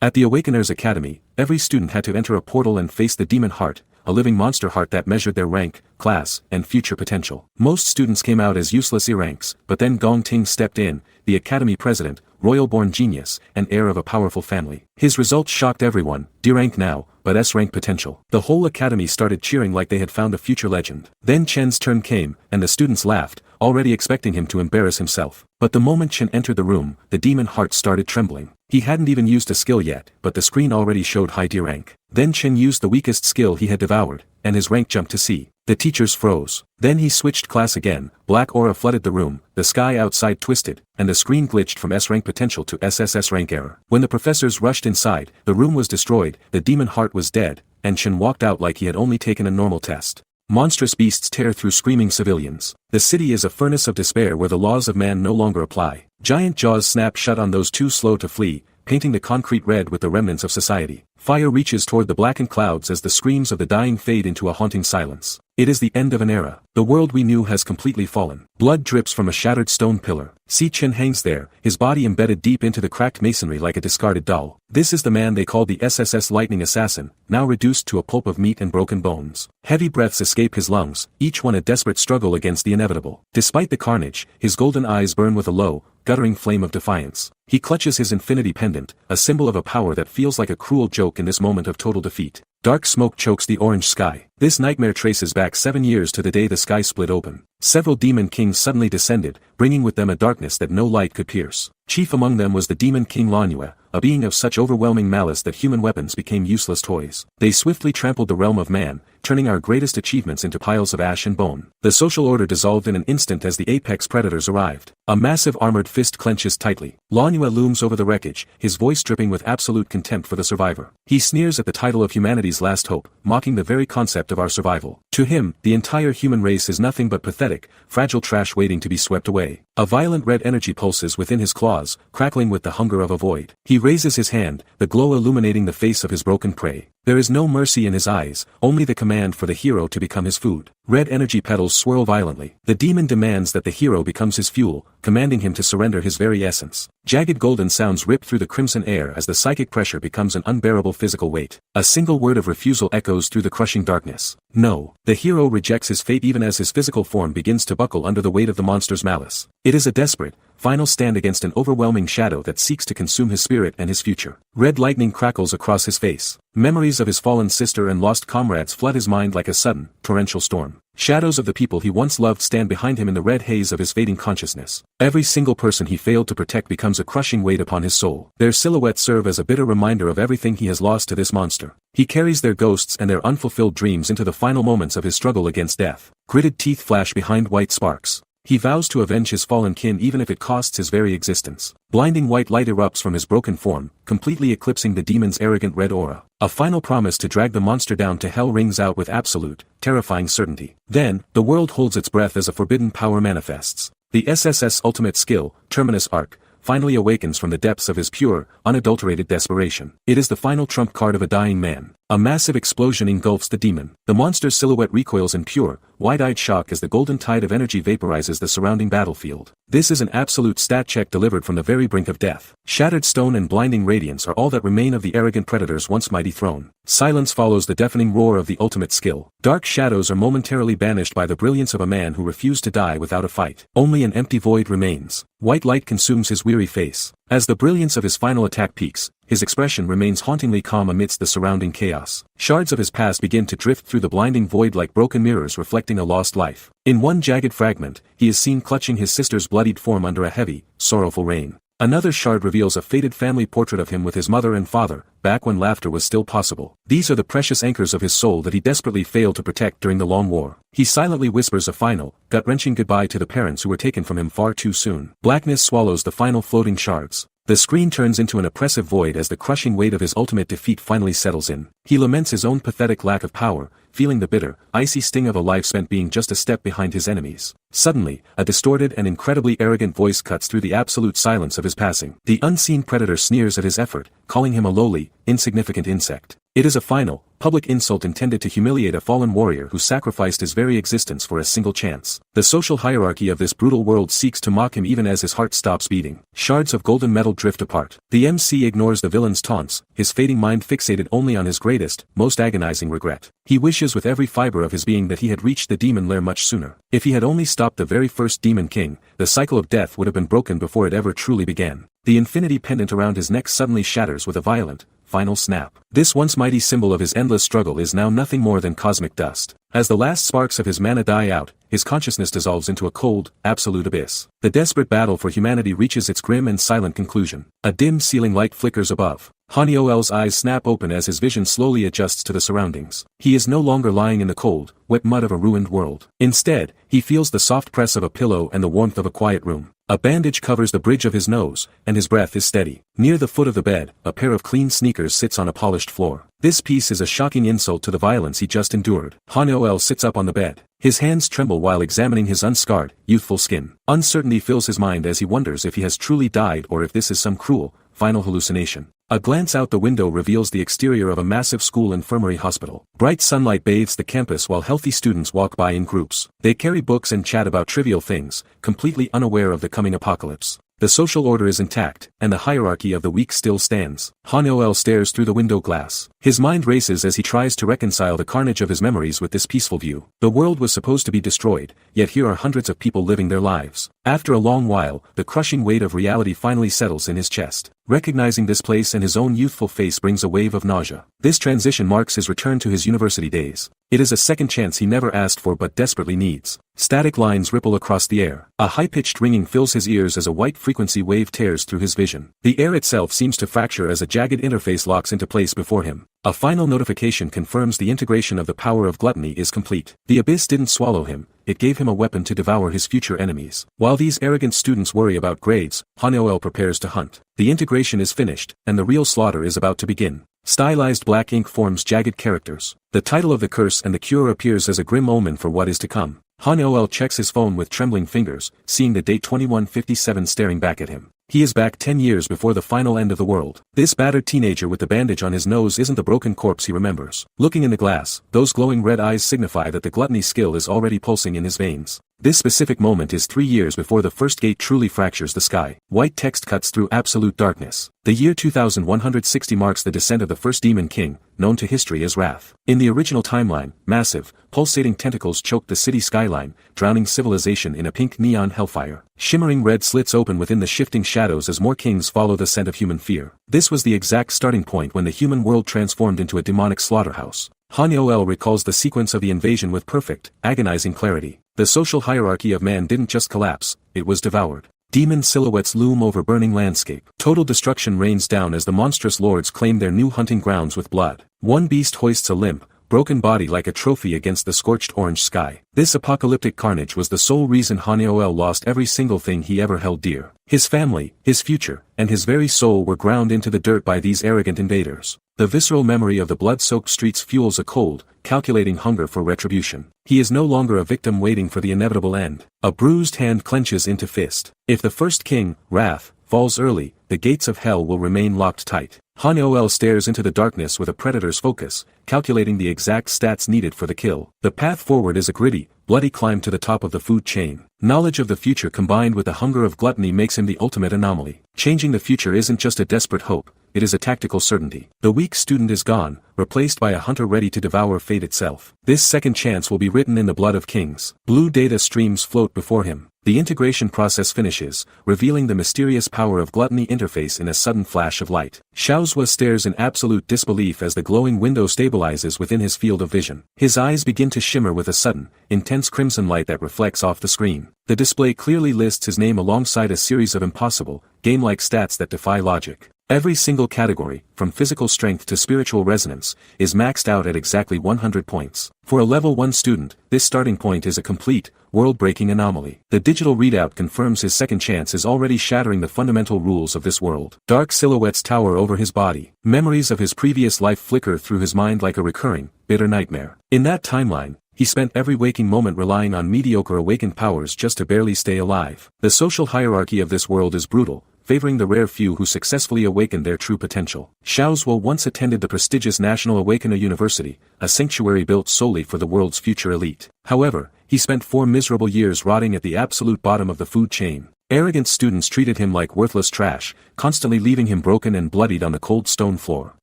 At the Awakeners Academy, every student had to enter a portal and face the demon heart, a living monster heart that measured their rank, class, and future potential. Most students came out as useless E-ranks, but then Gong Ting stepped in, the academy president, royal-born genius, and heir of a powerful family. His results shocked everyone, D-rank now, but S-rank potential. The whole academy started cheering like they had found a future legend. Then Chen's turn came, and the students laughed, already expecting him to embarrass himself. But the moment Chen entered the room, the demon heart started trembling. He hadn't even used a skill yet, but the screen already showed high D rank. Then Chen used the weakest skill he had devoured, and his rank jumped to C. The teachers froze. Then he switched class again, black aura flooded the room, the sky outside twisted, and the screen glitched from S-rank potential to SSS-Rank error. When the professors rushed inside, the room was destroyed, the demon heart was dead, and Chen walked out like he had only taken a normal test. Monstrous beasts tear through screaming civilians. The city is a furnace of despair where the laws of man no longer apply. Giant jaws snap shut on those too slow to flee, painting the concrete red with the remnants of society. Fire reaches toward the blackened clouds as the screams of the dying fade into a haunting silence. It is the end of an era. The world we knew has completely fallen. Blood drips from a shattered stone pillar. Si Chen hangs there, his body embedded deep into the cracked masonry like a discarded doll. This is the man they called the SSS Lightning Assassin, now reduced to a pulp of meat and broken bones. Heavy breaths escape his lungs, each one a desperate struggle against the inevitable. Despite the carnage, his golden eyes burn with a low, guttering flame of defiance. He clutches his infinity pendant, a symbol of a power that feels like a cruel joke in this moment of total defeat. Dark smoke chokes the orange sky. This nightmare traces back 7 years to the day the sky split open. Several demon kings suddenly descended, bringing with them a darkness that no light could pierce. Chief among them was the demon king Lanhua, a being of such overwhelming malice that human weapons became useless toys. They swiftly trampled the realm of man, turning our greatest achievements into piles of ash and bone. The social order dissolved in an instant as the apex predators arrived. A massive armored fist clenches tightly. Lanhua looms over the wreckage, his voice dripping with absolute contempt for the survivor. He sneers at the title of humanity's last hope, mocking the very concept of our survival. To him, the entire human race is nothing but pathetic, fragile trash waiting to be swept away. A violent red energy pulses within his claws, crackling with the hunger of a void. He raises his hand, the glow illuminating the face of his broken prey. There is no mercy in his eyes, only the command for the hero to become his food. Red energy petals swirl violently. The demon demands that the hero becomes his fuel, commanding him to surrender his very essence. Jagged golden sounds rip through the crimson air as the psychic pressure becomes an unbearable physical weight. A single word of refusal echoes through the crushing darkness. No. The hero rejects his fate even as his physical form begins to buckle under the weight of the monster's malice. It is a desperate, final stand against an overwhelming shadow that seeks to consume his spirit and his future. Red lightning crackles across his face. Memories of his fallen sister and lost comrades flood his mind like a sudden, torrential storm. Shadows of the people he once loved stand behind him in the red haze of his fading consciousness. Every single person he failed to protect becomes a crushing weight upon his soul. Their silhouettes serve as a bitter reminder of everything he has lost to this monster. He carries their ghosts and their unfulfilled dreams into the final moments of his struggle against death. Gritted teeth flash behind white sparks. He vows to avenge his fallen kin even if it costs his very existence. Blinding white light erupts from his broken form, completely eclipsing the demon's arrogant red aura. A final promise to drag the monster down to hell rings out with absolute, terrifying certainty. Then, the world holds its breath as a forbidden power manifests. The SSS ultimate skill, Terminus Arc, finally awakens from the depths of his pure, unadulterated desperation. It is the final trump card of a dying man. A massive explosion engulfs the demon. The monster's silhouette recoils in pure, wide-eyed shock as the golden tide of energy vaporizes the surrounding battlefield. This is an absolute stat check delivered from the very brink of death. Shattered stone and blinding radiance are all that remain of the arrogant predator's once mighty throne. Silence follows the deafening roar of the ultimate skill. Dark shadows are momentarily banished by the brilliance of a man who refused to die without a fight. Only an empty void remains. White light consumes his weary face. As the brilliance of his final attack peaks, his expression remains hauntingly calm amidst the surrounding chaos. Shards of his past begin to drift through the blinding void like broken mirrors reflecting a lost life. In one jagged fragment, he is seen clutching his sister's bloodied form under a heavy, sorrowful rain. Another shard reveals a faded family portrait of him with his mother and father, back when laughter was still possible. These are the precious anchors of his soul that he desperately failed to protect during the long war. He silently whispers a final, gut-wrenching goodbye to the parents who were taken from him far too soon. Blackness swallows the final floating shards. The screen turns into an oppressive void as the crushing weight of his ultimate defeat finally settles in. He laments his own pathetic lack of power, feeling the bitter, icy sting of a life spent being just a step behind his enemies. Suddenly, a distorted and incredibly arrogant voice cuts through the absolute silence of his passing. The unseen predator sneers at his effort, calling him a lowly, insignificant insect. It is a final, public insult intended to humiliate a fallen warrior who sacrificed his very existence for a single chance. The social hierarchy of this brutal world seeks to mock him even as his heart stops beating. Shards of golden metal drift apart. The MC ignores the villain's taunts, his fading mind fixated only on his greatest, most agonizing regret. He wishes with every fiber of his being that he had reached the demon lair much sooner. If he had only stopped the very first demon king, the cycle of death would have been broken before it ever truly began. The infinity pendant around his neck suddenly shatters with a violent, final snap. This once mighty symbol of his endless struggle is now nothing more than cosmic dust. As the last sparks of his mana die out, his consciousness dissolves into a cold, absolute abyss. The desperate battle for humanity reaches its grim and silent conclusion. A dim ceiling light flickers above. Haniol's eyes snap open as his vision slowly adjusts to the surroundings. He is no longer lying in the cold, wet mud of a ruined world. Instead, he feels the soft press of a pillow and the warmth of a quiet room. A bandage covers the bridge of his nose, and his breath is steady. Near the foot of the bed, a pair of clean sneakers sits on a polished floor. This piece is a shocking insult to the violence he just endured. Haniol sits up on the bed. His hands tremble while examining his unscarred, youthful skin. Uncertainty fills his mind as he wonders if he has truly died or if this is some cruel, final hallucination. A glance out the window reveals the exterior of a massive school infirmary hospital. Bright sunlight bathes the campus while healthy students walk by in groups. They carry books and chat about trivial things, completely unaware of the coming apocalypse. The social order is intact, and the hierarchy of the weak still stands. Haniol stares through the window glass. His mind races as he tries to reconcile the carnage of his memories with this peaceful view. The world was supposed to be destroyed, yet here are hundreds of people living their lives. After a long while, the crushing weight of reality finally settles in his chest. Recognizing this place and his own youthful face brings a wave of nausea. This transition marks his return to his university days. It is a second chance he never asked for but desperately needs. Static lines ripple across the air. A high-pitched ringing fills his ears as a white frequency wave tears through his vision. The air itself seems to fracture as a jagged interface locks into place before him. A final notification confirms the integration of the power of gluttony is complete. The abyss didn't swallow him, it gave him a weapon to devour his future enemies. While these arrogant students worry about grades, Haniol prepares to hunt. The integration is finished, and the real slaughter is about to begin. Stylized black ink forms jagged characters. The title of the curse and the cure appears as a grim omen for what is to come. Haniol checks his phone with trembling fingers, seeing the date 2157 staring back at him. He is back 10 years before the final end of the world. This battered teenager with the bandage on his nose isn't the broken corpse he remembers. Looking in the glass, those glowing red eyes signify that the gluttony skill is already pulsing in his veins. This specific moment is 3 years before the first gate truly fractures the sky. White text cuts through absolute darkness. The year 2160 marks the descent of the first demon king, known to history as Wrath. In the original timeline, massive, pulsating tentacles choked the city skyline, drowning civilization in a pink neon hellfire. Shimmering red slits open within the shifting shadows as more kings follow the scent of human fear. This was the exact starting point when the human world transformed into a demonic slaughterhouse. Haniol recalls the sequence of the invasion with perfect, agonizing clarity. The social hierarchy of man didn't just collapse, it was devoured. Demon silhouettes loom over burning landscape. Total destruction rains down as the monstrous lords claim their new hunting grounds with blood. One beast hoists a limp, broken body like a trophy against the scorched orange sky. This apocalyptic carnage was the sole reason Haniol lost every single thing he ever held dear. His family, his future, and his very soul were ground into the dirt by these arrogant invaders. The visceral memory of the blood-soaked streets fuels a cold, calculating hunger for retribution. He is no longer a victim waiting for the inevitable end. A bruised hand clenches into fist. If the first king, Wrath, falls early, the gates of hell will remain locked tight. Haniol stares into the darkness with a predator's focus, calculating the exact stats needed for the kill. The path forward is a gritty, bloody climb to the top of the food chain. Knowledge of the future combined with the hunger of gluttony makes him the ultimate anomaly. Changing the future isn't just a desperate hope, it is a tactical certainty. The weak student is gone, replaced by a hunter ready to devour fate itself. This second chance will be written in the blood of kings. Blue data streams float before him. The integration process finishes, revealing the mysterious power of gluttony interface in a sudden flash of light. Xiaozhua stares in absolute disbelief as the glowing window stabilizes within his field of vision. His eyes begin to shimmer with a sudden, intense crimson light that reflects off the screen. The display clearly lists his name alongside a series of impossible, game-like stats that defy logic. Every single category, from physical strength to spiritual resonance, is maxed out at exactly 100 points. For a level 1 student, this starting point is a complete, world-breaking anomaly. The digital readout confirms his second chance is already shattering the fundamental rules of this world. Dark silhouettes tower over his body. Memories of his previous life flicker through his mind like a recurring, bitter nightmare. In that timeline, he spent every waking moment relying on mediocre awakened powers just to barely stay alive. The social hierarchy of this world is brutal, favoring the rare few who successfully awakened their true potential. Xiaozuo once attended the prestigious National Awakener University, a sanctuary built solely for the world's future elite. However, he spent 4 miserable years rotting at the absolute bottom of the food chain. Arrogant students treated him like worthless trash, constantly leaving him broken and bloodied on the cold stone floor.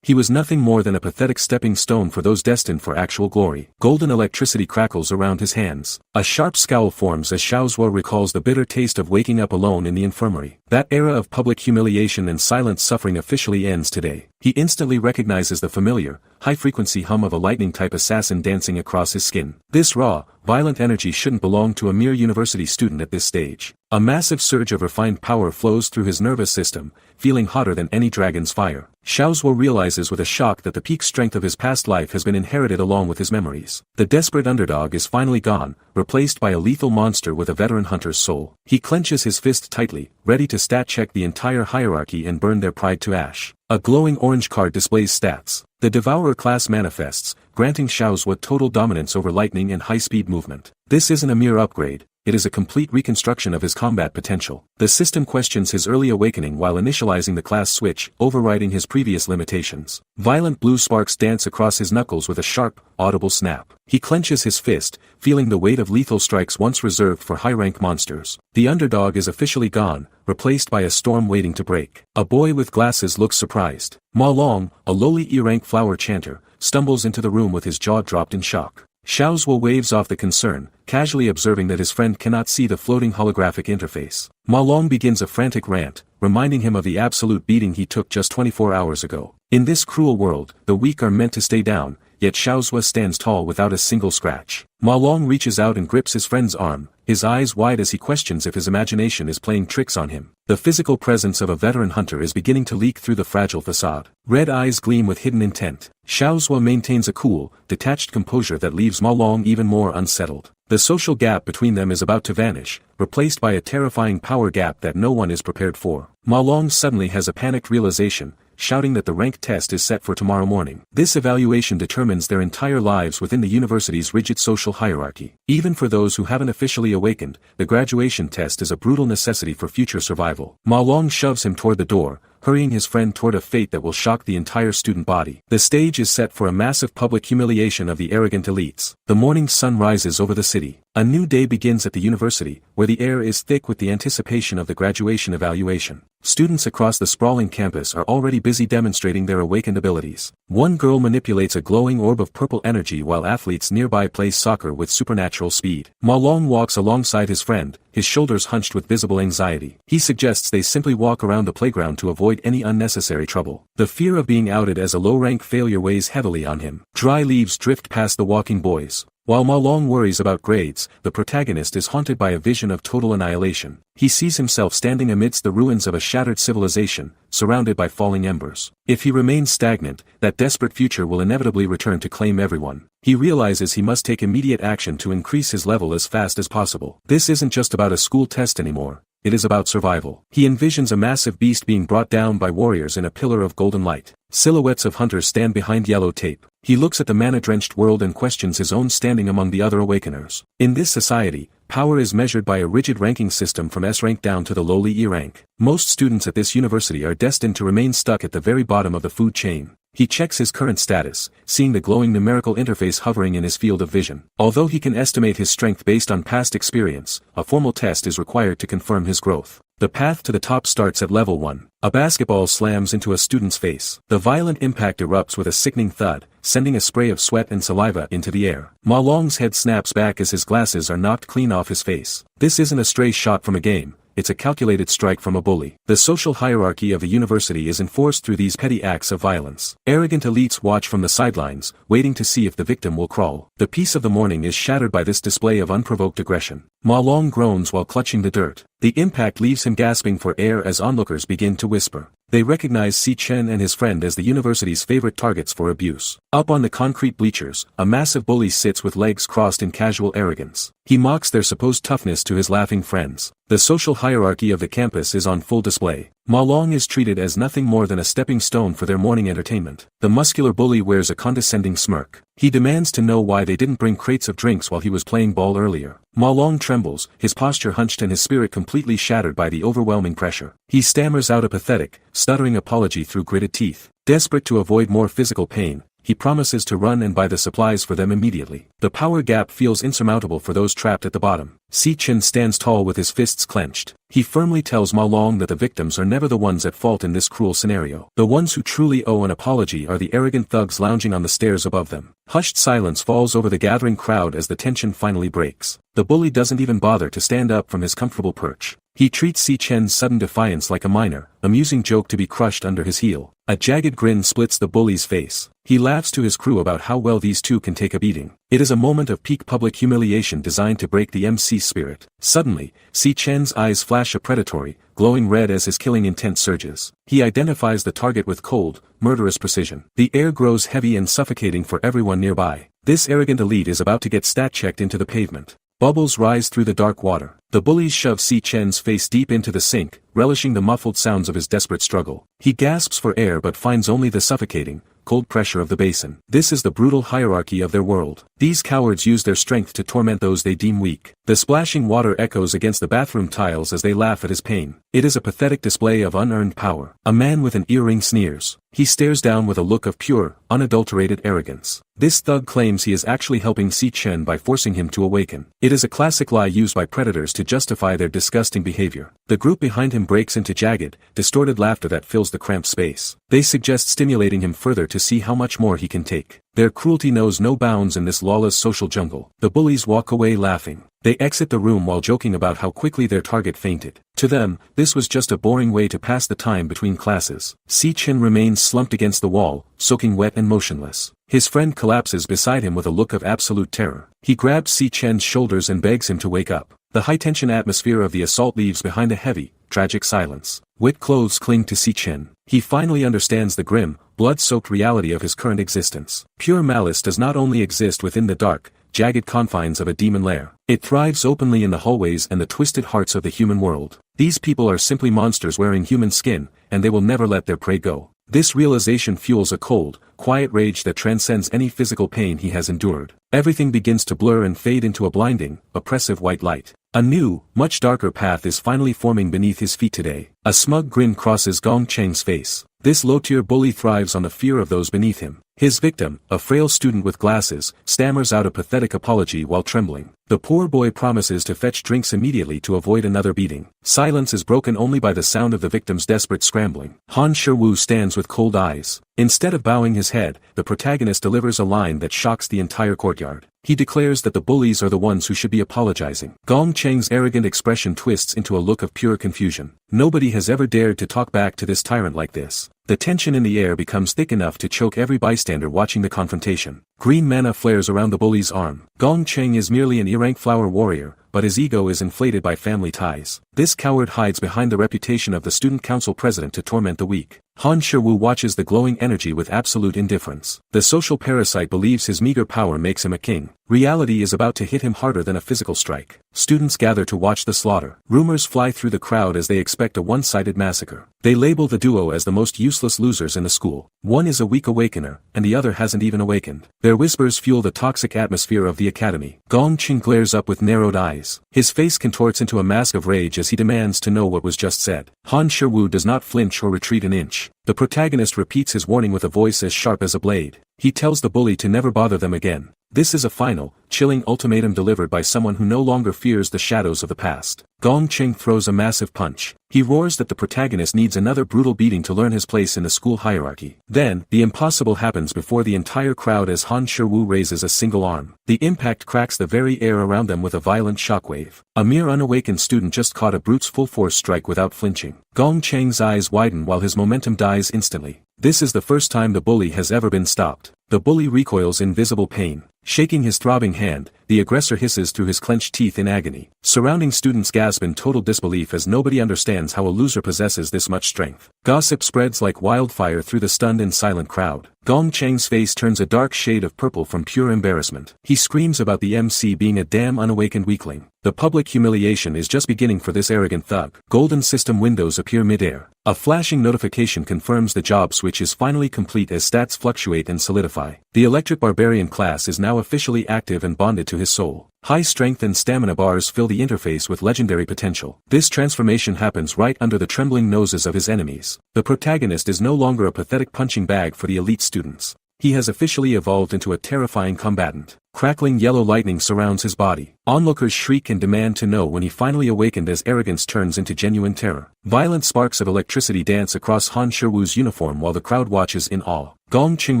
He was nothing more than a pathetic stepping stone for those destined for actual glory. Golden electricity crackles around his hands. A sharp scowl forms as Xiaozuo recalls the bitter taste of waking up alone in the infirmary. That era of public humiliation and silent suffering officially ends today. He instantly recognizes the familiar, high-frequency hum of a lightning-type assassin dancing across his skin. This raw, violent energy shouldn't belong to a mere university student at this stage. A massive surge of refined power flows through his nervous system, feeling hotter than any dragon's fire. Xiaozuo realizes with a shock that the peak strength of his past life has been inherited along with his memories. The desperate underdog is finally gone, replaced by a lethal monster with a veteran hunter's soul. He clenches his fist tightly, ready to stat-check the entire hierarchy and burn their pride to ash. A glowing orange card displays stats. The devourer class manifests, granting Xiaozuo total dominance over lightning and high-speed movement. This isn't a mere upgrade. It is a complete reconstruction of his combat potential. The system questions his early awakening while initializing the class switch, overriding his previous limitations. Violent blue sparks dance across his knuckles with a sharp, audible snap. He clenches his fist, feeling the weight of lethal strikes once reserved for high-rank monsters. The underdog is officially gone, replaced by a storm waiting to break. A boy with glasses looks surprised. Ma Long, a lowly E-rank flower chanter, stumbles into the room with his jaw dropped in shock. Xiaozuo waves off the concern, casually observing that his friend cannot see the floating holographic interface. Ma Long begins a frantic rant, reminding him of the absolute beating he took just 24 hours ago. In this cruel world, the weak are meant to stay down, yet Xiaozuo stands tall without a single scratch. Ma Long reaches out and grips his friend's arm, his eyes wide as he questions if his imagination is playing tricks on him. The physical presence of a veteran hunter is beginning to leak through the fragile facade. Red eyes gleam with hidden intent. Xiaozuo maintains a cool, detached composure that leaves Ma Long even more unsettled. The social gap between them is about to vanish, replaced by a terrifying power gap that no one is prepared for. Ma Long suddenly has a panicked realization, shouting that the rank test is set for tomorrow morning. This evaluation determines their entire lives within the university's rigid social hierarchy. Even for those who haven't officially awakened, the graduation test is a brutal necessity for future survival. Ma Long shoves him toward the door, hurrying his friend toward a fate that will shock the entire student body. The stage is set for a massive public humiliation of the arrogant elites. The morning sun rises over the city. A new day begins at the university, where the air is thick with the anticipation of the graduation evaluation. Students across the sprawling campus are already busy demonstrating their awakened abilities. One girl manipulates a glowing orb of purple energy while athletes nearby play soccer with supernatural speed. Ma Long walks alongside his friend, his shoulders hunched with visible anxiety. He suggests they simply walk around the playground to avoid any unnecessary trouble. The fear of being outed as a low-rank failure weighs heavily on him. Dry leaves drift past the walking boys. While Ma Long worries about grades, the protagonist is haunted by a vision of total annihilation. He sees himself standing amidst the ruins of a shattered civilization, surrounded by falling embers. If he remains stagnant, that desperate future will inevitably return to claim everyone. He realizes he must take immediate action to increase his level as fast as possible. This isn't just about a school test anymore. It is about survival. He envisions a massive beast being brought down by warriors in a pillar of golden light. Silhouettes of hunters stand behind yellow tape. He looks at the mana-drenched world and questions his own standing among the other awakeners. In this society, power is measured by a rigid ranking system from S-rank down to the lowly E-rank. Most students at this university are destined to remain stuck at the very bottom of the food chain. He checks his current status, seeing the glowing numerical interface hovering in his field of vision. Although he can estimate his strength based on past experience, a formal test is required to confirm his growth. The path to the top starts at level 1. A basketball slams into a student's face. The violent impact erupts with a sickening thud, sending a spray of sweat and saliva into the air. Ma Long's head snaps back as his glasses are knocked clean off his face. This isn't a stray shot from a game. It's a calculated strike from a bully. The social hierarchy of a university is enforced through these petty acts of violence. Arrogant elites watch from the sidelines, waiting to see if the victim will crawl. The peace of the morning is shattered by this display of unprovoked aggression. Ma Long groans while clutching the dirt. The impact leaves him gasping for air as onlookers begin to whisper. They recognize Si Chen and his friend as the university's favorite targets for abuse. Up on the concrete bleachers, a massive bully sits with legs crossed in casual arrogance. He mocks their supposed toughness to his laughing friends. The social hierarchy of the campus is on full display. Ma Long is treated as nothing more than a stepping stone for their morning entertainment. The muscular bully wears a condescending smirk. He demands to know why they didn't bring crates of drinks while he was playing ball earlier. Ma Long trembles, his posture hunched and his spirit completely shattered by the overwhelming pressure. He stammers out a pathetic, stuttering apology through gritted teeth. Desperate to avoid more physical pain, he promises to run and buy the supplies for them immediately. The power gap feels insurmountable for those trapped at the bottom. Si Chen stands tall with his fists clenched. He firmly tells Ma Long that the victims are never the ones at fault in this cruel scenario. The ones who truly owe an apology are the arrogant thugs lounging on the stairs above them. Hushed silence falls over the gathering crowd as the tension finally breaks. The bully doesn't even bother to stand up from his comfortable perch. He treats Si Chen's sudden defiance like a minor, amusing joke to be crushed under his heel. A jagged grin splits the bully's face. He laughs to his crew about how well these two can take a beating. It is a moment of peak public humiliation designed to break the MC's spirit. Suddenly, Si Chen's eyes flash a predatory, glowing red as his killing intent surges. He identifies the target with cold, murderous precision. The air grows heavy and suffocating for everyone nearby. This arrogant elite is about to get stat-checked into the pavement. Bubbles rise through the dark water. The bullies shove Si Chen's face deep into the sink, relishing the muffled sounds of his desperate struggle. He gasps for air but finds only the suffocating, cold pressure of the basin. This is the brutal hierarchy of their world. These cowards use their strength to torment those they deem weak. The splashing water echoes against the bathroom tiles as they laugh at his pain. It is a pathetic display of unearned power. A man with an earring sneers. He stares down with a look of pure, unadulterated arrogance. This thug claims he is actually helping Si Chen by forcing him to awaken. It is a classic lie used by predators to justify their disgusting behavior. The group behind him breaks into jagged, distorted laughter that fills the cramped space. They suggest stimulating him further to see how much more he can take. Their cruelty knows no bounds in this lawless social jungle. The bullies walk away laughing. They exit the room while joking about how quickly their target fainted. To them, this was just a boring way to pass the time between classes. Si Chen remains slumped against the wall, soaking wet and motionless. His friend collapses beside him with a look of absolute terror. He grabs Si Chen's shoulders and begs him to wake up. The high-tension atmosphere of the assault leaves behind a heavy, tragic silence. Wet clothes cling to Si Chen. He finally understands the grim, blood-soaked reality of his current existence. Pure malice does not only exist within the dark, jagged confines of a demon lair. It thrives openly in the hallways and the twisted hearts of the human world. These people are simply monsters wearing human skin, and they will never let their prey go. This realization fuels a cold, quiet rage that transcends any physical pain he has endured. Everything begins to blur and fade into a blinding, oppressive white light. A new, much darker path is finally forming beneath his feet today. A smug grin crosses Gong Cheng's face. This low-tier bully thrives on the fear of those beneath him. His victim, a frail student with glasses, stammers out a pathetic apology while trembling. The poor boy promises to fetch drinks immediately to avoid another beating. Silence is broken only by the sound of the victim's desperate scrambling. Han Shiwu stands with cold eyes. Instead of bowing his head, the protagonist delivers a line that shocks the entire courtyard. He declares that the bullies are the ones who should be apologizing. Gong Cheng's arrogant expression twists into a look of pure confusion. Nobody has ever dared to talk back to this tyrant like this. The tension in the air becomes thick enough to choke every bystander watching the confrontation. Green mana flares around the bully's arm. Gong Cheng is merely an E-rank flower warrior, but his ego is inflated by family ties. This coward hides behind the reputation of the student council president to torment the weak. Han Shiwu watches the glowing energy with absolute indifference. The social parasite believes his meager power makes him a king. Reality is about to hit him harder than a physical strike. Students gather to watch the slaughter. Rumors fly through the crowd as they expect a one-sided massacre. They label the duo as the most useless losers in the school. One is a weak awakener, and the other hasn't even awakened. Their whispers fuel the toxic atmosphere of the academy. Gong Cheng glares up with narrowed eyes. His face contorts into a mask of rage as he demands to know what was just said. Han Shiwu does not flinch or retreat an inch. The protagonist repeats his warning with a voice as sharp as a blade. He tells the bully to never bother them again. This is a final, chilling ultimatum delivered by someone who no longer fears the shadows of the past. Gong Cheng throws a massive punch. He roars that the protagonist needs another brutal beating to learn his place in the school hierarchy. Then, the impossible happens before the entire crowd as Han Shiwu raises a single arm. The impact cracks the very air around them with a violent shockwave. A mere unawakened student just caught a brute's full-force strike without flinching. Gong Cheng's eyes widen while his momentum dies instantly. This is the first time the bully has ever been stopped. The bully recoils in visible pain. Shaking his throbbing hand, the aggressor hisses through his clenched teeth in agony. Surrounding students gasp in total disbelief as nobody understands how a loser possesses this much strength. Gossip spreads like wildfire through the stunned and silent crowd. Gong Cheng's face turns a dark shade of purple from pure embarrassment. He screams about the MC being a damn unawakened weakling. The public humiliation is just beginning for this arrogant thug. Golden system windows appear mid-air. A flashing notification confirms the job switch is finally complete as stats fluctuate and solidify. The electric barbarian class is now officially active and bonded to his soul. High strength and stamina bars fill the interface with legendary potential. This transformation happens right under the trembling noses of his enemies. The protagonist is no longer a pathetic punching bag for the elite students. He has officially evolved into a terrifying combatant. Crackling yellow lightning surrounds his body. Onlookers shriek and demand to know when he finally awakened as arrogance turns into genuine terror. Violent sparks of electricity dance across Han Shiwu's uniform while the crowd watches in awe. Gong Cheng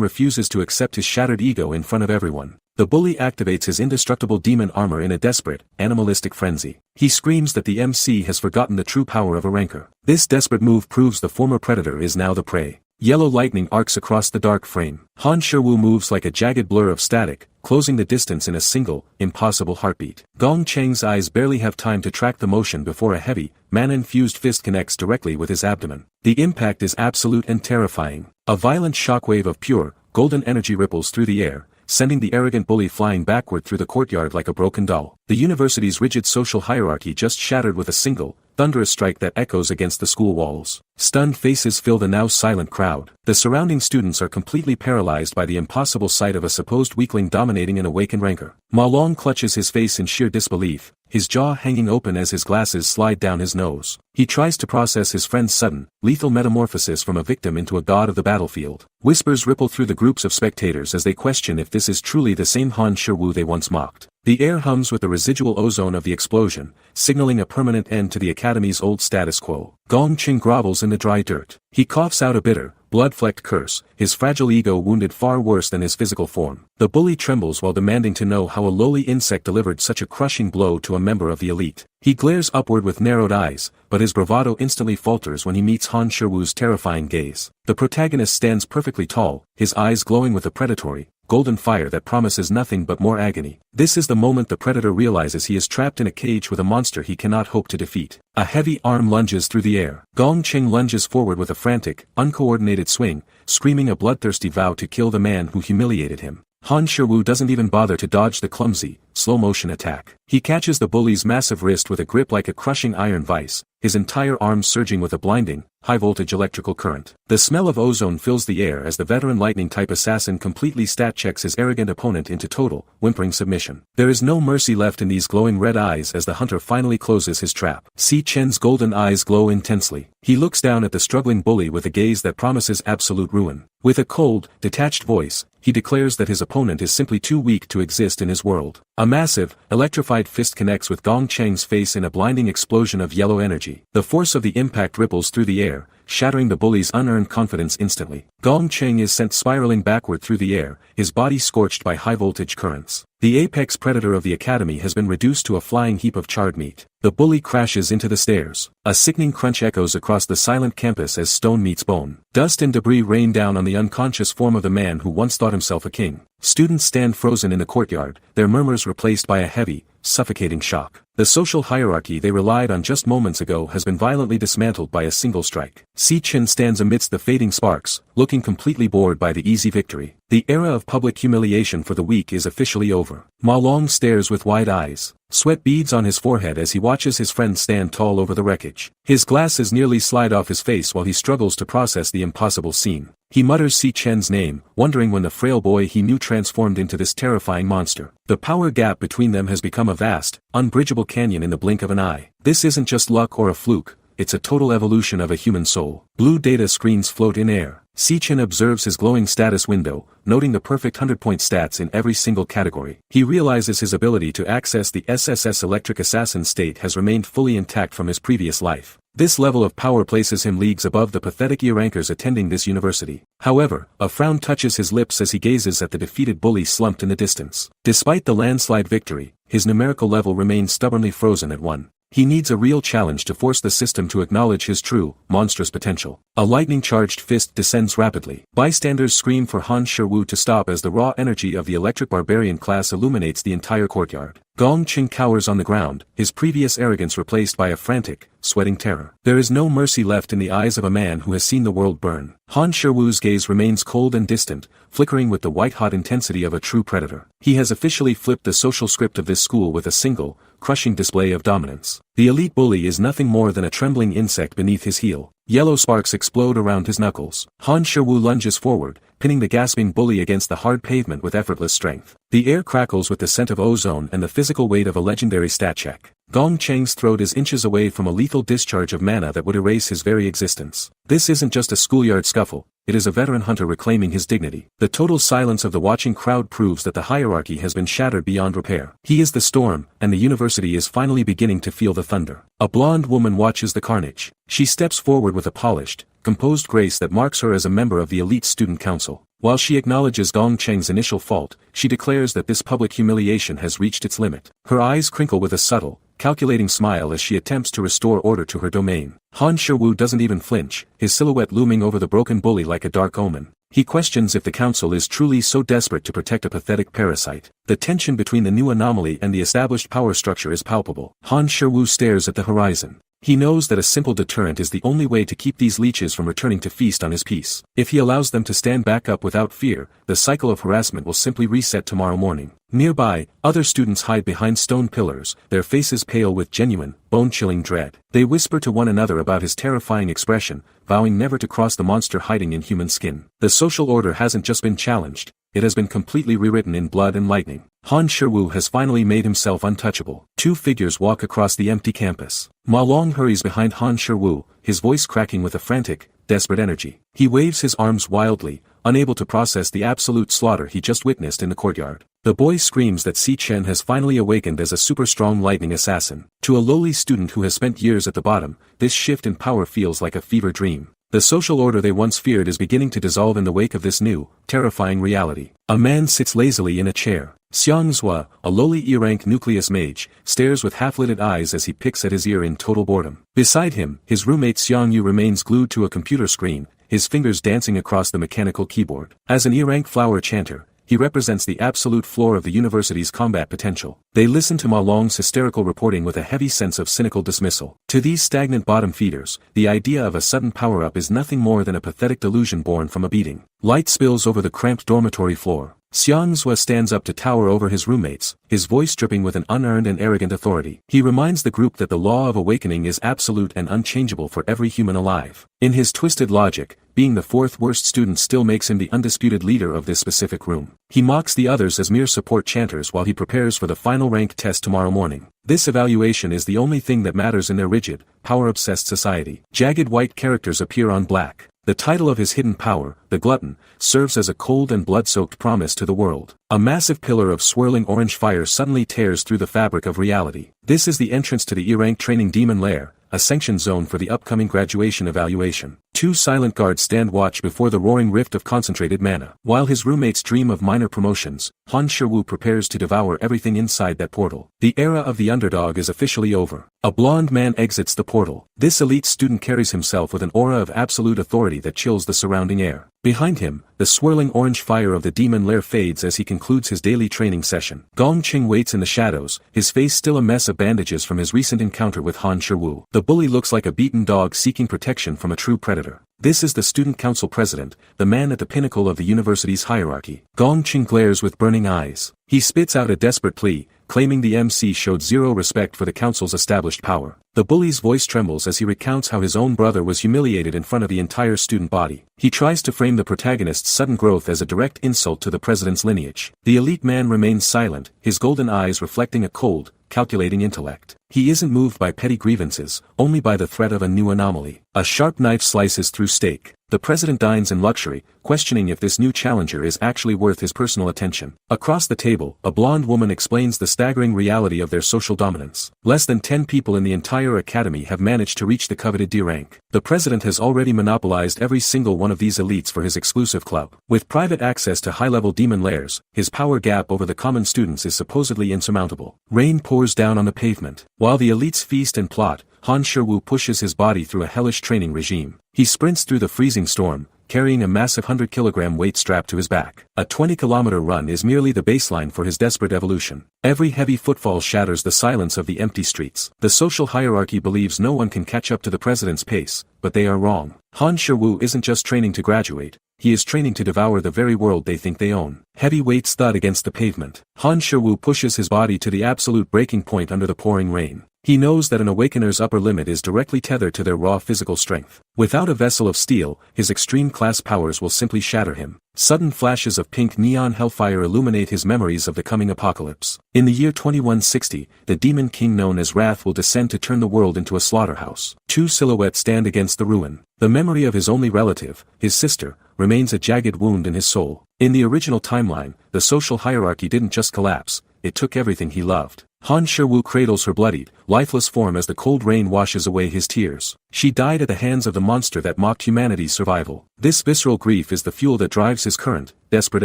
refuses to accept his shattered ego in front of everyone. The bully activates his indestructible demon armor in a desperate, animalistic frenzy. He screams that the MC has forgotten the true power of a rancor. This desperate move proves the former predator is now the prey. Yellow lightning arcs across the dark frame. Han Shiwu moves like a jagged blur of static, closing the distance in a single, impossible heartbeat. Gong Cheng's eyes barely have time to track the motion before a heavy, mana-infused fist connects directly with his abdomen. The impact is absolute and terrifying. A violent shockwave of pure, golden energy ripples through the air, sending the arrogant bully flying backward through the courtyard like a broken doll. The university's rigid social hierarchy just shattered with a single, thunderous strike that echoes against the school walls. Stunned faces fill the now silent crowd. The surrounding students are completely paralyzed by the impossible sight of a supposed weakling dominating an awakened rancor. Ma Long clutches his face in sheer disbelief, his jaw hanging open as his glasses slide down his nose. He tries to process his friend's sudden, lethal metamorphosis from a victim into a god of the battlefield. Whispers ripple through the groups of spectators as they question if this is truly the same Han Shiwu they once mocked. The air hums with the residual ozone of the explosion, signaling a permanent end to the academy's old status quo. Gong Cheng grovels in the dry dirt. He coughs out a bitter, blood-flecked curse, his fragile ego wounded far worse than his physical form. The bully trembles while demanding to know how a lowly insect delivered such a crushing blow to a member of the elite. He glares upward with narrowed eyes, but his bravado instantly falters when he meets Han Shiwu's terrifying gaze. The protagonist stands perfectly tall, his eyes glowing with a predatory, golden fire that promises nothing but more agony. This is the moment the predator realizes he is trapped in a cage with a monster he cannot hope to defeat. A heavy arm lunges through the air. Gong Cheng lunges forward with a frantic, uncoordinated swing, screaming a bloodthirsty vow to kill the man who humiliated him. Han Shiwu doesn't even bother to dodge the clumsy, slow-motion attack. He catches the bully's massive wrist with a grip like a crushing iron vise, his entire arm surging with a blinding, high-voltage electrical current. The smell of ozone fills the air as the veteran lightning-type assassin completely stat-checks his arrogant opponent into total, whimpering submission. There is no mercy left in these glowing red eyes as the hunter finally closes his trap. Si Chen's golden eyes glow intensely. He looks down at the struggling bully with a gaze that promises absolute ruin. With a cold, detached voice, he declares that his opponent is simply too weak to exist in his world. A massive, electrified fist connects with Gong Cheng's face in a blinding explosion of yellow energy. The force of the impact ripples through the air, shattering the bully's unearned confidence instantly. Gong Cheng is sent spiraling backward through the air, his body scorched by high-voltage currents. The apex predator of the academy has been reduced to a flying heap of charred meat. The bully crashes into the stairs. A sickening crunch echoes across the silent campus as stone meets bone. Dust and debris rain down on the unconscious form of the man who once thought himself a king. Students stand frozen in the courtyard, their murmurs replaced by a heavy, suffocating shock. The social hierarchy they relied on just moments ago has been violently dismantled by a single strike. Si Chen stands amidst the fading sparks, looking completely bored by the easy victory. The era of public humiliation for the weak is officially over. Ma Long stares with wide eyes. Sweat beads on his forehead as he watches his friend stand tall over the wreckage. His glasses nearly slide off his face while he struggles to process the impossible scene. He mutters Si Chen's name, wondering when the frail boy he knew transformed into this terrifying monster. The power gap between them has become a vast, unbridgeable canyon in the blink of an eye. This isn't just luck or a fluke, it's a total evolution of a human soul. Blue data screens float in air. Si Chen observes his glowing status window, noting the perfect 100-point stats in every single category. He realizes his ability to access the SSS electric assassin state has remained fully intact from his previous life. This level of power places him leagues above the pathetic E-rankers attending this university. However, a frown touches his lips as he gazes at the defeated bully slumped in the distance. Despite the landslide victory, his numerical level remains stubbornly frozen at 1. He needs a real challenge to force the system to acknowledge his true, monstrous potential. A lightning-charged fist descends rapidly. Bystanders scream for Han Shiwu to stop as the raw energy of the electric barbarian class illuminates the entire courtyard. Gong Qing cowers on the ground, his previous arrogance replaced by a frantic, sweating terror. There is no mercy left in the eyes of a man who has seen the world burn. Han Shiwu's gaze remains cold and distant, flickering with the white-hot intensity of a true predator. He has officially flipped the social script of this school with a single, crushing display of dominance. The elite bully is nothing more than a trembling insect beneath his heel. Yellow sparks explode around his knuckles. Han Shiwu lunges forward, pinning the gasping bully against the hard pavement with effortless strength. The air crackles with the scent of ozone and the physical weight of a legendary stat check. Gong Cheng's throat is inches away from a lethal discharge of mana that would erase his very existence. This isn't just a schoolyard scuffle, it is a veteran hunter reclaiming his dignity. The total silence of the watching crowd proves that the hierarchy has been shattered beyond repair. He is the storm, and the university is finally beginning to feel the thunder. A blonde woman watches the carnage. She steps forward with a polished, composed grace that marks her as a member of the elite student council. While she acknowledges Gong Cheng's initial fault, she declares that this public humiliation has reached its limit. Her eyes crinkle with a subtle, calculating smile as she attempts to restore order to her domain. Han Shiwu doesn't even flinch, his silhouette looming over the broken bully like a dark omen. He questions if the council is truly so desperate to protect a pathetic parasite. The tension between the new anomaly and the established power structure is palpable. Han Shiwu stares at the horizon. He knows that a simple deterrent is the only way to keep these leeches from returning to feast on his peace. If he allows them to stand back up without fear, the cycle of harassment will simply reset tomorrow morning. Nearby, other students hide behind stone pillars, their faces pale with genuine, bone-chilling dread. They whisper to one another about his terrifying expression, vowing never to cross the monster hiding in human skin. The social order hasn't just been challenged, it has been completely rewritten in blood and lightning. Han Shiwu has finally made himself untouchable. Two figures walk across the empty campus. Ma Long hurries behind Han Shiwu, his voice cracking with a frantic, desperate energy. He waves his arms wildly, unable to process the absolute slaughter he just witnessed in the courtyard. The boy screams that Si Chen has finally awakened as a super-strong lightning assassin. To a lowly student who has spent years at the bottom, this shift in power feels like a fever dream. The social order they once feared is beginning to dissolve in the wake of this new, terrifying reality. A man sits lazily in a chair. Xiang Zhua, a lowly E-rank nucleus mage, stares with half-lidded eyes as he picks at his ear in total boredom. Beside him, his roommate Xiang Yu remains glued to a computer screen, his fingers dancing across the mechanical keyboard. As an E-rank flower chanter, he represents the absolute floor of the university's combat potential. They listen to Ma Long's hysterical reporting with a heavy sense of cynical dismissal. To these stagnant bottom feeders, the idea of a sudden power-up is nothing more than a pathetic delusion born from a beating. Light spills over the cramped dormitory floor. Xiang Zhua stands up to tower over his roommates, his voice dripping with an unearned and arrogant authority. He reminds the group that the law of awakening is absolute and unchangeable for every human alive. In his twisted logic, being the fourth worst student still makes him the undisputed leader of this specific room. He mocks the others as mere support chanters while he prepares for the final rank test tomorrow morning. This evaluation is the only thing that matters in their rigid, power-obsessed society. Jagged white characters appear on black. The title of his hidden power, the Glutton, serves as a cold and blood-soaked promise to the world. A massive pillar of swirling orange fire suddenly tears through the fabric of reality. This is the entrance to the E-rank training demon lair, a sanctioned zone for the upcoming graduation evaluation. Two silent guards stand watch before the roaring rift of concentrated mana. While his roommates dream of minor promotions, Han Shiwu prepares to devour everything inside that portal. The era of the underdog is officially over. A blond man exits the portal. This elite student carries himself with an aura of absolute authority that chills the surrounding air. Behind him, the swirling orange fire of the demon lair fades as he concludes his daily training session. Gong Qing waits in the shadows, his face still a mess of bandages from his recent encounter with Han Shiwu. The bully looks like a beaten dog seeking protection from a true predator. This is the student council president, the man at the pinnacle of the university's hierarchy. Gong Qing glares with burning eyes. He spits out a desperate plea, claiming the MC showed zero respect for the council's established power. The bully's voice trembles as he recounts how his own brother was humiliated in front of the entire student body. He tries to frame the protagonist's sudden growth as a direct insult to the president's lineage. The elite man remains silent, his golden eyes reflecting a cold, calculating intellect. He isn't moved by petty grievances, only by the threat of a new anomaly. A sharp knife slices through steak. The president dines in luxury, questioning if this new challenger is actually worth his personal attention. Across the table, a blonde woman explains the staggering reality of their social dominance. Less than 10 people in the entire academy have managed to reach the coveted D rank. The president has already monopolized every single one of these elites for his exclusive club. With private access to high-level demon lairs, his power gap over the common students is supposedly insurmountable. Rain pours down on the pavement. While the elites feast and plot, Han Shiwu pushes his body through a hellish training regime. He sprints through the freezing storm, carrying a massive 100-kilogram weight strapped to his back. A 20-kilometer run is merely the baseline for his desperate evolution. Every heavy footfall shatters the silence of the empty streets. The social hierarchy believes no one can catch up to the president's pace, but they are wrong. Han Shiwu isn't just training to graduate, he is training to devour the very world they think they own. Heavy weights thud against the pavement. Han Shiwu pushes his body to the absolute breaking point under the pouring rain. He knows that an awakener's upper limit is directly tethered to their raw physical strength. Without a vessel of steel, his extreme class powers will simply shatter him. Sudden flashes of pink neon hellfire illuminate his memories of the coming apocalypse. In the year 2160, the demon king known as Wrath will descend to turn the world into a slaughterhouse. Two silhouettes stand against the ruin. The memory of his only relative, his sister, remains a jagged wound in his soul. In the original timeline, the social hierarchy didn't just collapse, it took everything he loved. Han Shiwu cradles her bloodied, lifeless form as the cold rain washes away his tears. She died at the hands of the monster that mocked humanity's survival. This visceral grief is the fuel that drives his current, desperate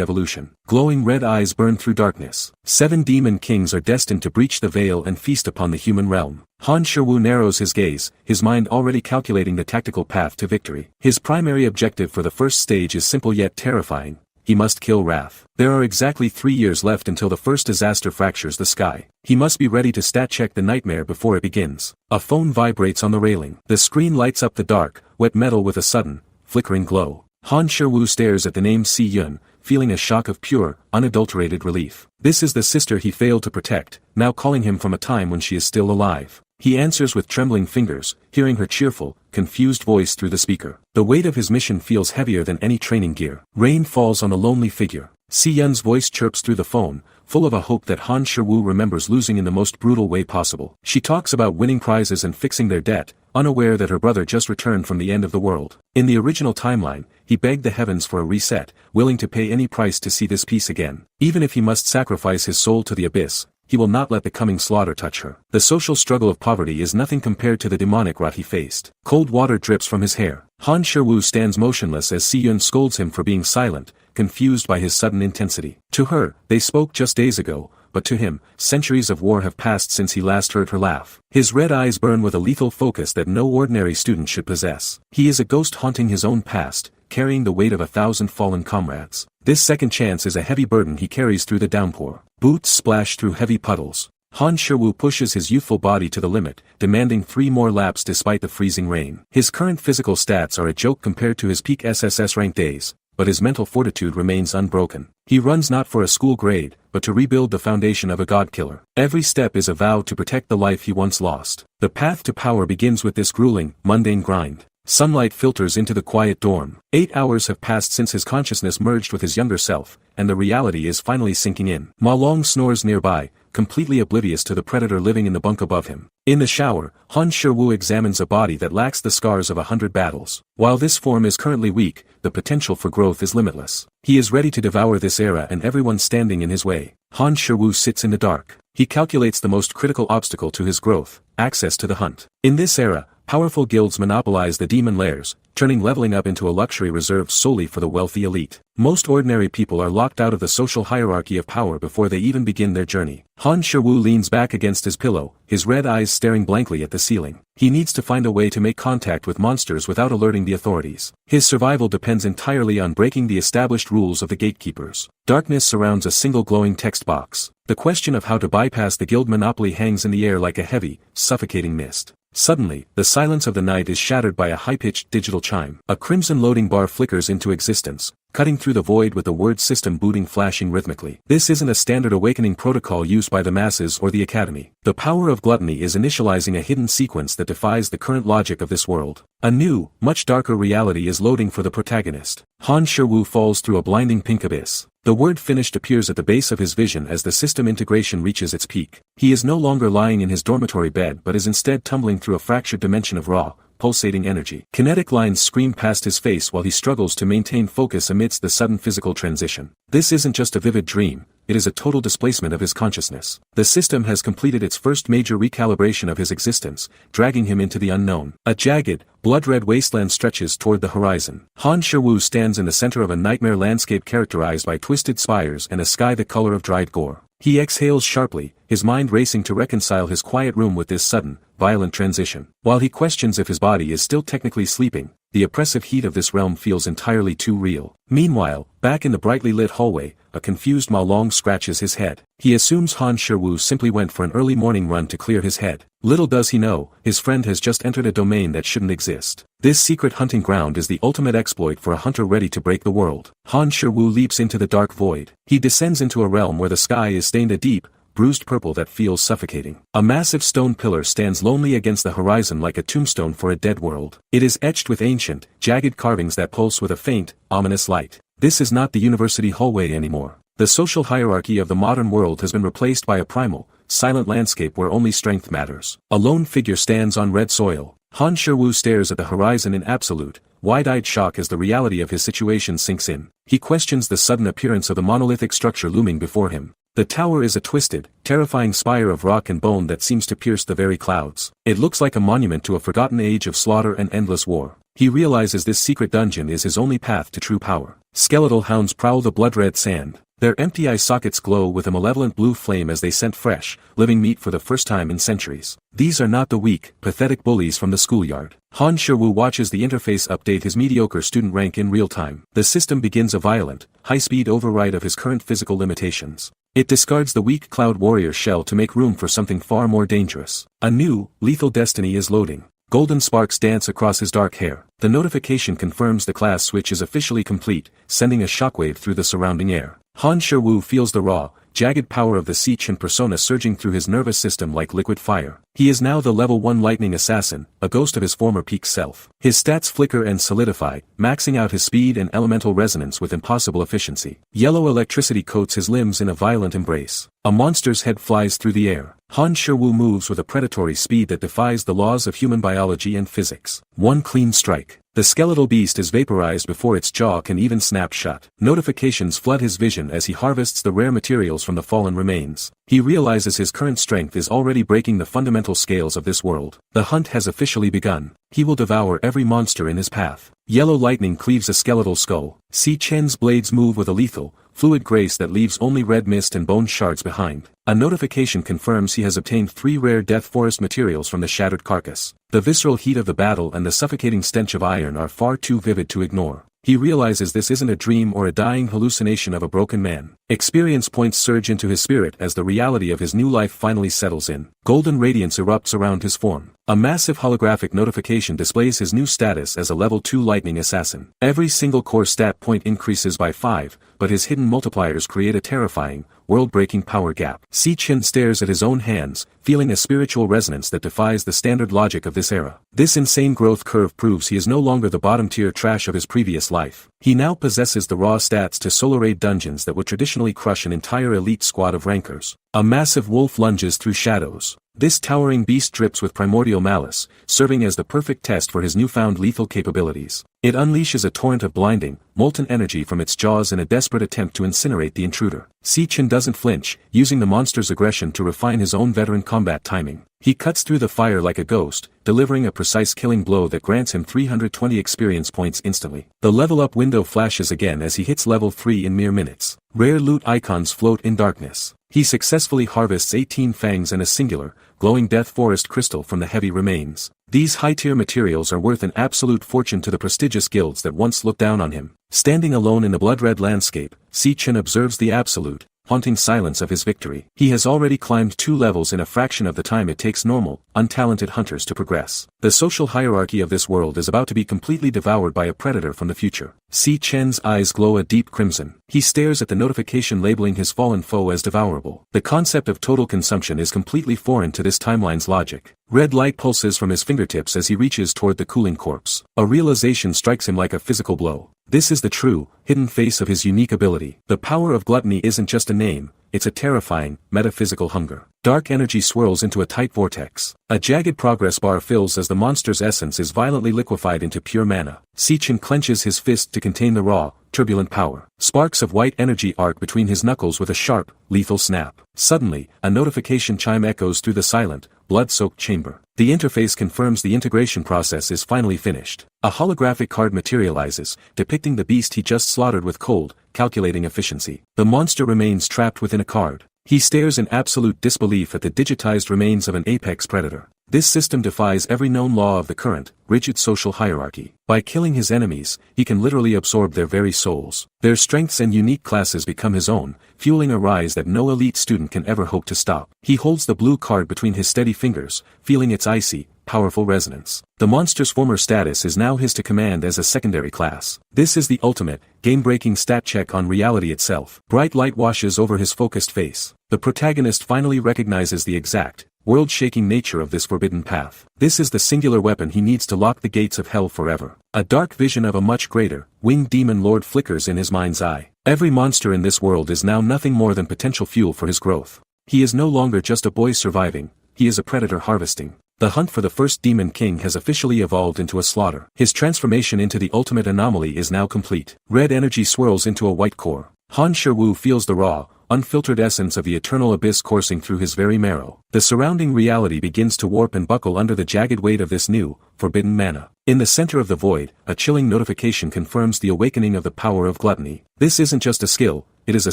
evolution. Glowing red eyes burn through darkness. 7 demon kings are destined to breach the veil and feast upon the human realm. Han Shiwu narrows his gaze, his mind already calculating the tactical path to victory. His primary objective for the first stage is simple yet terrifying. He must kill Wrath. There are exactly 3 years left until the first disaster fractures the sky. He must be ready to stat-check the nightmare before it begins. A phone vibrates on the railing. The screen lights up the dark, wet metal with a sudden, flickering glow. Han Shiwu stares at the name Si Yun, feeling a shock of pure, unadulterated relief. This is the sister he failed to protect, now calling him from a time when she is still alive. He answers with trembling fingers, hearing her cheerful, confused voice through the speaker. The weight of his mission feels heavier than any training gear. Rain falls on a lonely figure. Si Yun's voice chirps through the phone, full of a hope that Han Shiwu remembers losing in the most brutal way possible. She talks about winning prizes and fixing their debt, unaware that her brother just returned from the end of the world. In the original timeline, he begged the heavens for a reset, willing to pay any price to see this peace again. Even if he must sacrifice his soul to the abyss, he will not let the coming slaughter touch her. The social struggle of poverty is nothing compared to the demonic rot he faced. Cold water drips from his hair. Han Shiwu stands motionless as Si Yun scolds him for being silent, confused by his sudden intensity. To her, they spoke just days ago, but to him, centuries of war have passed since he last heard her laugh. His red eyes burn with a lethal focus that no ordinary student should possess. He is a ghost haunting his own past, carrying the weight of 1,000 fallen comrades. This second chance is a heavy burden he carries through the downpour. Boots splash through heavy puddles. Han Shiwu pushes his youthful body to the limit, demanding 3 more laps despite the freezing rain. His current physical stats are a joke compared to his peak SSS-Rank days, but his mental fortitude remains unbroken. He runs not for a school grade, but to rebuild the foundation of a god-killer. Every step is a vow to protect the life he once lost. The path to power begins with this grueling, mundane grind. Sunlight filters into the quiet dorm. 8 hours have passed since his consciousness merged with his younger self, and the reality is finally sinking in. Ma Long snores nearby, completely oblivious to the predator living in the bunk above him. In the shower, Han Shiwu examines a body that lacks the scars of 100 battles. While this form is currently weak, the potential for growth is limitless. He is ready to devour this era and everyone standing in his way. Han Shiwu sits in the dark. He calculates the most critical obstacle to his growth, access to the hunt. In this era, powerful guilds monopolize the demon lairs, turning leveling up into a luxury reserved solely for the wealthy elite. Most ordinary people are locked out of the social hierarchy of power before they even begin their journey. Han Shiwu leans back against his pillow, his red eyes staring blankly at the ceiling. He needs to find a way to make contact with monsters without alerting the authorities. His survival depends entirely on breaking the established rules of the gatekeepers. Darkness surrounds a single glowing text box. The question of how to bypass the guild monopoly hangs in the air like a heavy, suffocating mist. Suddenly, the silence of the night is shattered by a high-pitched digital chime. A crimson loading bar flickers into existence, cutting through the void with the word system booting flashing rhythmically. This isn't a standard awakening protocol used by the masses or the academy. The power of gluttony is initializing a hidden sequence that defies the current logic of this world. A new, much darker reality is loading for the protagonist. Han Shiwu falls through a blinding pink abyss. The word finished appears at the base of his vision as the system integration reaches its peak. He is no longer lying in his dormitory bed but is instead tumbling through a fractured dimension of raw, pulsating energy. Kinetic lines scream past his face while he struggles to maintain focus amidst the sudden physical transition. This isn't just a vivid dream, it is a total displacement of his consciousness. The system has completed its first major recalibration of his existence, dragging him into the unknown. A jagged, blood-red wasteland stretches toward the horizon. Han Shiwu stands in the center of a nightmare landscape characterized by twisted spires and a sky the color of dried gore. He exhales sharply, his mind racing to reconcile his quiet room with this sudden, violent transition. While he questions if his body is still technically sleeping, the oppressive heat of this realm feels entirely too real. Meanwhile, back in the brightly lit hallway, a confused Ma Long scratches his head. He assumes Han Shiwu simply went for an early morning run to clear his head. Little does he know, his friend has just entered a domain that shouldn't exist. This secret hunting ground is the ultimate exploit for a hunter ready to break the world. Han Shiwu leaps into the dark void. He descends into a realm where the sky is stained a deep, bruised purple that feels suffocating. A massive stone pillar stands lonely against the horizon like a tombstone for a dead world. It is etched with ancient, jagged carvings that pulse with a faint, ominous light. This is not the university hallway anymore. The social hierarchy of the modern world has been replaced by a primal, silent landscape where only strength matters. A lone figure stands on red soil. Han Shiwu stares at the horizon in absolute, wide-eyed shock as the reality of his situation sinks in. He questions the sudden appearance of the monolithic structure looming before him. The tower is a twisted, terrifying spire of rock and bone that seems to pierce the very clouds. It looks like a monument to a forgotten age of slaughter and endless war. He realizes this secret dungeon is his only path to true power. Skeletal hounds prowl the blood-red sand. Their empty eye sockets glow with a malevolent blue flame as they scent fresh, living meat for the first time in centuries. These are not the weak, pathetic bullies from the schoolyard. Han Shiwu watches the interface update his mediocre student rank in real time. The system begins a violent, high-speed override of his current physical limitations. It discards the weak Cloud Warrior shell to make room for something far more dangerous. A new, lethal destiny is loading. Golden sparks dance across his dark hair. The notification confirms the class switch is officially complete, sending a shockwave through the surrounding air. Han Shiwu feels the raw, jagged power of the Sichin persona surging through his nervous system like liquid fire. He is now the level 1 lightning assassin, a ghost of his former peak self. His stats flicker and solidify, maxing out his speed and elemental resonance with impossible efficiency. Yellow electricity coats his limbs in a violent embrace. A monster's head flies through the air. Han Shiwu moves with a predatory speed that defies the laws of human biology and physics. One clean strike. The skeletal beast is vaporized before its jaw can even snap shut. Notifications flood his vision as he harvests the rare materials from the fallen remains. He realizes his current strength is already breaking the fundamental scales of this world. The hunt has officially begun. He will devour every monster in his path. Yellow lightning cleaves a skeletal skull. Si Chen's blades move with a lethal, fluid grace that leaves only red mist and bone shards behind. A notification confirms he has obtained 3 rare death forest materials from the shattered carcass. The visceral heat of the battle and the suffocating stench of iron are far too vivid to ignore. He realizes this isn't a dream or a dying hallucination of a broken man. Experience points surge into his spirit as the reality of his new life finally settles in. Golden radiance erupts around his form. A massive holographic notification displays his new status as a level 2 lightning assassin. Every single core stat point increases by 5, but his hidden multipliers create a terrifying, world-breaking power gap. Si Chen stares at his own hands, feeling a spiritual resonance that defies the standard logic of this era. This insane growth curve proves he is no longer the bottom-tier trash of his previous life. He now possesses the raw stats to solo raid dungeons that would traditionally crush an entire elite squad of rankers. A massive wolf lunges through shadows. This towering beast drips with primordial malice, serving as the perfect test for his newfound lethal capabilities. It unleashes a torrent of blinding, molten energy from its jaws in a desperate attempt to incinerate the intruder. Si Chen doesn't flinch, using the monster's aggression to refine his own veteran combat timing. He cuts through the fire like a ghost, delivering a precise killing blow that grants him 320 experience points instantly. The level up window flashes again as he hits level 3 in mere minutes. Rare loot icons float in darkness. He successfully harvests 18 fangs and a singular, glowing death forest crystal from the heavy remains. These high-tier materials are worth an absolute fortune to the prestigious guilds that once looked down on him. Standing alone in the blood-red landscape, Si Chen observes the absolute, haunting silence of his victory. He has already climbed 2 levels in a fraction of the time it takes normal, untalented hunters to progress. The social hierarchy of this world is about to be completely devoured by a predator from the future. Si Chen's eyes glow a deep crimson. He stares at the notification labeling his fallen foe as devourable. The concept of total consumption is completely foreign to this timeline's logic. Red light pulses from his fingertips as he reaches toward the cooling corpse. A realization strikes him like a physical blow. This is the true, hidden face of his unique ability. The power of gluttony isn't just a name, it's a terrifying, metaphysical hunger. Dark energy swirls into a tight vortex. A jagged progress bar fills as the monster's essence is violently liquefied into pure mana. Sichin clenches his fist to contain the raw, turbulent power. Sparks of white energy arc between his knuckles with a sharp, lethal snap. Suddenly, a notification chime echoes through the silent, blood-soaked chamber. The interface confirms the integration process is finally finished. A holographic card materializes, depicting the beast he just slaughtered with cold, calculating efficiency. The monster remains trapped within a card. He stares in absolute disbelief at the digitized remains of an apex predator. This system defies every known law of the current, rigid social hierarchy. By killing his enemies, he can literally absorb their very souls. Their strengths and unique classes become his own, fueling a rise that no elite student can ever hope to stop. He holds the blue card between his steady fingers, feeling its icy, powerful resonance. The monster's former status is now his to command as a secondary class. This is the ultimate, game-breaking stat check on reality itself. Bright light washes over his focused face. The protagonist finally recognizes the exact, world-shaking nature of this forbidden path. This is the singular weapon he needs to lock the gates of hell forever. A dark vision of a much greater, winged demon lord flickers in his mind's eye. Every monster in this world is now nothing more than potential fuel for his growth. He is no longer just a boy surviving, he is a predator harvesting. The hunt for the first demon king has officially evolved into a slaughter. His transformation into the ultimate anomaly is now complete. Red energy swirls into a white core. Han Shiwu feels the raw, unfiltered essence of the eternal abyss coursing through his very marrow. The surrounding reality begins to warp and buckle under the jagged weight of this new, forbidden mana. In the center of the void, a chilling notification confirms the awakening of the power of gluttony. This isn't just a skill, it is a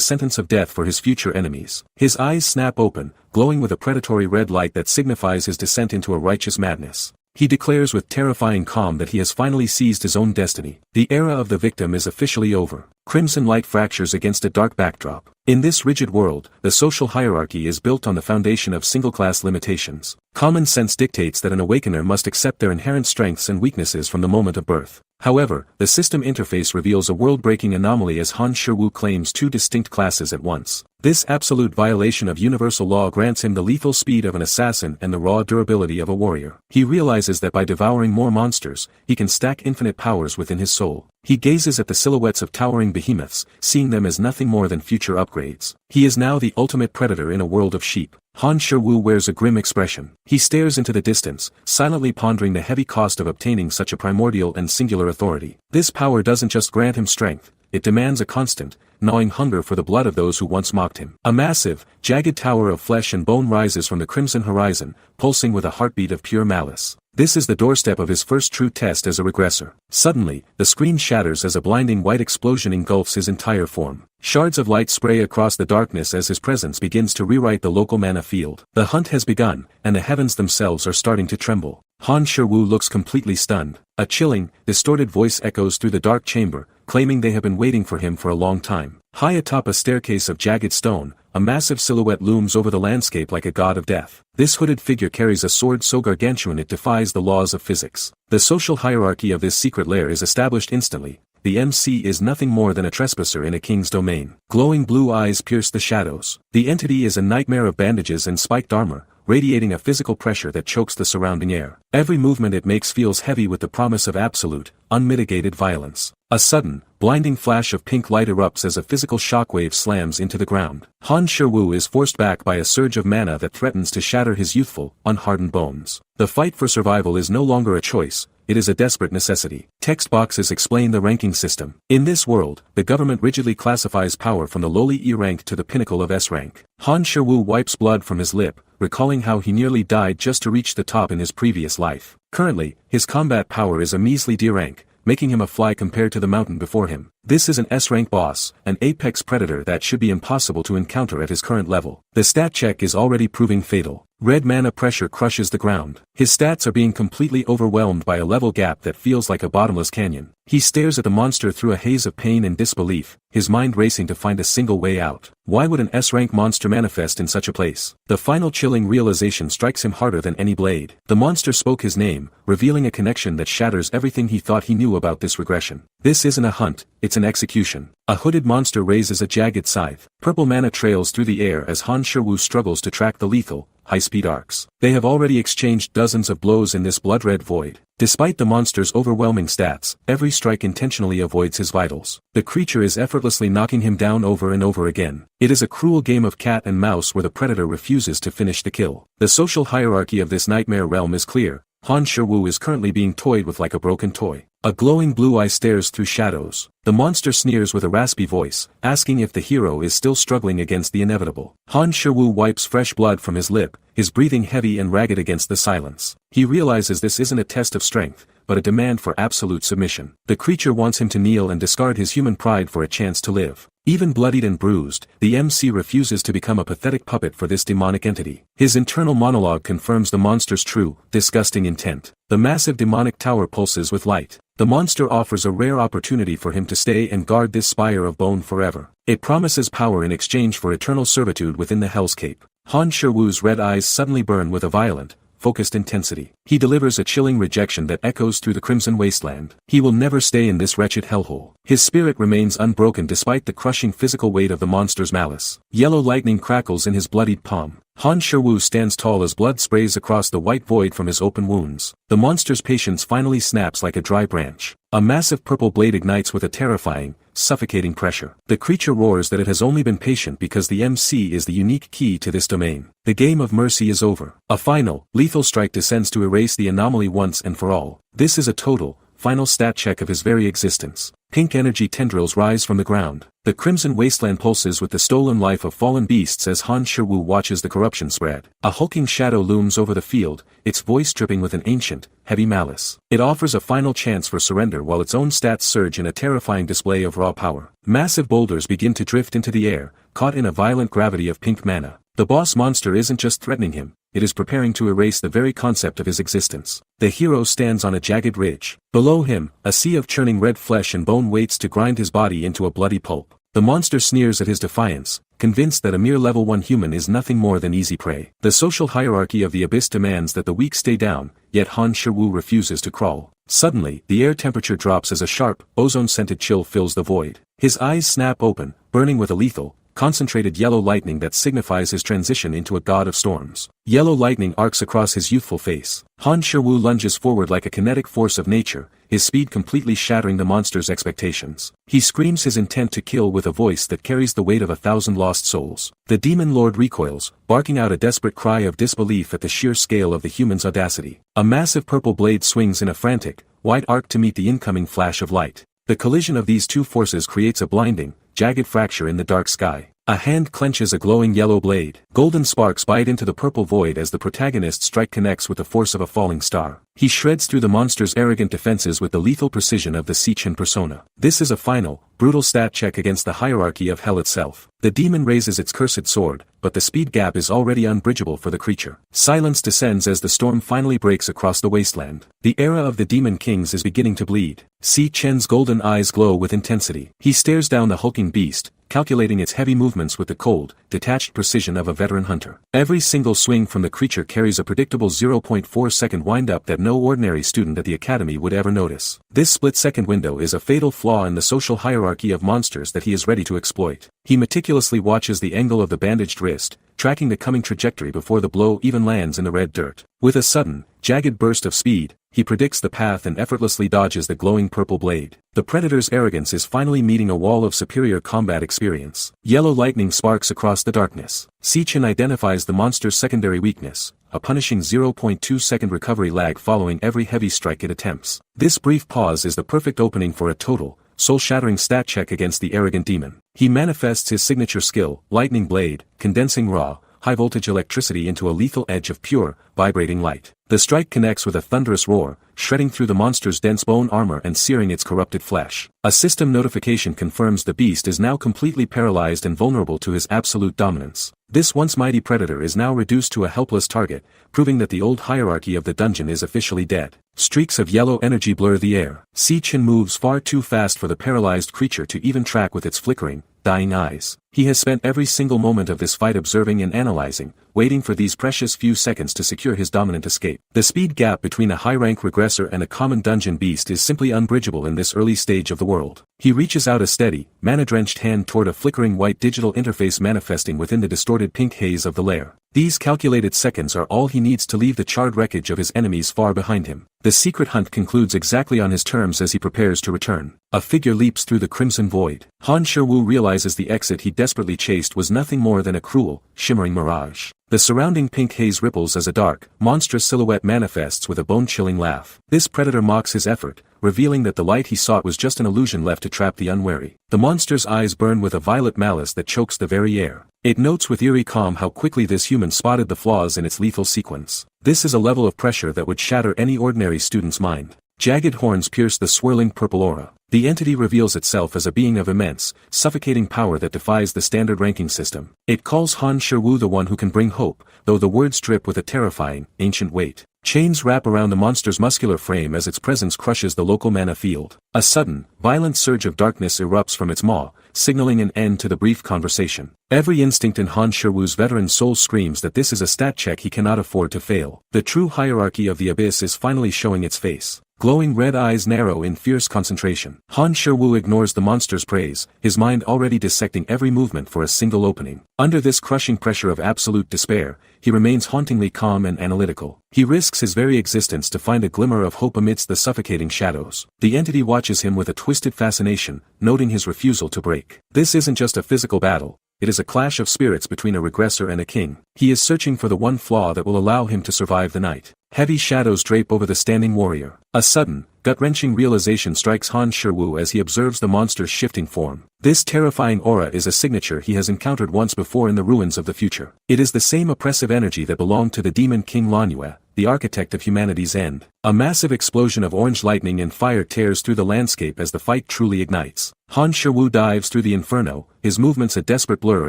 sentence of death for his future enemies. His eyes snap open, glowing with a predatory red light that signifies his descent into a righteous madness. He declares with terrifying calm that he has finally seized his own destiny. The era of the victim is officially over. Crimson light fractures against a dark backdrop. In this rigid world, the social hierarchy is built on the foundation of single-class limitations. Common sense dictates that an awakener must accept their inherent strengths and weaknesses from the moment of birth. However, the system interface reveals a world-breaking anomaly as Han Shiwu claims two distinct classes at once. This absolute violation of universal law grants him the lethal speed of an assassin and the raw durability of a warrior. He realizes that by devouring more monsters, he can stack infinite powers within his soul. He gazes at the silhouettes of towering behemoths, seeing them as nothing more than future upgrades. He is now the ultimate predator in a world of sheep. Han Shiwu wears a grim expression. He stares into the distance, silently pondering the heavy cost of obtaining such a primordial and singular authority. This power doesn't just grant him strength, it demands a constant, gnawing hunger for the blood of those who once mocked him. A massive, jagged tower of flesh and bone rises from the crimson horizon, pulsing with a heartbeat of pure malice. This is the doorstep of his first true test as a regressor. Suddenly, the screen shatters as a blinding white explosion engulfs his entire form. Shards of light spray across the darkness as his presence begins to rewrite the local mana field. The hunt has begun, and the heavens themselves are starting to tremble. Han Shiwu looks completely stunned. A chilling, distorted voice echoes through the dark chamber, claiming they have been waiting for him for a long time. High atop a staircase of jagged stone, a massive silhouette looms over the landscape like a god of death. This hooded figure carries a sword so gargantuan it defies the laws of physics. The social hierarchy of this secret lair is established instantly. The MC is nothing more than a trespasser in a king's domain. Glowing blue eyes pierce the shadows. The entity is a nightmare of bandages and spiked armor, radiating a physical pressure that chokes the surrounding air. Every movement it makes feels heavy with the promise of absolute, unmitigated violence. A sudden, blinding flash of pink light erupts as a physical shockwave slams into the ground. Han Shiwu is forced back by a surge of mana that threatens to shatter his youthful, unhardened bones. The fight for survival is no longer a choice, it is a desperate necessity. Text boxes explain the ranking system. In this world, the government rigidly classifies power from the lowly E rank to the pinnacle of S rank. Han Shiwu wipes blood from his lip, recalling how he nearly died just to reach the top in his previous life. Currently, his combat power is a measly D rank, making him a fly compared to the mountain before him. This is an S-rank boss, an apex predator that should be impossible to encounter at his current level. The stat check is already proving fatal. Red mana pressure crushes the ground. His stats are being completely overwhelmed by a level gap that feels like a bottomless canyon. He stares at the monster through a haze of pain and disbelief, his mind racing to find a single way out. Why would an S-rank monster manifest in such a place? The final chilling realization strikes him harder than any blade. The monster spoke his name, revealing a connection that shatters everything he thought he knew about this regression. This isn't a hunt, it's an execution. A hooded monster raises a jagged scythe. Purple mana trails through the air as Han Shiwu struggles to track the lethal, high-speed arcs. They have already exchanged dozens of blows in this blood-red void. Despite the monster's overwhelming stats, every strike intentionally avoids his vitals. The creature is effortlessly knocking him down over and over again. It is a cruel game of cat and mouse where the predator refuses to finish the kill. The social hierarchy of this nightmare realm is clear. Han Shiwu is currently being toyed with like a broken toy. A glowing blue eye stares through shadows. The monster sneers with a raspy voice, asking if the hero is still struggling against the inevitable. Han Shiwu wipes fresh blood from his lip, his breathing heavy and ragged against the silence. He realizes this isn't a test of strength, but a demand for absolute submission. The creature wants him to kneel and discard his human pride for a chance to live. Even bloodied and bruised, the MC refuses to become a pathetic puppet for this demonic entity. His internal monologue confirms the monster's true, disgusting intent. The massive demonic tower pulses with light. The monster offers a rare opportunity for him to stay and guard this spire of bone forever. It promises power in exchange for eternal servitude within the hellscape. Han Shiwu's red eyes suddenly burn with a violent, focused intensity. He delivers a chilling rejection that echoes through the crimson wasteland. He will never stay in this wretched hellhole. His spirit remains unbroken despite the crushing physical weight of the monster's malice. Yellow lightning crackles in his bloodied palm. Han Shiwu stands tall as blood sprays across the white void from his open wounds. The monster's patience finally snaps like a dry branch. A massive purple blade ignites with a terrifying, suffocating pressure. The creature roars that it has only been patient because the MC is the unique key to this domain. The game of mercy is over. A final, lethal strike descends to erase the anomaly once and for all. This is a total, final stat check of his very existence. Pink energy tendrils rise from the ground. The crimson wasteland pulses with the stolen life of fallen beasts as Han Shiwu watches the corruption spread. A hulking shadow looms over the field, its voice dripping with an ancient, heavy malice. It offers a final chance for surrender while its own stats surge in a terrifying display of raw power. Massive boulders begin to drift into the air, caught in a violent gravity of pink mana. The boss monster isn't just threatening him, it is preparing to erase the very concept of his existence. The hero stands on a jagged ridge. Below him, a sea of churning red flesh and bone waits to grind his body into a bloody pulp. The monster sneers at his defiance, convinced that a mere level 1 human is nothing more than easy prey. The social hierarchy of the abyss demands that the weak stay down, yet Han Shiwu refuses to crawl. Suddenly, the air temperature drops as a sharp, ozone-scented chill fills the void. His eyes snap open, burning with a lethal, concentrated yellow lightning that signifies his transition into a god of storms. Yellow lightning arcs across his youthful face. Han Shiwu lunges forward like a kinetic force of nature, his speed completely shattering the monster's expectations. He screams his intent to kill with a voice that carries the weight of 1,000 lost souls. The demon lord recoils, barking out a desperate cry of disbelief at the sheer scale of the human's audacity. A massive purple blade swings in a frantic, wide arc to meet the incoming flash of light. The collision of these two forces creates a blinding, jagged fracture in the dark sky. A hand clenches a glowing yellow blade. Golden sparks bite into the purple void as the protagonist's strike connects with the force of a falling star. He shreds through the monster's arrogant defenses with the lethal precision of the Sichin persona. This is a final, brutal stat check against the hierarchy of hell itself. The demon raises its cursed sword, but the speed gap is already unbridgeable for the creature. Silence descends as the storm finally breaks across the wasteland. The era of the demon kings is beginning to bleed. Si Chen's golden eyes glow with intensity. He stares down the hulking beast, calculating its heavy movements with the cold, detached precision of a veteran hunter. Every single swing from the creature carries a predictable 0.4-second wind-up that no ordinary student at the academy would ever notice. This split-second window is a fatal flaw in the social hierarchy of monsters that he is ready to exploit. He meticulously watches the angle of the bandaged wrist, tracking the coming trajectory before the blow even lands in the red dirt. With a sudden, jagged burst of speed, he predicts the path and effortlessly dodges the glowing purple blade. The predator's arrogance is finally meeting a wall of superior combat experience. Yellow lightning sparks across the darkness. Sichin identifies the monster's secondary weakness, a punishing 0.2-second recovery lag following every heavy strike it attempts. This brief pause is the perfect opening for a total, soul-shattering stat check against the arrogant demon. He manifests his signature skill, Lightning Blade, condensing raw, high-voltage electricity into a lethal edge of pure, vibrating light. The strike connects with a thunderous roar, shredding through the monster's dense bone armor and searing its corrupted flesh. A system notification confirms the beast is now completely paralyzed and vulnerable to his absolute dominance. This once mighty predator is now reduced to a helpless target, proving that the old hierarchy of the dungeon is officially dead. Streaks of yellow energy blur the air. Sichin moves far too fast for the paralyzed creature to even track with its flickering, dying eyes. He has spent every single moment of this fight observing and analyzing, waiting for these precious few seconds to secure his dominant escape. The speed gap between a high-rank regressor and a common dungeon beast is simply unbridgeable in this early stage of the world. He reaches out a steady, mana-drenched hand toward a flickering white digital interface manifesting within the distorted pink haze of the lair. These calculated seconds are all he needs to leave the charred wreckage of his enemies far behind him. The secret hunt concludes exactly on his terms as he prepares to return. A figure leaps through the crimson void. Han Shiwu realizes the exit he desperately chased was nothing more than a cruel, shimmering mirage. The surrounding pink haze ripples as a dark, monstrous silhouette manifests with a bone-chilling laugh. This predator mocks his effort, revealing that the light he sought was just an illusion left to trap the unwary. The monster's eyes burn with a violet malice that chokes the very air. It notes with eerie calm how quickly this human spotted the flaws in its lethal sequence. This is a level of pressure that would shatter any ordinary student's mind. Jagged horns pierce the swirling purple aura. The entity reveals itself as a being of immense, suffocating power that defies the standard ranking system. It calls Han Shiwu the one who can bring hope, though the words drip with a terrifying, ancient weight. Chains wrap around the monster's muscular frame as its presence crushes the local mana field. A sudden, violent surge of darkness erupts from its maw, signaling an end to the brief conversation. Every instinct in Han Shiwu's veteran soul screams that this is a stat check he cannot afford to fail. The true hierarchy of the abyss is finally showing its face. Glowing red eyes narrow in fierce concentration. Han Shiwu ignores the monster's praise, his mind already dissecting every movement for a single opening. Under this crushing pressure of absolute despair, he remains hauntingly calm and analytical. He risks his very existence to find a glimmer of hope amidst the suffocating shadows. The entity watches him with a twisted fascination, noting his refusal to break. This isn't just a physical battle. It is a clash of spirits between a regressor and a king. He is searching for the one flaw that will allow him to survive the night. Heavy shadows drape over the standing warrior. A sudden, gut-wrenching realization strikes Han Shiwu as he observes the monster's shifting form. This terrifying aura is a signature he has encountered once before in the ruins of the future. It is the same oppressive energy that belonged to the demon king Lanhua, the architect of humanity's end. A massive explosion of orange lightning and fire tears through the landscape as the fight truly ignites. Han Shiwu dives through the inferno, his movements a desperate blur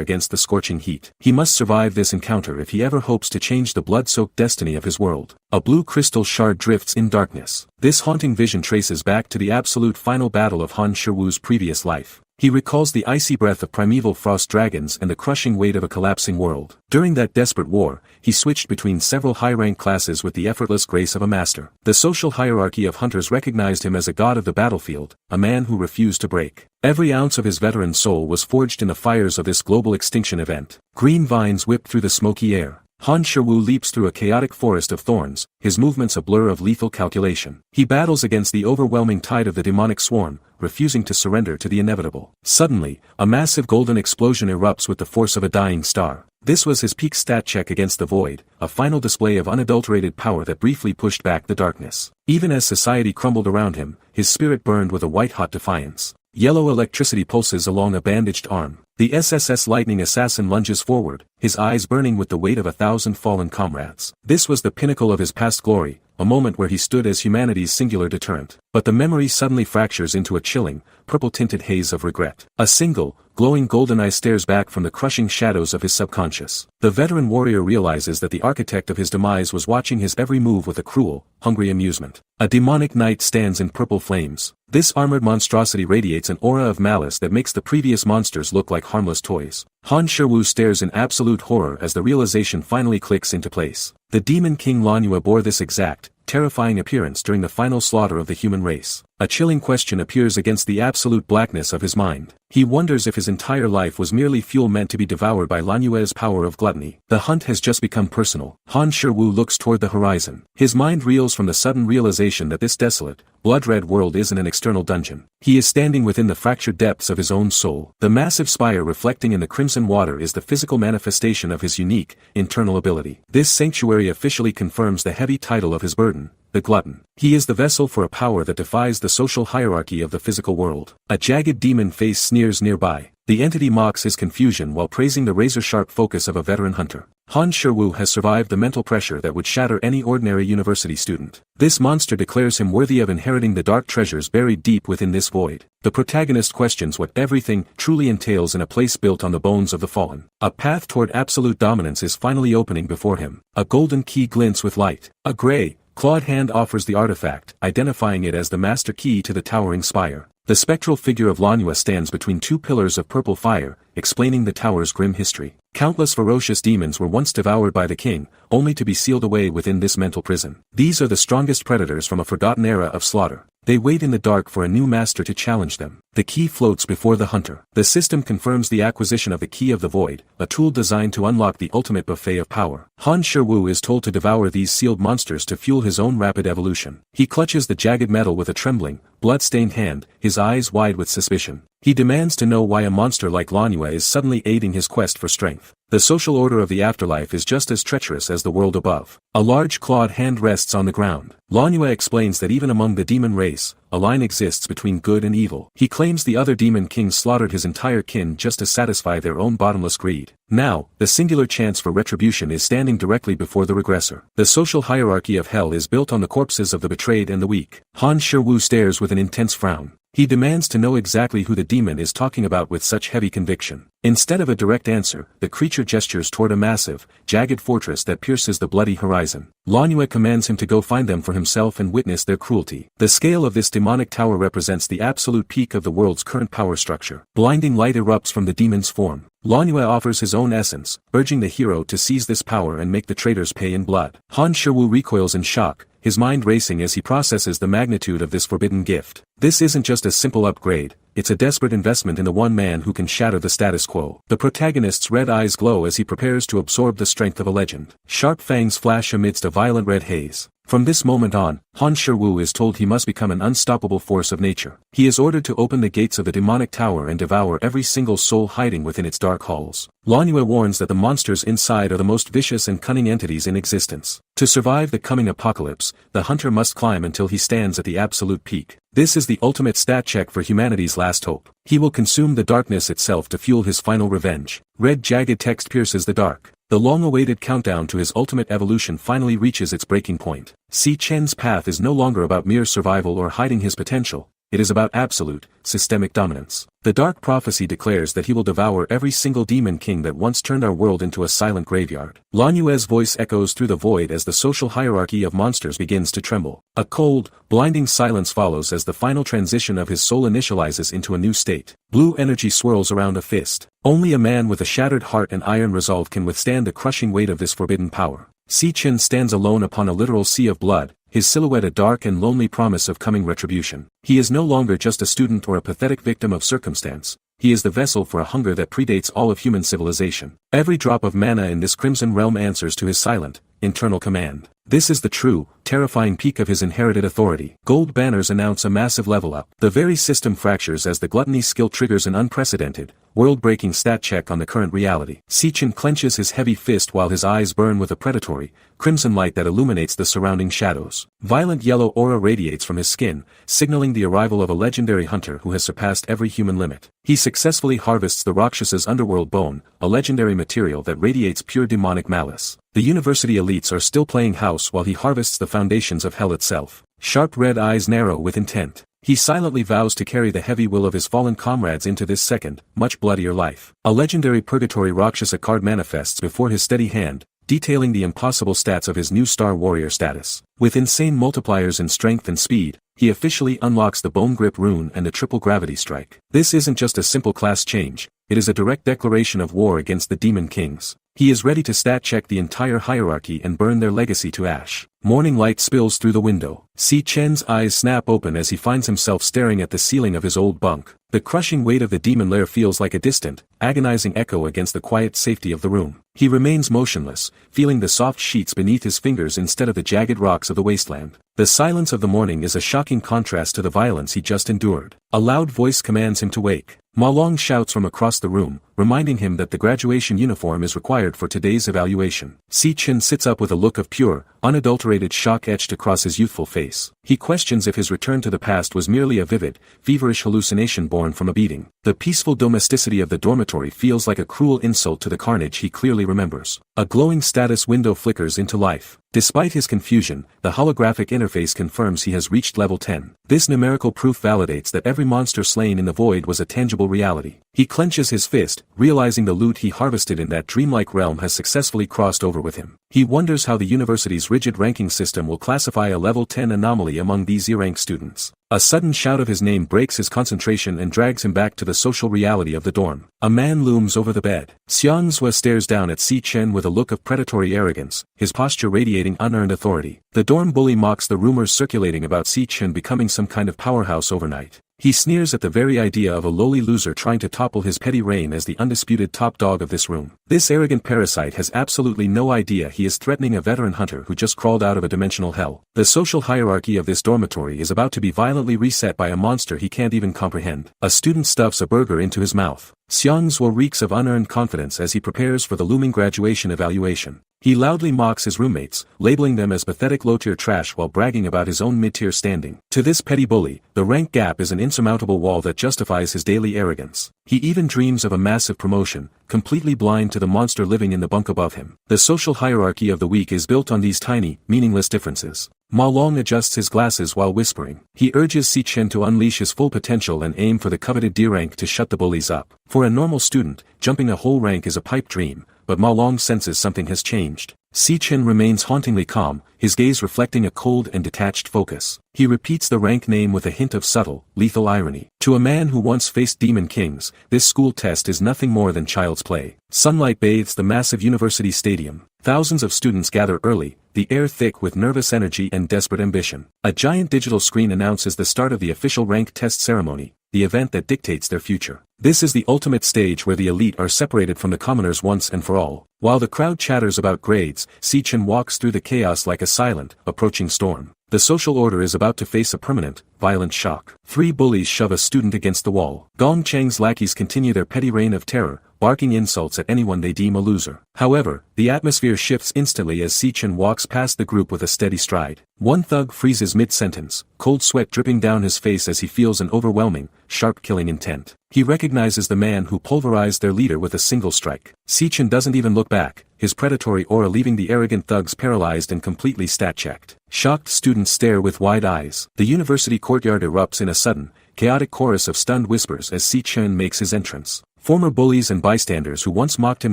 against the scorching heat. He must survive this encounter if he ever hopes to change the blood-soaked destiny of his world. A blue crystal shard drifts in darkness. This haunting vision traces back to the absolute final battle of Han Shiwu's previous life. He recalls the icy breath of primeval frost dragons and the crushing weight of a collapsing world. During that desperate war, he switched between several high-rank classes with the effortless grace of a master. The social hierarchy of hunters recognized him as a god of the battlefield, a man who refused to break. Every ounce of his veteran soul was forged in the fires of this global extinction event. Green vines whip through the smoky air. Han Shiwu leaps through a chaotic forest of thorns, his movements a blur of lethal calculation. He battles against the overwhelming tide of the demonic swarm, refusing to surrender to the inevitable. Suddenly, a massive golden explosion erupts with the force of a dying star. This was his peak stat check against the void, a final display of unadulterated power that briefly pushed back the darkness. Even as society crumbled around him, his spirit burned with a white-hot defiance. Yellow electricity pulses along a bandaged arm. The SSS lightning assassin lunges forward, his eyes burning with the weight of 1,000 fallen comrades. This was the pinnacle of his past glory, a moment where he stood as humanity's singular deterrent. But the memory suddenly fractures into a chilling, purple-tinted haze of regret. A single, glowing golden eye stares back from the crushing shadows of his subconscious. The veteran warrior realizes that the architect of his demise was watching his every move with a cruel, hungry amusement. A demonic knight stands in purple flames. This armored monstrosity radiates an aura of malice that makes the previous monsters look like harmless toys. Han Shiwu stares in absolute horror as the realization finally clicks into place. The demon king Lanhua bore this exact, terrifying appearance during the final slaughter of the human race. A chilling question appears against the absolute blackness of his mind. He wonders if his entire life was merely fuel meant to be devoured by Lanhua's power of gluttony. The hunt has just become personal. Han Shiwu looks toward the horizon. His mind reels from the sudden realization that this desolate, blood-red world isn't an external dungeon. He is standing within the fractured depths of his own soul. The massive spire reflecting in the crimson water is the physical manifestation of his unique, internal ability. This sanctuary officially confirms the heavy title of his burden, the glutton. He is the vessel for a power that defies the social hierarchy of the physical world. A jagged demon face sneers nearby. The entity mocks his confusion while praising the razor-sharp focus of a veteran hunter. Han Shiwu has survived the mental pressure that would shatter any ordinary university student. This monster declares him worthy of inheriting the dark treasures buried deep within this void. The protagonist questions what everything truly entails in a place built on the bones of the fallen. A path toward absolute dominance is finally opening before him. A golden key glints with light. A gray, Clawed hand offers the artifact, identifying it as the master key to the towering spire. The spectral figure of Lanhua stands between two pillars of purple fire, explaining the tower's grim history. Countless ferocious demons were once devoured by the king, only to be sealed away within this mental prison. These are the strongest predators from a forgotten era of slaughter. They wait in the dark for a new master to challenge them. The key floats before the hunter. The system confirms the acquisition of the Key of the Void, a tool designed to unlock the ultimate buffet of power. Han Shiwu is told to devour these sealed monsters to fuel his own rapid evolution. He clutches the jagged metal with a trembling, blood-stained hand, his eyes wide with suspicion. He demands to know why a monster like Lanhua is suddenly aiding his quest for strength. The social order of the afterlife is just as treacherous as the world above. A large clawed hand rests on the ground. Lanhua explains that even among the demon race, a line exists between good and evil. He claims the other demon kings slaughtered his entire kin just to satisfy their own bottomless greed. Now, the singular chance for retribution is standing directly before the regressor. The social hierarchy of hell is built on the corpses of the betrayed and the weak. Han Shiwu stares with an intense frown. He demands to know exactly who the demon is talking about with such heavy conviction. Instead of a direct answer, the creature gestures toward a massive, jagged fortress that pierces the bloody horizon. Lanhua commands him to go find them for himself and witness their cruelty. The scale of this demonic tower represents the absolute peak of the world's current power structure. Blinding light erupts from the demon's form. Lanhua offers his own essence, urging the hero to seize this power and make the traitors pay in blood. Han Shiwu recoils in shock, his mind racing as he processes the magnitude of this forbidden gift. This isn't just a simple upgrade, it's a desperate investment in the one man who can shatter the status quo. The protagonist's red eyes glow as he prepares to absorb the strength of a legend. Sharp fangs flash amidst a violent red haze. From this moment on, Han Shiwu is told he must become an unstoppable force of nature. He is ordered to open the gates of the demonic tower and devour every single soul hiding within its dark halls. Lanhua warns that the monsters inside are the most vicious and cunning entities in existence. To survive the coming apocalypse, the hunter must climb until he stands at the absolute peak. This is the ultimate stat check for humanity's last hope. He will consume the darkness itself to fuel his final revenge. Red jagged text pierces the dark. The long-awaited countdown to his ultimate evolution finally reaches its breaking point. Si Chen's path is no longer about mere survival or hiding his potential. It is about absolute, systemic dominance. The dark prophecy declares that he will devour every single demon king that once turned our world into a silent graveyard. Lanhua's voice echoes through the void as the social hierarchy of monsters begins to tremble. A cold, blinding silence follows as the final transition of his soul initializes into a new state. Blue energy swirls around a fist. Only a man with a shattered heart and iron resolve can withstand the crushing weight of this forbidden power. Si Chen stands alone upon a literal sea of blood, his silhouette a dark and lonely promise of coming retribution. He is no longer just a student or a pathetic victim of circumstance. He is the vessel for a hunger that predates all of human civilization. Every drop of mana in this crimson realm answers to his silent, internal command. This is the true, terrifying peak of his inherited authority. Gold banners announce a massive level up. The very system fractures as the gluttony skill triggers an unprecedented, world-breaking stat check on the current reality. Si Chen clenches his heavy fist while his eyes burn with a predatory, crimson light that illuminates the surrounding shadows. Violent yellow aura radiates from his skin, signaling the arrival of a legendary hunter who has surpassed every human limit. He successfully harvests the Rakshas's underworld bone, a legendary material that radiates pure demonic malice. The university elites are still playing house while he harvests the foundations of hell itself. Sharp red eyes narrow with intent. He silently vows to carry the heavy will of his fallen comrades into this second, much bloodier life. A legendary purgatory Rakshasa card manifests before his steady hand, detailing the impossible stats of his new Star Warrior status. With insane multipliers in strength and speed, he officially unlocks the Bone Grip rune and the Triple Gravity Strike. This isn't just a simple class change, it is a direct declaration of war against the Demon Kings. He is ready to stat check the entire hierarchy and burn their legacy to ash. Morning light spills through the window. Si Chen's eyes snap open as he finds himself staring at the ceiling of his old bunk. The crushing weight of the demon lair feels like a distant, agonizing echo against the quiet safety of the room. He remains motionless, feeling the soft sheets beneath his fingers instead of the jagged rocks of the wasteland. The silence of the morning is a shocking contrast to the violence he just endured. A loud voice commands him to wake. Ma Long shouts from across the room, reminding him that the graduation uniform is required for today's evaluation. Si Chen sits up with a look of pure, unadulterated shock etched across his youthful face. He questions if his return to the past was merely a vivid, feverish hallucination born from a beating. The peaceful domesticity of the dormitory feels like a cruel insult to the carnage he clearly remembers. A glowing status window flickers into life. Despite his confusion, the holographic interface confirms he has reached level 10. This numerical proof validates that every monster slain in the void was a tangible reality. He clenches his fist, realizing the loot he harvested in that dreamlike realm has successfully crossed over with him. He wonders how the university's rigid ranking system will classify a level 10 anomaly among these E-rank students. A sudden shout of his name breaks his concentration and drags him back to the social reality of the dorm. A man looms over the bed. Xiangzhua stares down at Si Chen with a look of predatory arrogance, his posture radiating unearned authority. The dorm bully mocks the rumors circulating about Si Chen becoming some kind of powerhouse overnight. He sneers at the very idea of a lowly loser trying to topple his petty reign as the undisputed top dog of this room. This arrogant parasite has absolutely no idea he is threatening a veteran hunter who just crawled out of a dimensional hell. The social hierarchy of this dormitory is about to be violently reset by a monster he can't even comprehend. A student stuffs a burger into his mouth. Xiangzhua reeks of unearned confidence as he prepares for the looming graduation evaluation. He loudly mocks his roommates, labeling them as pathetic low-tier trash while bragging about his own mid-tier standing. To this petty bully, the rank gap is an insurmountable wall that justifies his daily arrogance. He even dreams of a massive promotion, completely blind to the monster living in the bunk above him. The social hierarchy of the weak is built on these tiny, meaningless differences. Ma Long adjusts his glasses while whispering. He urges Si Chen to unleash his full potential and aim for the coveted D rank to shut the bullies up. For a normal student, jumping a whole rank is a pipe dream, but Ma Long senses something has changed. Si Chen remains hauntingly calm, his gaze reflecting a cold and detached focus. He repeats the rank name with a hint of subtle, lethal irony. To a man who once faced demon kings, this school test is nothing more than child's play. Sunlight bathes the massive university stadium. Thousands of students gather early, the air thick with nervous energy and desperate ambition. A giant digital screen announces the start of the official rank test ceremony, the event that dictates their future. This is the ultimate stage where the elite are separated from the commoners once and for all. While the crowd chatters about grades, Si Chen walks through the chaos like a silent, approaching storm. The social order is about to face a permanent, violent shock. 3 bullies shove a student against the wall. Gong Cheng's lackeys continue their petty reign of terror, barking insults at anyone they deem a loser. However, the atmosphere shifts instantly as Si Chen walks past the group with a steady stride. One thug freezes mid-sentence, cold sweat dripping down his face as he feels an overwhelming, sharp killing intent. He recognizes the man who pulverized their leader with a single strike. Si Chen doesn't even look back, his predatory aura leaving the arrogant thugs paralyzed and completely stat-checked. Shocked students stare with wide eyes. The university courtyard erupts in a sudden, chaotic chorus of stunned whispers as Si Chen makes his entrance. Former bullies and bystanders who once mocked him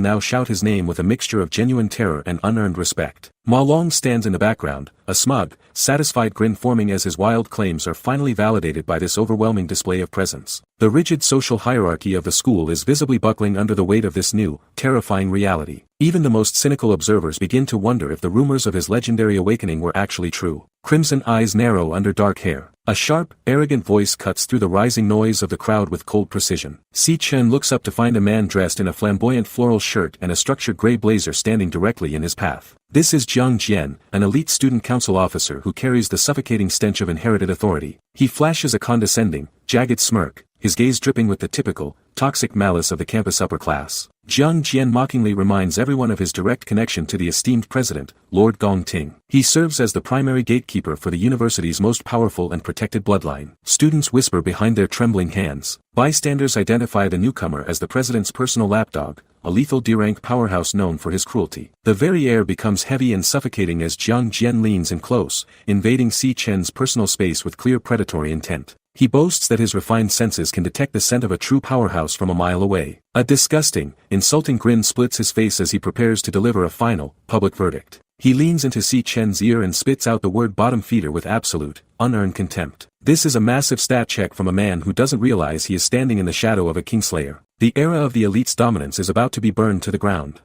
now shout his name with a mixture of genuine terror and unearned respect. Ma Long stands in the background, a smug, satisfied grin forming as his wild claims are finally validated by this overwhelming display of presence. The rigid social hierarchy of the school is visibly buckling under the weight of this new, terrifying reality. Even the most cynical observers begin to wonder if the rumors of his legendary awakening were actually true. Crimson eyes narrow under dark hair. A sharp, arrogant voice cuts through the rising noise of the crowd with cold precision. Si Chen looks up to find a man dressed in a flamboyant floral shirt and a structured gray blazer standing directly in his path. This is Jiang Jian, an elite student council officer who carries the suffocating stench of inherited authority. He flashes a condescending, jagged smirk, his gaze dripping with the typical, toxic malice of the campus upper class. Jiang Jian mockingly reminds everyone of his direct connection to the esteemed president, Lord Gongting. He serves as the primary gatekeeper for the university's most powerful and protected bloodline. Students whisper behind their trembling hands. Bystanders identify the newcomer as the president's personal lapdog, a lethal D-rank powerhouse known for his cruelty. The very air becomes heavy and suffocating as Jiang Jian leans in close, invading Si Chen's personal space with clear predatory intent. He boasts that his refined senses can detect the scent of a true powerhouse from a mile away. A disgusting, insulting grin splits his face as he prepares to deliver a final, public verdict. He leans into Si Chen's ear and spits out the word bottom feeder with absolute, unearned contempt. This is a massive stat check from a man who doesn't realize he is standing in the shadow of a kingslayer. The era of the elite's dominance is about to be burned to the ground.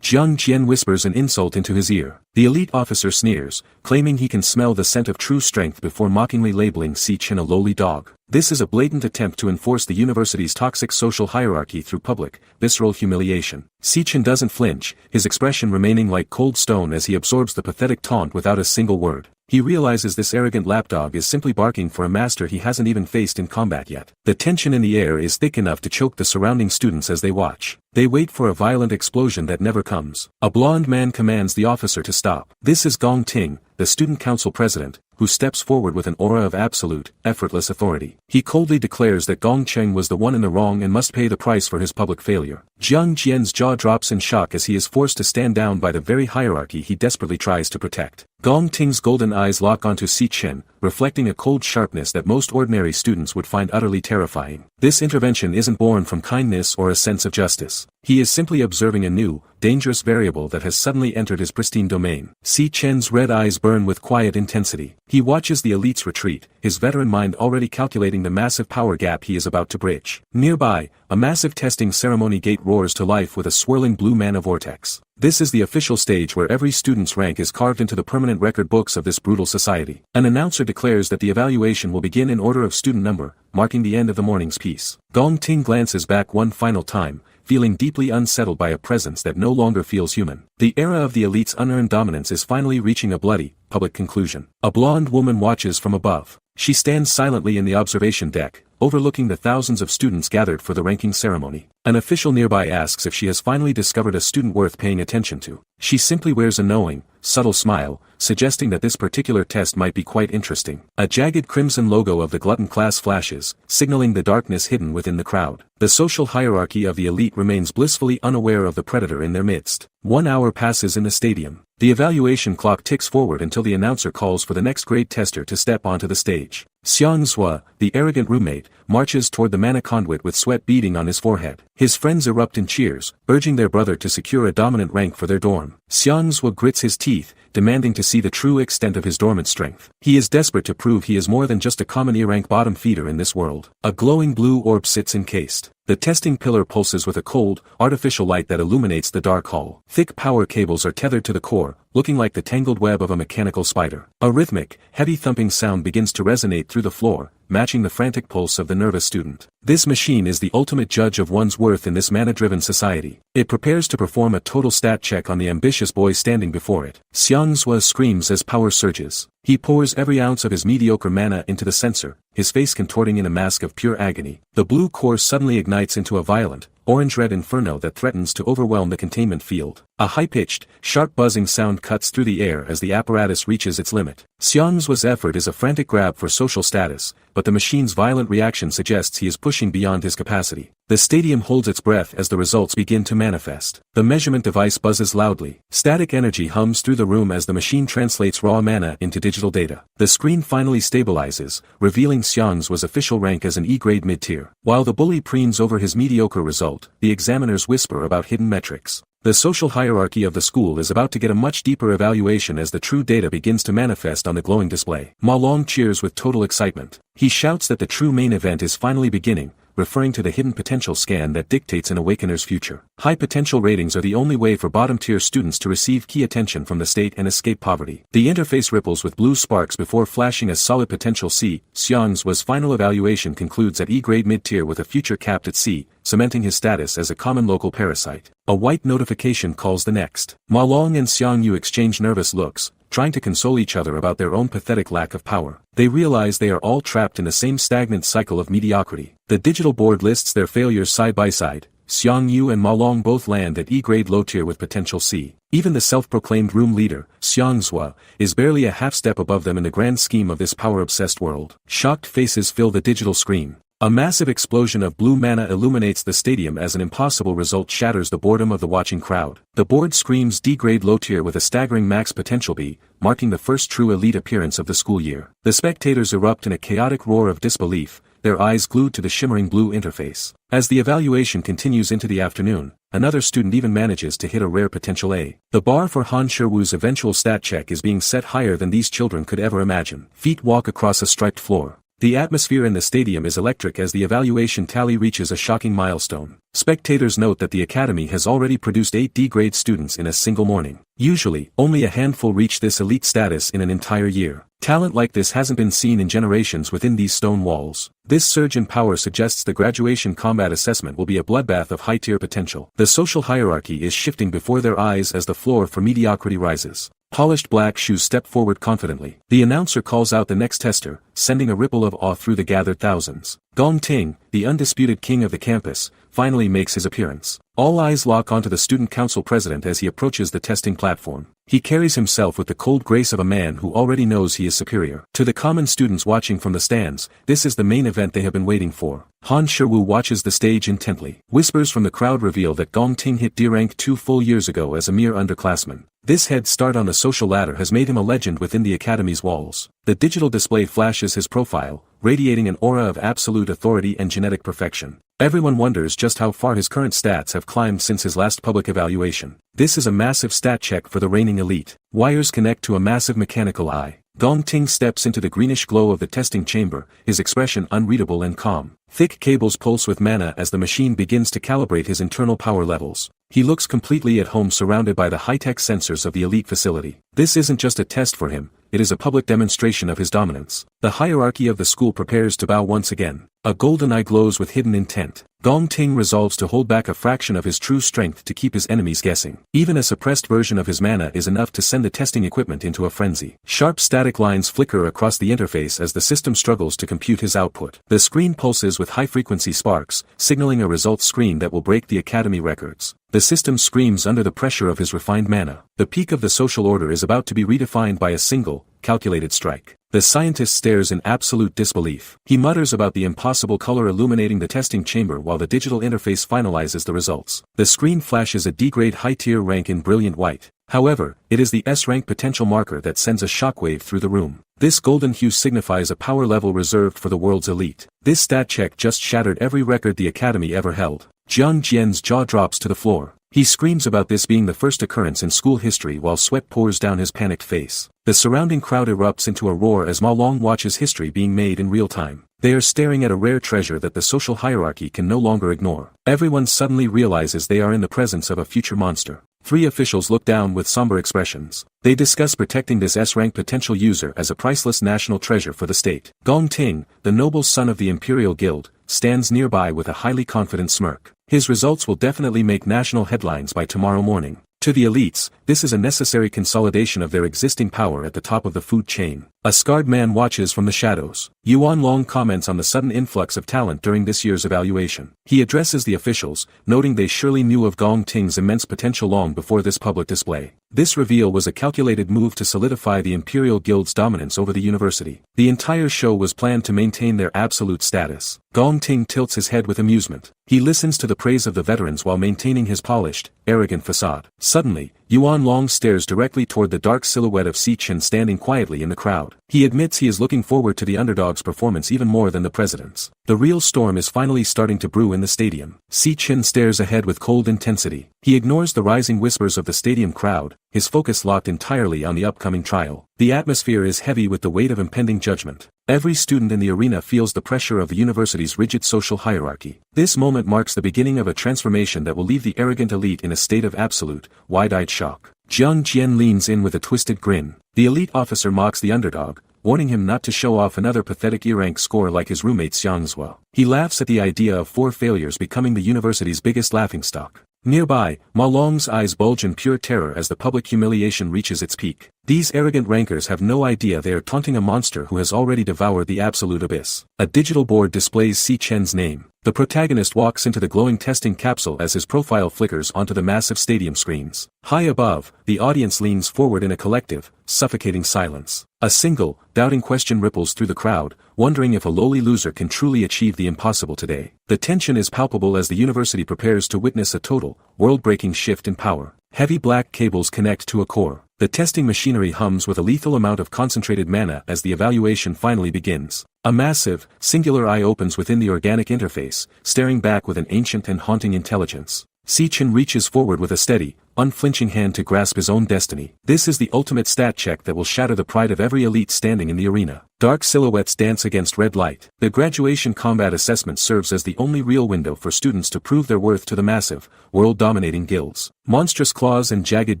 Jiang Jian whispers an insult into his ear. The elite officer sneers, claiming he can smell the scent of true strength before mockingly labeling Si Chen a lowly dog. This is a blatant attempt to enforce the university's toxic social hierarchy through public, visceral humiliation. Si Chen doesn't flinch, his expression remaining like cold stone as he absorbs the pathetic taunt without a single word. He realizes this arrogant lapdog is simply barking for a master he hasn't even faced in combat yet. The tension in the air is thick enough to choke the surrounding students as they watch. They wait for a violent explosion that never comes. A blond man commands the officer to stop. This is Gong Ting, the student council president, who steps forward with an aura of absolute, effortless authority. He coldly declares that Gong Cheng was the one in the wrong and must pay the price for his public failure. Jiang Jian's jaw drops in shock as he is forced to stand down by the very hierarchy he desperately tries to protect. Gong Ting's golden eyes lock onto Si Chen, reflecting a cold sharpness that most ordinary students would find utterly terrifying. This intervention isn't born from kindness or a sense of justice. He is simply observing a new, dangerous variable that has suddenly entered his pristine domain. Si Chen's red eyes burn with quiet intensity. He watches the elites retreat, his veteran mind already calculating the massive power gap he is about to bridge. Nearby, a massive testing ceremony gate roars to life with a swirling blue mana vortex. This is the official stage where every student's rank is carved into the permanent record books of this brutal society. An announcer declares that the evaluation will begin in order of student number, marking the end of the morning's piece. Gong Ting glances back one final time, feeling deeply unsettled by a presence that no longer feels human. The era of the elite's unearned dominance is finally reaching a bloody, public conclusion. A blonde woman watches from above. She stands silently in the observation deck, overlooking the thousands of students gathered for the ranking ceremony. An official nearby asks if she has finally discovered a student worth paying attention to. She simply wears a knowing, subtle smile, suggesting that this particular test might be quite interesting. A jagged crimson logo of the glutton class flashes, signaling the darkness hidden within the crowd. The social hierarchy of the elite remains blissfully unaware of the predator in their midst. 1 hour passes in the stadium. The evaluation clock ticks forward until the announcer calls for the next grade tester to step onto the stage. Xiang Zhua, the arrogant roommate, marches toward the mana conduit with sweat beading on his forehead. His friends erupt in cheers, urging their brother to secure a dominant rank for their dorm. Xiang Zhua grits his teeth, demanding to see the true extent of his dormant strength. He is desperate to prove he is more than just a common E-rank bottom feeder in this world. A glowing blue orb sits encased. The testing pillar pulses with a cold, artificial light that illuminates the dark hall. Thick power cables are tethered to the core, looking like the tangled web of a mechanical spider. A rhythmic, heavy thumping sound begins to resonate through the floor, matching the frantic pulse of the nervous student. This machine is the ultimate judge of one's worth in this mana-driven society. It prepares to perform a total stat check on the ambitious boy standing before it. Xiang Zhua screams as power surges. He pours every ounce of his mediocre mana into the sensor, his face contorting in a mask of pure agony. The blue core suddenly ignites into a violent, orange-red inferno that threatens to overwhelm the containment field. A high-pitched, sharp buzzing sound cuts through the air as the apparatus reaches its limit. Xiang Zhua's effort is a frantic grab for social status, but the machine's violent reaction suggests he is pushing beyond his capacity. The stadium holds its breath as the results begin to manifest. The measurement device buzzes loudly. Static energy hums through the room as the machine translates raw mana into digital data. The screen finally stabilizes, revealing Xiang Zhua's official rank as an E-grade mid-tier. While the bully preens over his mediocre result, the examiners whisper about hidden metrics. The social hierarchy of the school is about to get a much deeper evaluation as the true data begins to manifest on the glowing display. Ma Long cheers with total excitement. He shouts that the true main event is finally beginning, referring to the hidden potential scan that dictates an awakener's future. High potential ratings are the only way for bottom-tier students to receive key attention from the state and escape poverty. The interface ripples with blue sparks before flashing a solid potential C. Xiang Zhua's final evaluation concludes at E-grade mid-tier with a future capped at C, cementing his status as a common local parasite. A white notification calls the next. Ma Long and Xiang Yu exchange nervous looks, trying to console each other about their own pathetic lack of power. They realize they are all trapped in the same stagnant cycle of mediocrity. The digital board lists their failures side by side. Xiang Yu and Ma Long both land at E-grade low tier with potential C. Even the self-proclaimed room leader, Xiang Zhua, is barely a half-step above them in the grand scheme of this power-obsessed world. Shocked faces fill the digital screen. A massive explosion of blue mana illuminates the stadium as an impossible result shatters the boredom of the watching crowd. The board screams D-grade low tier with a staggering max potential B, marking the first true elite appearance of the school year. The spectators erupt in a chaotic roar of disbelief, their eyes glued to the shimmering blue interface. As the evaluation continues into the afternoon, another student even manages to hit a rare potential A. The bar for Han Sherwu's eventual stat check is being set higher than these children could ever imagine. Feet walk across a striped floor. The atmosphere in the stadium is electric as the evaluation tally reaches a shocking milestone. Spectators note that the academy has already produced 8 D-grade students in a single morning. Usually, only a handful reach this elite status in an entire year. Talent like this hasn't been seen in generations within these stone walls. This surge in power suggests the graduation combat assessment will be a bloodbath of high-tier potential. The social hierarchy is shifting before their eyes as the floor for mediocrity rises. Polished black shoes step forward confidently. The announcer calls out the next tester, sending a ripple of awe through the gathered thousands. Gong Ting, the undisputed king of the campus, finally makes his appearance. All eyes lock onto the student council president as he approaches the testing platform. He carries himself with the cold grace of a man who already knows he is superior. To the common students watching from the stands, this is the main event they have been waiting for. Han Sherwu watches the stage intently. Whispers from the crowd reveal that Gong Ting hit D-rank 2 full years ago as a mere underclassman. This head start on the social ladder has made him a legend within the academy's walls. The digital display flashes his profile, radiating an aura of absolute authority and genetic perfection. Everyone wonders just how far his current stats have climbed since his last public evaluation. This is a massive stat check for the reigning elite. Wires connect to a massive mechanical eye. Gong Ting steps into the greenish glow of the testing chamber, his expression unreadable and calm. Thick cables pulse with mana as the machine begins to calibrate his internal power levels. He looks completely at home surrounded by the high-tech sensors of the elite facility. This isn't just a test for him, it is a public demonstration of his dominance. The hierarchy of the school prepares to bow once again. A golden eye glows with hidden intent. Gong Ting resolves to hold back a fraction of his true strength to keep his enemies guessing. Even a suppressed version of his mana is enough to send the testing equipment into a frenzy. Sharp static lines flicker across the interface as the system struggles to compute his output. The screen pulses with high-frequency sparks, signaling a results screen that will break the academy records. The system screams under the pressure of his refined mana. The peak of the social order is about to be redefined by a single, calculated strike. The scientist stares in absolute disbelief. He mutters about the impossible color illuminating the testing chamber while the digital interface finalizes the results. The screen flashes a D-grade high-tier rank in brilliant white. However, it is the S-rank potential marker that sends a shockwave through the room. This golden hue signifies a power level reserved for the world's elite. This stat check just shattered every record the academy ever held. Jiang Jian's jaw drops to the floor. He screams about this being the first occurrence in school history while sweat pours down his panicked face. The surrounding crowd erupts into a roar as Ma Long watches history being made in real time. They are staring at a rare treasure that the social hierarchy can no longer ignore. Everyone suddenly realizes they are in the presence of a future monster. 3 officials look down with somber expressions. They discuss protecting this S-rank potential user as a priceless national treasure for the state. Gong Ting, the noble son of the Imperial Guild, stands nearby with a highly confident smirk. His results will definitely make national headlines by tomorrow morning. To the elites, this is a necessary consolidation of their existing power at the top of the food chain. A scarred man watches from the shadows. Yuan Long comments on the sudden influx of talent during this year's evaluation. He addresses the officials, noting they surely knew of Gong Ting's immense potential long before this public display. This reveal was a calculated move to solidify the Imperial Guild's dominance over the university. The entire show was planned to maintain their absolute status. Gong Ting tilts his head with amusement. He listens to the praise of the veterans while maintaining his polished, arrogant facade. Suddenly, Yuan Long stares directly toward the dark silhouette of Si Chen standing quietly in the crowd. He admits he is looking forward to the underdog's performance even more than the president's. The real storm is finally starting to brew in the stadium. Si Chen stares ahead with cold intensity. He ignores the rising whispers of the stadium crowd, his focus locked entirely on the upcoming trial. The atmosphere is heavy with the weight of impending judgment. Every student in the arena feels the pressure of the university's rigid social hierarchy. This moment marks the beginning of a transformation that will leave the arrogant elite in a state of absolute, wide-eyed shock. Jiang Jian leans in with a twisted grin. The elite officer mocks the underdog, warning him not to show off another pathetic E-rank score like his roommate Xiangzhua. He laughs at the idea of 4 failures becoming the university's biggest laughingstock. Nearby, Ma Long's eyes bulge in pure terror as the public humiliation reaches its peak. These arrogant rankers have no idea they are taunting a monster who has already devoured the absolute abyss. A digital board displays Si Chen's name. The protagonist walks into the glowing testing capsule as his profile flickers onto the massive stadium screens. High above, the audience leans forward in a collective, suffocating silence. A single, doubting question ripples through the crowd, wondering if a lowly loser can truly achieve the impossible today. The tension is palpable as the university prepares to witness a total, world-breaking shift in power. Heavy black cables connect to a core. The testing machinery hums with a lethal amount of concentrated mana as the evaluation finally begins. A massive, singular eye opens within the organic interface, staring back with an ancient and haunting intelligence. Si Chen reaches forward with a steady, unflinching hand to grasp his own destiny. This is the ultimate stat check that will shatter the pride of every elite standing in the arena. Dark silhouettes dance against red light. The graduation combat assessment serves as the only real window for students to prove their worth to the massive, world-dominating guilds. Monstrous claws and jagged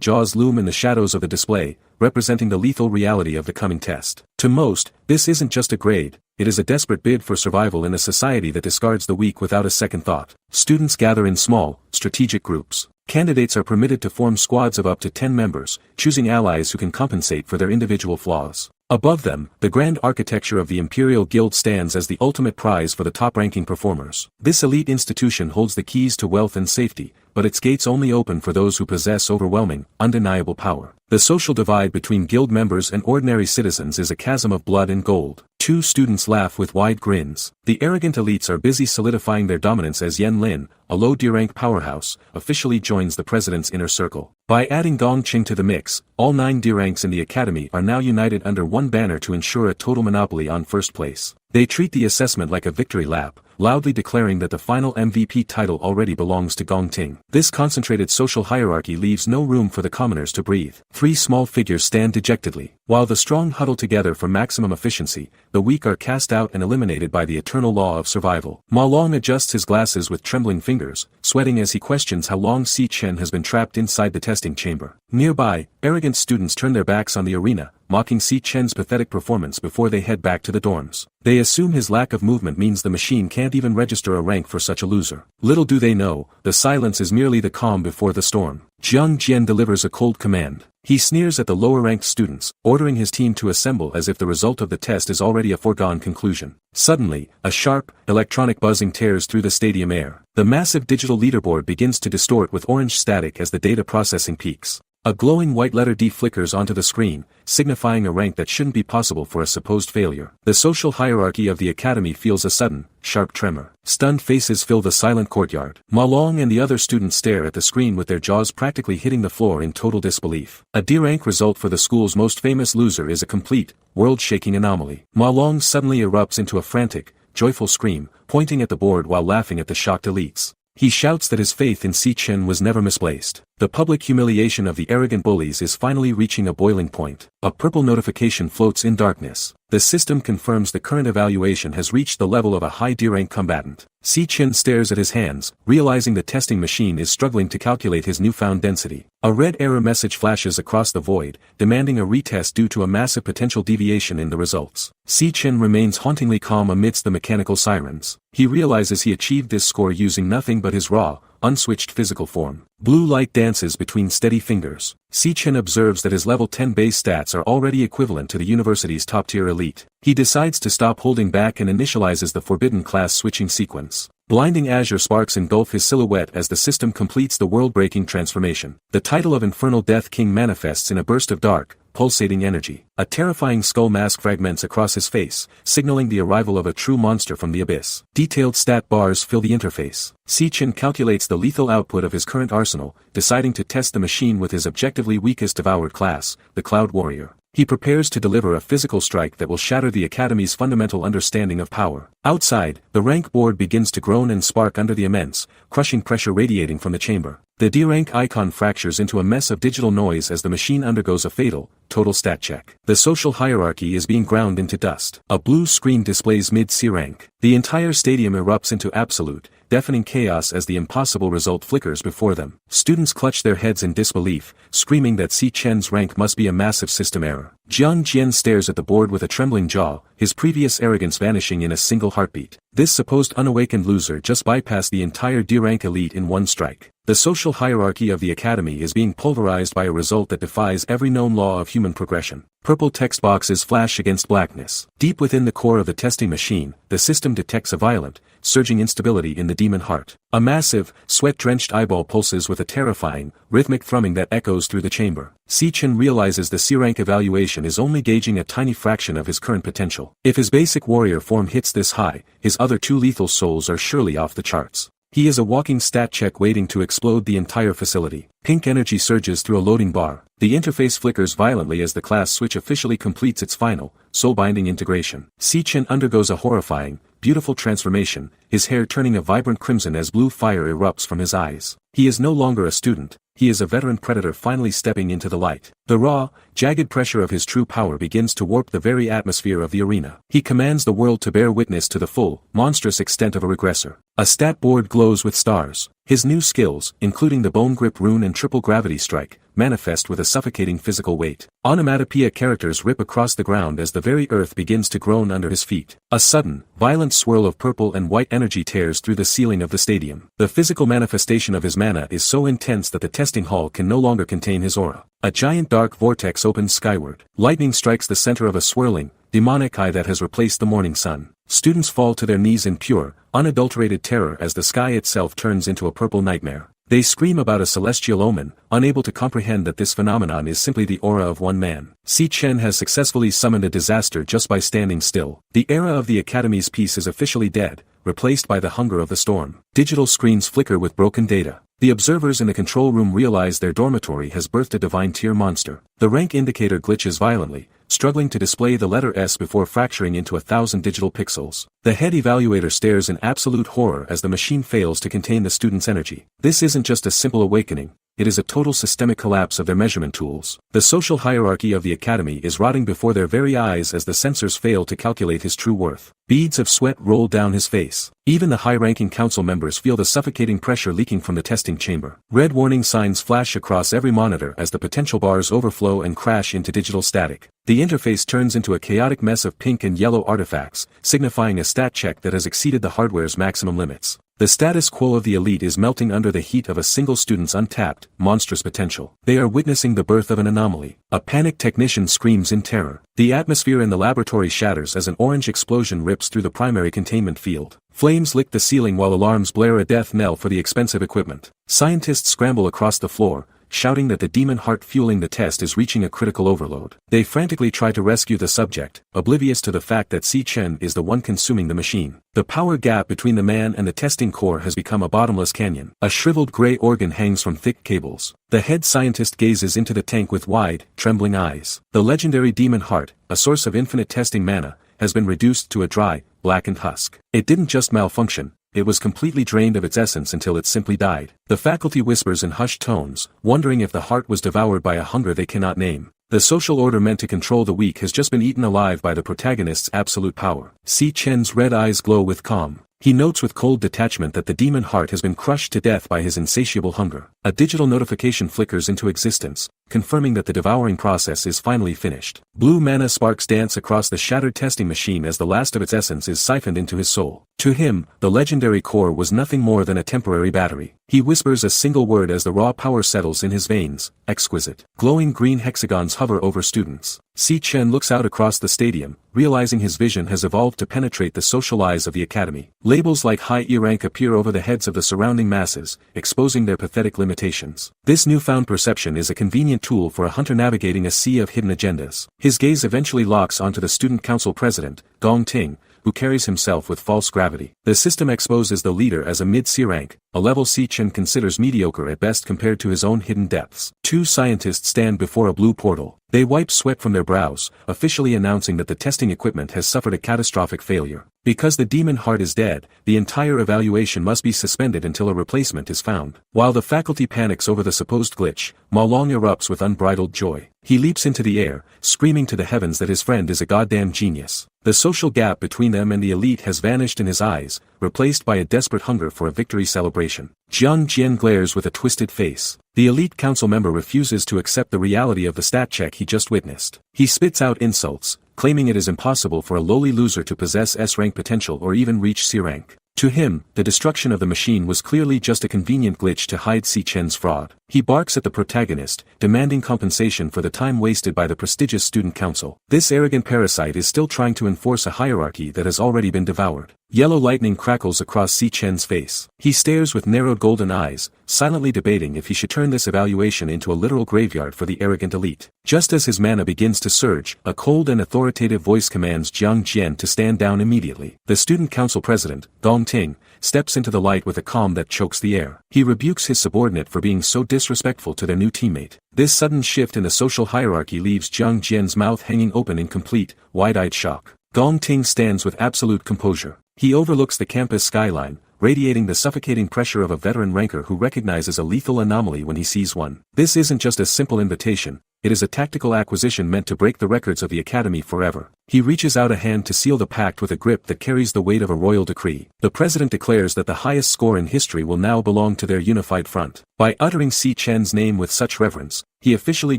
jaws loom in the shadows of the display, representing the lethal reality of the coming test. To most, this isn't just a grade, it is a desperate bid for survival in a society that discards the weak without a second thought. Students gather in small, strategic groups. Candidates are permitted to form squads of up to 10 members, choosing allies who can compensate for their individual flaws. Above them, the grand architecture of the Imperial Guild stands as the ultimate prize for the top-ranking performers. This elite institution holds the keys to wealth and safety, but its gates only open for those who possess overwhelming, undeniable power. The social divide between guild members and ordinary citizens is a chasm of blood and gold. 2 students laugh with wide grins. The arrogant elites are busy solidifying their dominance as Yen Lin, a low D-rank powerhouse, officially joins the president's inner circle. By adding Gong Qing to the mix, all 9 D-ranks in the academy are now united under one banner to ensure a total monopoly on first place. They treat the assessment like a victory lap, loudly declaring that the final MVP title already belongs to Gong Ting. This concentrated social hierarchy leaves no room for the commoners to breathe. 3 small figures stand dejectedly. While the strong huddle together for maximum efficiency, the weak are cast out and eliminated by the eternal law of survival. Ma Long adjusts his glasses with trembling fingers, sweating as he questions how long Si Chen has been trapped inside the testing chamber. Nearby, arrogant students turn their backs on the arena, mocking Si Chen's pathetic performance before they head back to the dorms. They assume his lack of movement means the machine can't even register a rank for such a loser. Little do they know, the silence is merely the calm before the storm. Jiang Jian delivers a cold command. He sneers at the lower-ranked students, ordering his team to assemble as if the result of the test is already a foregone conclusion. Suddenly, a sharp, electronic buzzing tears through the stadium air. The massive digital leaderboard begins to distort with orange static as the data processing peaks. A glowing white letter D flickers onto the screen, signifying a rank that shouldn't be possible for a supposed failure. The social hierarchy of the academy feels a sudden, sharp tremor. Stunned faces fill the silent courtyard. Ma Long and the other students stare at the screen with their jaws practically hitting the floor in total disbelief. A D-rank result for the school's most famous loser is a complete, world-shaking anomaly. Ma Long suddenly erupts into a frantic, joyful scream, pointing at the board while laughing at the shocked elites. He shouts that his faith in Si Chen was never misplaced. The public humiliation of the arrogant bullies is finally reaching a boiling point. A purple notification floats in darkness. The system confirms the current evaluation has reached the level of a high D-rank combatant. Si Chen stares at his hands, realizing the testing machine is struggling to calculate his newfound density. A red error message flashes across the void, demanding a retest due to a massive potential deviation in the results. Si Chen remains hauntingly calm amidst the mechanical sirens. He realizes he achieved this score using nothing but his raw, unswitched physical form. Blue light dances between steady fingers. Si Chen observes that his level 10 base stats are already equivalent to the university's top-tier elite. He decides to stop holding back and initializes the forbidden class switching sequence. Blinding azure sparks engulf his silhouette as the system completes the world-breaking transformation. The title of Infernal Death King manifests in a burst of dark, pulsating energy. A terrifying skull mask fragments across his face, signaling the arrival of a true monster from the abyss. Detailed stat bars fill the interface. Si Chen calculates the lethal output of his current arsenal, deciding to test the machine with his objectively weakest devoured class, the Cloud Warrior. He prepares to deliver a physical strike that will shatter the Academy's fundamental understanding of power. Outside, the rank board begins to groan and spark under the immense, crushing pressure radiating from the chamber. The D-rank icon fractures into a mess of digital noise as the machine undergoes a fatal, total stat check. The social hierarchy is being ground into dust. A blue screen displays mid-C rank. The entire stadium erupts into absolute, deafening chaos as the impossible result flickers before them. Students clutch their heads in disbelief, screaming that Si Chen's rank must be a massive system error. Jiang Jian stares at the board with a trembling jaw, his previous arrogance vanishing in a single heartbeat. This supposed unawakened loser just bypassed the entire D-rank elite in one strike. The social hierarchy of the academy is being pulverized by a result that defies every known law of human progression. Purple text boxes flash against blackness. Deep within the core of the testing machine, the system detects a violent, surging instability in the demon heart. A massive, sweat-drenched eyeball pulses with a terrifying, rhythmic thrumming that echoes through the chamber. Si Chen realizes the C-rank evaluation is only gauging a tiny fraction of his current potential. If his basic warrior form hits this high, his other 2 lethal souls are surely off the charts. He is a walking stat check waiting to explode the entire facility. Pink energy surges through a loading bar. The interface flickers violently as the class switch officially completes its final, soul-binding integration. Si Chen undergoes a horrifying, beautiful transformation, his hair turning a vibrant crimson as blue fire erupts from his eyes. He is no longer a student. He is a veteran predator finally stepping into the light. The raw, jagged pressure of his true power begins to warp the very atmosphere of the arena. He commands the world to bear witness to the full, monstrous extent of a regressor. A stat board glows with stars. His new skills, including the bone grip rune and triple gravity strike, manifest with a suffocating physical weight. Onomatopoeia characters rip across the ground as the very earth begins to groan under his feet. A sudden, violent swirl of purple and white energy tears through the ceiling of the stadium. The physical manifestation of his mana is so intense that the testing hall can no longer contain his aura. A giant dark vortex opens skyward. Lightning strikes the center of a swirling, demonic eye that has replaced the morning sun. Students fall to their knees in pure, unadulterated terror as the sky itself turns into a purple nightmare. They scream about a celestial omen, unable to comprehend that this phenomenon is simply the aura of one man. Si Chen has successfully summoned a disaster just by standing still. The era of the Academy's peace is officially dead, replaced by the hunger of the storm. Digital screens flicker with broken data. The observers in the control room realize their dormitory has birthed a divine tier monster. The rank indicator glitches violently, struggling to display the letter S before fracturing into 1,000 digital pixels. The head evaluator stares in absolute horror as the machine fails to contain the student's energy. This isn't just a simple awakening, it is a total systemic collapse of their measurement tools. The social hierarchy of the Academy is rotting before their very eyes as the sensors fail to calculate his true worth. Beads of sweat roll down his face. Even the high-ranking council members feel the suffocating pressure leaking from the testing chamber. Red warning signs flash across every monitor as the potential bars overflow and crash into digital static. The interface turns into a chaotic mess of pink and yellow artifacts, signifying a stat check that has exceeded the hardware's maximum limits. The status quo of the elite is melting under the heat of a single student's untapped, monstrous potential. They are witnessing the birth of an anomaly. A panicked technician screams in terror. The atmosphere in the laboratory shatters as an orange explosion rips through the primary containment field. Flames lick the ceiling while alarms blare a death knell for the expensive equipment. Scientists scramble across the floor, shouting that the demon heart fueling the test is reaching a critical overload. They frantically try to rescue the subject, oblivious to the fact that Si Chen is the one consuming the machine. The power gap between the man and the testing core has become a bottomless canyon. A shriveled gray organ hangs from thick cables. The head scientist gazes into the tank with wide, trembling eyes. The legendary demon heart, a source of infinite testing mana, has been reduced to a dry, blackened husk. It didn't just malfunction. It was completely drained of its essence until it simply died. The faculty whispers in hushed tones, wondering if the heart was devoured by a hunger they cannot name. The social order meant to control the weak has just been eaten alive by the protagonist's absolute power. Si Chen's red eyes glow with calm. He notes with cold detachment that the demon heart has been crushed to death by his insatiable hunger. A digital notification flickers into existence, confirming that the devouring process is finally finished. Blue mana sparks dance across the shattered testing machine as the last of its essence is siphoned into his soul. To him, the legendary core was nothing more than a temporary battery. He whispers a single word as the raw power settles in his veins: exquisite. Glowing green hexagons hover over students. Si Chen looks out across the stadium, realizing his vision has evolved to penetrate the social eyes of the Academy. Labels like high E-rank appear over the heads of the surrounding masses, exposing their pathetic limitations. This newfound perception is a convenient tool for a hunter navigating a sea of hidden agendas. His gaze eventually locks onto the student council president, Gong Ting, who carries himself with false gravity. The system exposes the leader as a mid-C rank, a level Si Chen considers mediocre at best compared to his own hidden depths. Two scientists stand before a blue portal. They wipe sweat from their brows, officially announcing that the testing equipment has suffered a catastrophic failure. Because the demon heart is dead, the entire evaluation must be suspended until a replacement is found. While the faculty panics over the supposed glitch, Ma Long erupts with unbridled joy. He leaps into the air, screaming to the heavens that his friend is a goddamn genius. The social gap between them and the elite has vanished in his eyes, replaced by a desperate hunger for a victory celebration. Jiang Jian glares with a twisted face. The elite council member refuses to accept the reality of the stat check he just witnessed. He spits out insults, claiming it is impossible for a lowly loser to possess S-rank potential or even reach C-rank. To him, the destruction of the machine was clearly just a convenient glitch to hide Si Chen's fraud. He barks at the protagonist, demanding compensation for the time wasted by the prestigious student council. This arrogant parasite is still trying to enforce a hierarchy that has already been devoured. Yellow lightning crackles across Si Chen's face. He stares with narrowed golden eyes, silently debating if he should turn this evaluation into a literal graveyard for the arrogant elite. Just as his mana begins to surge, a cold and authoritative voice commands Jiang Jian to stand down immediately. The student council president, Gong Ting, steps into the light with a calm that chokes the air. He rebukes his subordinate for being so disrespectful to their new teammate. This sudden shift in the social hierarchy leaves Jiang Jian's mouth hanging open in complete, wide-eyed shock. Gong Ting stands with absolute composure. He overlooks the campus skyline, radiating the suffocating pressure of a veteran ranker who recognizes a lethal anomaly when he sees one. This isn't just a simple invitation, it is a tactical acquisition meant to break the records of the Academy forever. He reaches out a hand to seal the pact with a grip that carries the weight of a royal decree. The president declares that the highest score in history will now belong to their unified front. By uttering Si Chen's name with such reverence, he officially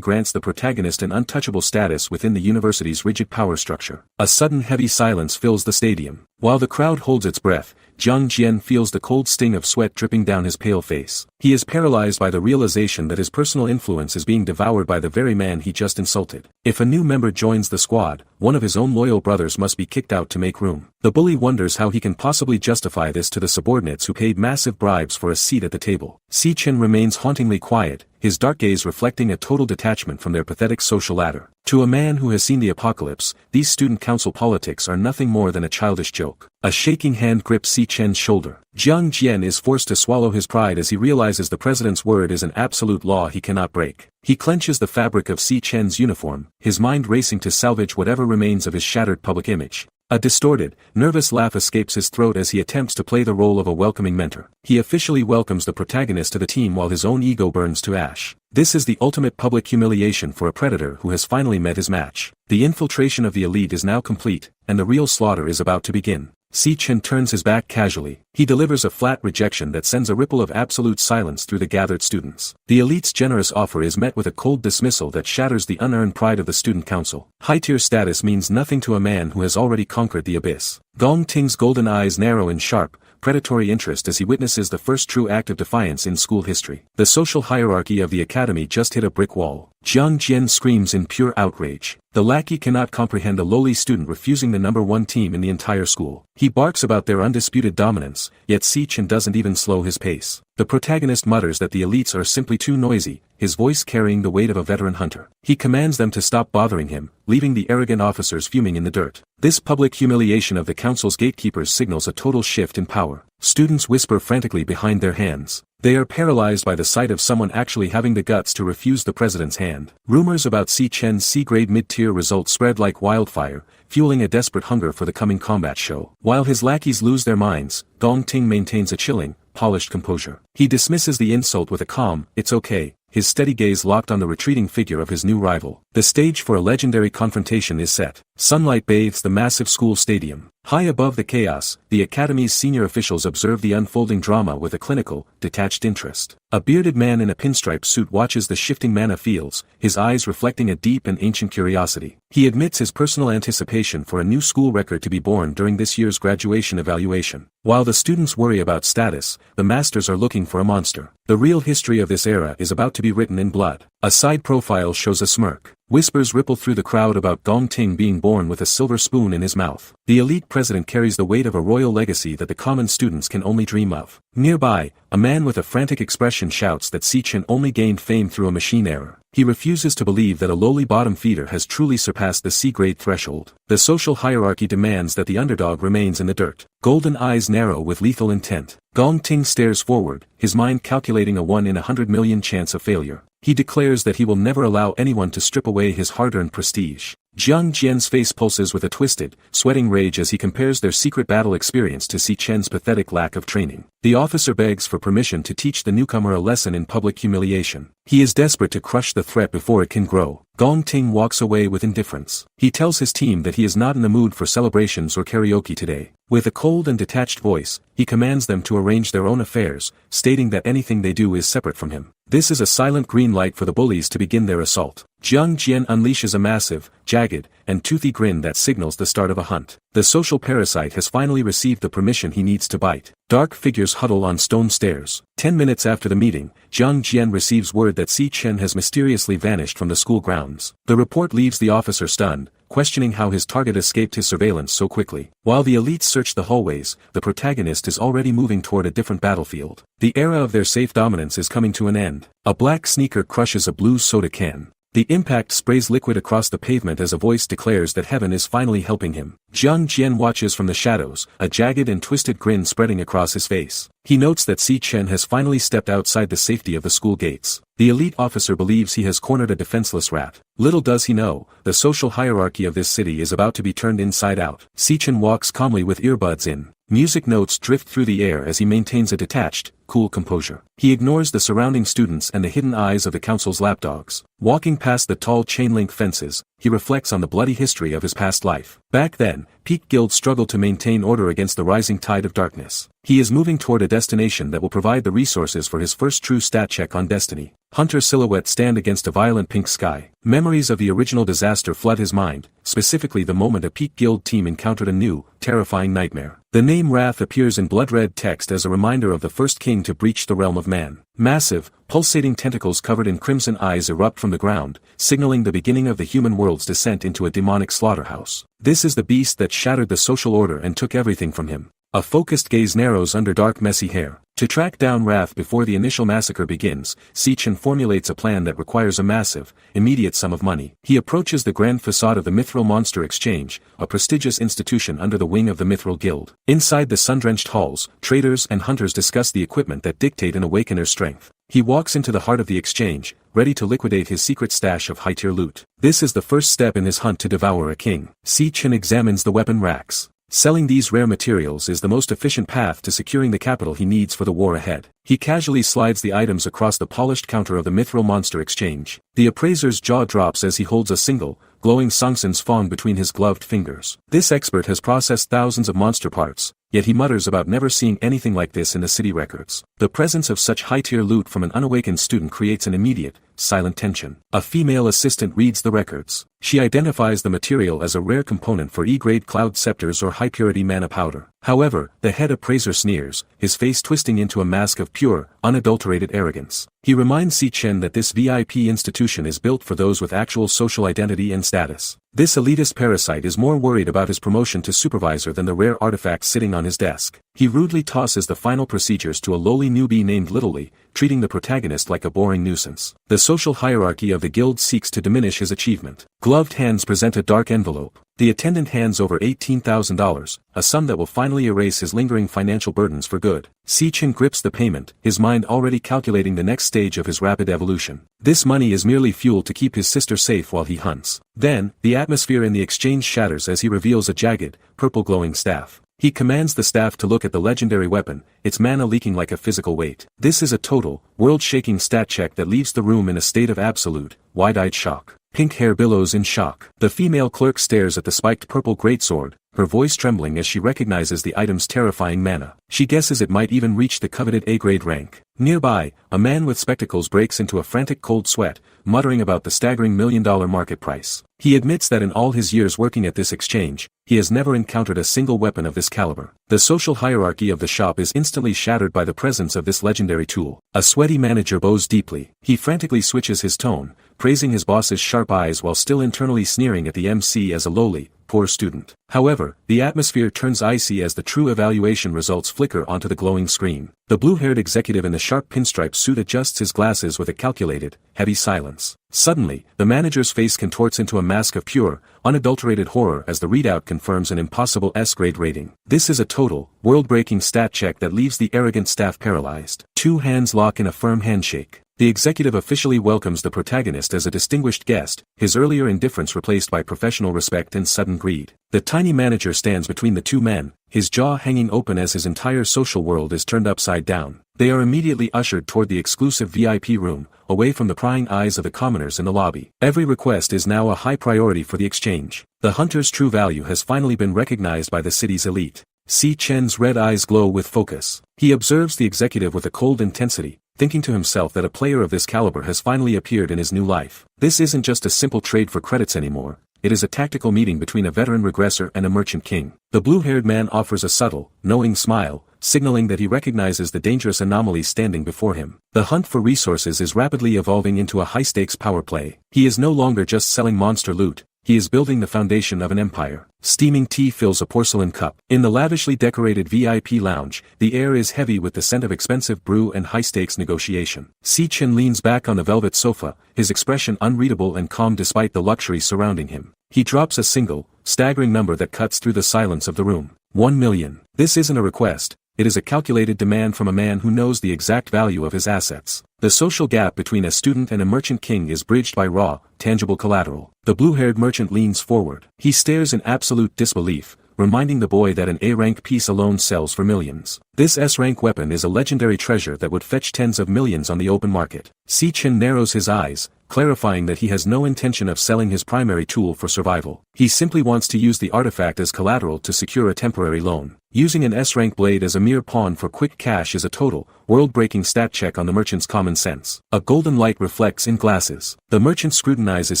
grants the protagonist an untouchable status within the university's rigid power structure. A sudden heavy silence fills the stadium. While the crowd holds its breath, Jiang Jian feels the cold sting of sweat dripping down his pale face. He is paralyzed by the realization that his personal influence is being devoured by the very man he just insulted. If a new member joins the squad, one of his own loyal brothers must be kicked out to make room. The bully wonders how he can possibly justify this to the subordinates who paid massive bribes for a seat at the table. Si Chen remains hauntingly quiet, his dark gaze reflecting a total detachment from their pathetic social ladder. To a man who has seen the apocalypse, these student council politics are nothing more than a childish joke. A shaking hand grips Si Chen's shoulder. Jiang Jian is forced to swallow his pride as he realizes the president's word is an absolute law he cannot break. He clenches the fabric of Si Chen's uniform, his mind racing to salvage whatever remains of his shattered public image. A distorted, nervous laugh escapes his throat as he attempts to play the role of a welcoming mentor. He officially welcomes the protagonist to the team while his own ego burns to ash. This is the ultimate public humiliation for a predator who has finally met his match. The infiltration of the elite is now complete, and the real slaughter is about to begin. Si Chen turns his back casually. He delivers a flat rejection that sends a ripple of absolute silence through the gathered students. The elite's generous offer is met with a cold dismissal that shatters the unearned pride of the student council. High-tier status means nothing to a man who has already conquered the abyss. Gong Ting's golden eyes narrow in sharp, predatory interest as he witnesses the first true act of defiance in school history. The social hierarchy of the academy just hit a brick wall. Jiang Jian screams in pure outrage. The lackey cannot comprehend a lowly student refusing the #1 team in the entire school. He barks about their undisputed dominance, yet Si Chen doesn't even slow his pace. The protagonist mutters that the elites are simply too noisy, his voice carrying the weight of a veteran hunter. He commands them to stop bothering him, leaving the arrogant officers fuming in the dirt. This public humiliation of the council's gatekeepers signals a total shift in power. Students whisper frantically behind their hands. They are paralyzed by the sight of someone actually having the guts to refuse the president's hand. Rumors about Si Chen's C-grade mid-tier results spread like wildfire, fueling a desperate hunger for the coming combat show. While his lackeys lose their minds, Gong Ting maintains a chilling, polished composure. He dismisses the insult with a calm, "It's okay," his steady gaze locked on the retreating figure of his new rival. The stage for a legendary confrontation is set. Sunlight bathes the massive school stadium. High above the chaos, the academy's senior officials observe the unfolding drama with a clinical, detached interest. A bearded man in a pinstripe suit watches the shifting mana fields, his eyes reflecting a deep and ancient curiosity. He admits his personal anticipation for a new school record to be born during this year's graduation evaluation. While the students worry about status, the masters are looking for a monster. The real history of this era is about to be written in blood. A side profile shows a smirk. Whispers ripple through the crowd about Gong Ting being born with a silver spoon in his mouth. The elite president carries the weight of a royal legacy that the common students can only dream of. Nearby, a man with a frantic expression shouts that Si Chen only gained fame through a machine error. He refuses to believe that a lowly bottom feeder has truly surpassed the C-grade threshold. The social hierarchy demands that the underdog remains in the dirt. Golden eyes narrow with lethal intent. Gong Ting stares forward, his mind calculating a 1 in 100 million chance of failure. He declares that he will never allow anyone to strip away his hard-earned prestige. Jiang Jian's face pulses with a twisted, sweating rage as he compares their secret battle experience to Si Chen's pathetic lack of training. The officer begs for permission to teach the newcomer a lesson in public humiliation. He is desperate to crush the threat before it can grow. Gong Ting walks away with indifference. He tells his team that he is not in the mood for celebrations or karaoke today. With a cold and detached voice, he commands them to arrange their own affairs, stating that anything they do is separate from him. This is a silent green light for the bullies to begin their assault. Jiang Jian unleashes a massive, jagged, and toothy grin that signals the start of a hunt. The social parasite has finally received the permission he needs to bite. Dark figures huddle on stone stairs. 10 minutes after the meeting, Jiang Jian receives word that Si Chen has mysteriously vanished from the school grounds. The report leaves the officer stunned, questioning how his target escaped his surveillance so quickly. While the elites search the hallways, the protagonist is already moving toward a different battlefield. The era of their safe dominance is coming to an end. A black sneaker crushes a blue soda can. The impact sprays liquid across the pavement as a voice declares that heaven is finally helping him. Jiang Jian watches from the shadows, a jagged and twisted grin spreading across his face. He notes that Si Chen has finally stepped outside the safety of the school gates. The elite officer believes he has cornered a defenseless rat. Little does he know, the social hierarchy of this city is about to be turned inside out. Si Chen walks calmly with earbuds in. Music notes drift through the air as he maintains a detached, cool composure. He ignores the surrounding students and the hidden eyes of the council's lapdogs. Walking past the tall chain-link fences, he reflects on the bloody history of his past life. Back then, Peak Guild struggled to maintain order against the rising tide of darkness. He is moving toward a destination that will provide the resources for his first true stat check on destiny. Hunter silhouettes stand against a violent pink sky. Memories of the original disaster flood his mind, specifically the moment a Peak Guild team encountered a new, terrifying nightmare. The name Wrath appears in blood-red text as a reminder of the first king to breach the realm of man. Massive, pulsating tentacles covered in crimson eyes erupt from the ground, signaling the beginning of the human world's descent into a demonic slaughterhouse. This is the beast that shattered the social order and took everything from him. A focused gaze narrows under dark messy hair. To track down Wrath before the initial massacre begins, Sichin formulates a plan that requires a massive, immediate sum of money. He approaches the grand facade of the Mithril Monster Exchange, a prestigious institution under the wing of the Mithril Guild. Inside the sun-drenched halls, traders and hunters discuss the equipment that dictate an awakener's strength. He walks into the heart of the exchange, ready to liquidate his secret stash of high-tier loot. This is the first step in his hunt to devour a king. Sichin examines the weapon racks. Selling these rare materials is the most efficient path to securing the capital he needs for the war ahead. He casually slides the items across the polished counter of the Mithril Monster Exchange. The appraiser's jaw drops as he holds a single, glowing Songsan's Fong between his gloved fingers. This expert has processed thousands of monster parts, yet he mutters about never seeing anything like this in the city records. The presence of such high-tier loot from an unawakened student creates an immediate, silent tension. A female assistant reads the records. She identifies the material as a rare component for E-grade cloud scepters or high-purity mana powder. However, the head appraiser sneers, his face twisting into a mask of pure, unadulterated arrogance. He reminds Sichin that this VIP institution is built for those with actual social identity and status. This elitist parasite is more worried about his promotion to supervisor than the rare artifacts sitting on his desk. He rudely tosses the final procedures to a lowly newbie named Littlely, treating the protagonist like a boring nuisance. The social hierarchy of the guild seeks to diminish his achievement. Gloved hands present a dark envelope. The attendant hands over $18,000, a sum that will finally erase his lingering financial burdens for good. Sichin grips the payment, his mind already calculating the next stage of his rapid evolution. This money is merely fuel to keep his sister safe while he hunts. Then, the atmosphere in the exchange shatters as he reveals a jagged, purple-glowing staff. He commands the staff to look at the legendary weapon, its mana leaking like a physical weight. This is a total, world-shaking stat check that leaves the room in a state of absolute, wide-eyed shock. Pink hair billows in shock. The female clerk stares at the spiked purple greatsword, her voice trembling as she recognizes the item's terrifying mana. She guesses it might even reach the coveted A-grade rank. Nearby, a man with spectacles breaks into a frantic cold sweat, muttering about the staggering $1 million market price. He admits that in all his years working at this exchange, he has never encountered a single weapon of this caliber. The social hierarchy of the shop is instantly shattered by the presence of this legendary tool. A sweaty manager bows deeply. He frantically switches his tone, praising his boss's sharp eyes while still internally sneering at the MC as a lowly, poor student. However, the atmosphere turns icy as the true evaluation results flicker onto the glowing screen. The blue-haired executive in the sharp pinstripe suit adjusts his glasses with a calculated, heavy silence. Suddenly, the manager's face contorts into a mask of pure, unadulterated horror as the readout confirms an impossible S-grade rating. This is a total, world-breaking stat check that leaves the arrogant staff paralyzed. Two hands lock in a firm handshake. The executive officially welcomes the protagonist as a distinguished guest, his earlier indifference replaced by professional respect and sudden greed. The tiny manager stands between the two men, his jaw hanging open as his entire social world is turned upside down. They are immediately ushered toward the exclusive VIP room, away from the prying eyes of the commoners in the lobby. Every request is now a high priority for the exchange. The hunter's true value has finally been recognized by the city's elite. Sichin's red eyes glow with focus. He observes the executive with a cold intensity, thinking to himself that a player of this caliber has finally appeared in his new life. This isn't just a simple trade for credits anymore, it is a tactical meeting between a veteran regressor and a merchant king. The blue-haired man offers a subtle, knowing smile, signaling that he recognizes the dangerous anomalies standing before him. The hunt for resources is rapidly evolving into a high-stakes power play. He is no longer just selling monster loot, he is building the foundation of an empire. Steaming tea fills a porcelain cup. In the lavishly decorated VIP lounge, the air is heavy with the scent of expensive brew and high-stakes negotiation. Sichin leans back on the velvet sofa, his expression unreadable and calm despite the luxury surrounding him. He drops a single, staggering number that cuts through the silence of the room. 1 million. This isn't a request, it is a calculated demand from a man who knows the exact value of his assets. The social gap between a student and a merchant king is bridged by raw, tangible collateral. The blue-haired merchant leans forward. He stares in absolute disbelief, reminding the boy that an A-rank piece alone sells for millions. This S-rank weapon is a legendary treasure that would fetch tens of millions on the open market. Si-Chen narrows his eyes, clarifying that he has no intention of selling his primary tool for survival. He simply wants to use the artifact as collateral to secure a temporary loan. Using an S-rank blade as a mere pawn for quick cash is a total, world-breaking stat check on the merchant's common sense. A golden light reflects in glasses. The merchant scrutinizes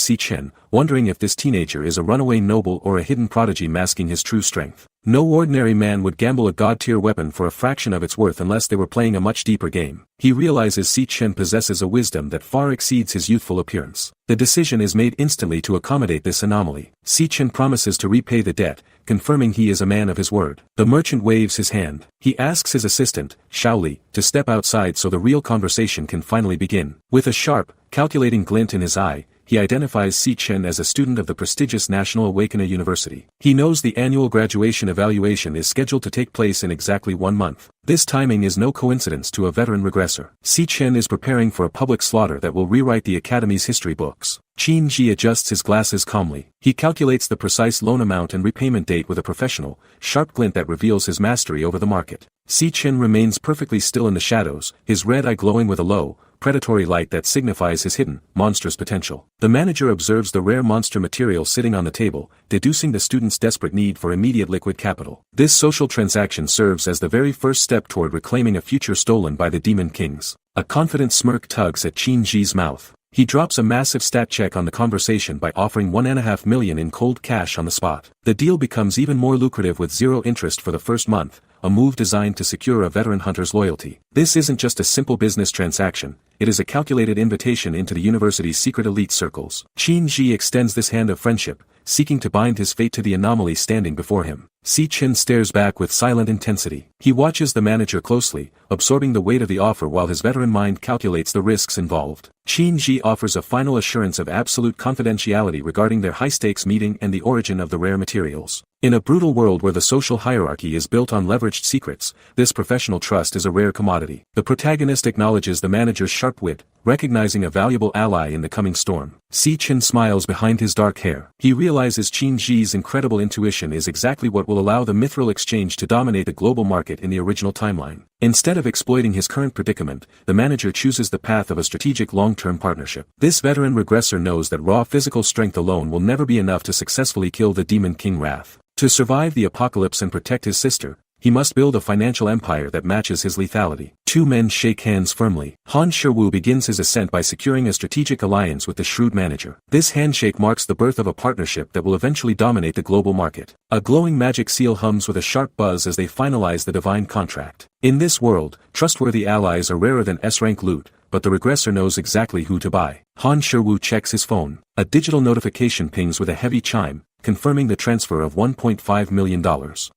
Si-Chen, wondering if this teenager is a runaway noble or a hidden prodigy masking his true strength. No ordinary man would gamble a god-tier weapon for a fraction of its worth unless they were playing a much deeper game. He realizes Si-Chen possesses a wisdom that far exceeds his youthful appearance. The decision is made instantly to accommodate this anomaly. Si-Chen promises to repay the debt, confirming he is a man of his word. The merchant waves his hand. He asks his assistant, Shaoli, to step outside so the real conversation can finally begin. With a sharp, calculating glint in his eye, he identifies Si-Chen as a student of the prestigious National Awakener University. He knows the annual graduation evaluation is scheduled to take place in exactly 1 month. This timing is no coincidence to a veteran regressor. Si-Chen is preparing for a public slaughter that will rewrite the Academy's history books. Qin-ji adjusts his glasses calmly. He calculates the precise loan amount and repayment date with a professional, sharp glint that reveals his mastery over the market. Si-Chen remains perfectly still in the shadows, his red eye glowing with a low, predatory light that signifies his hidden, monstrous potential. The manager observes the rare monster material sitting on the table, deducing the student's desperate need for immediate liquid capital. This social transaction serves as the very first step toward reclaiming a future stolen by the Demon Kings. A confident smirk tugs at Qin-ji's mouth. He drops a massive stat check on the conversation by offering 1.5 million in cold cash on the spot. The deal becomes even more lucrative with zero interest for the first month, a move designed to secure a veteran hunter's loyalty. This isn't just a simple business transaction, it is a calculated invitation into the university's secret elite circles. Qin-ji extends this hand of friendship, seeking to bind his fate to the anomaly standing before him. Si-Chen stares back with silent intensity. He watches the manager closely, absorbing the weight of the offer while his veteran mind calculates the risks involved. Qin-ji offers a final assurance of absolute confidentiality regarding their high-stakes meeting and the origin of the rare materials. In a brutal world where the social hierarchy is built on leveraged secrets, this professional trust is a rare commodity. The protagonist acknowledges the manager's sharp wit, recognizing a valuable ally in the coming storm. Si-Chen smiles behind his dark hair. He realizes Qin-ji's incredible intuition is exactly what will allow the mithril exchange to dominate the global market in the original timeline. Instead of exploiting his current predicament, the manager chooses the path of a strategic long-term partnership. This veteran regressor knows that raw physical strength alone will never be enough to successfully kill the Demon King Wrath. To survive the apocalypse and protect his sister, he must build a financial empire that matches his lethality. Two men shake hands firmly. Han Shiwu begins his ascent by securing a strategic alliance with the shrewd manager. This handshake marks the birth of a partnership that will eventually dominate the global market. A glowing magic seal hums with a sharp buzz as they finalize the divine contract. In this world, trustworthy allies are rarer than S-rank loot, but the regressor knows exactly who to buy. Han Shiwu checks his phone. A digital notification pings with a heavy chime, confirming the transfer of $1.5 million.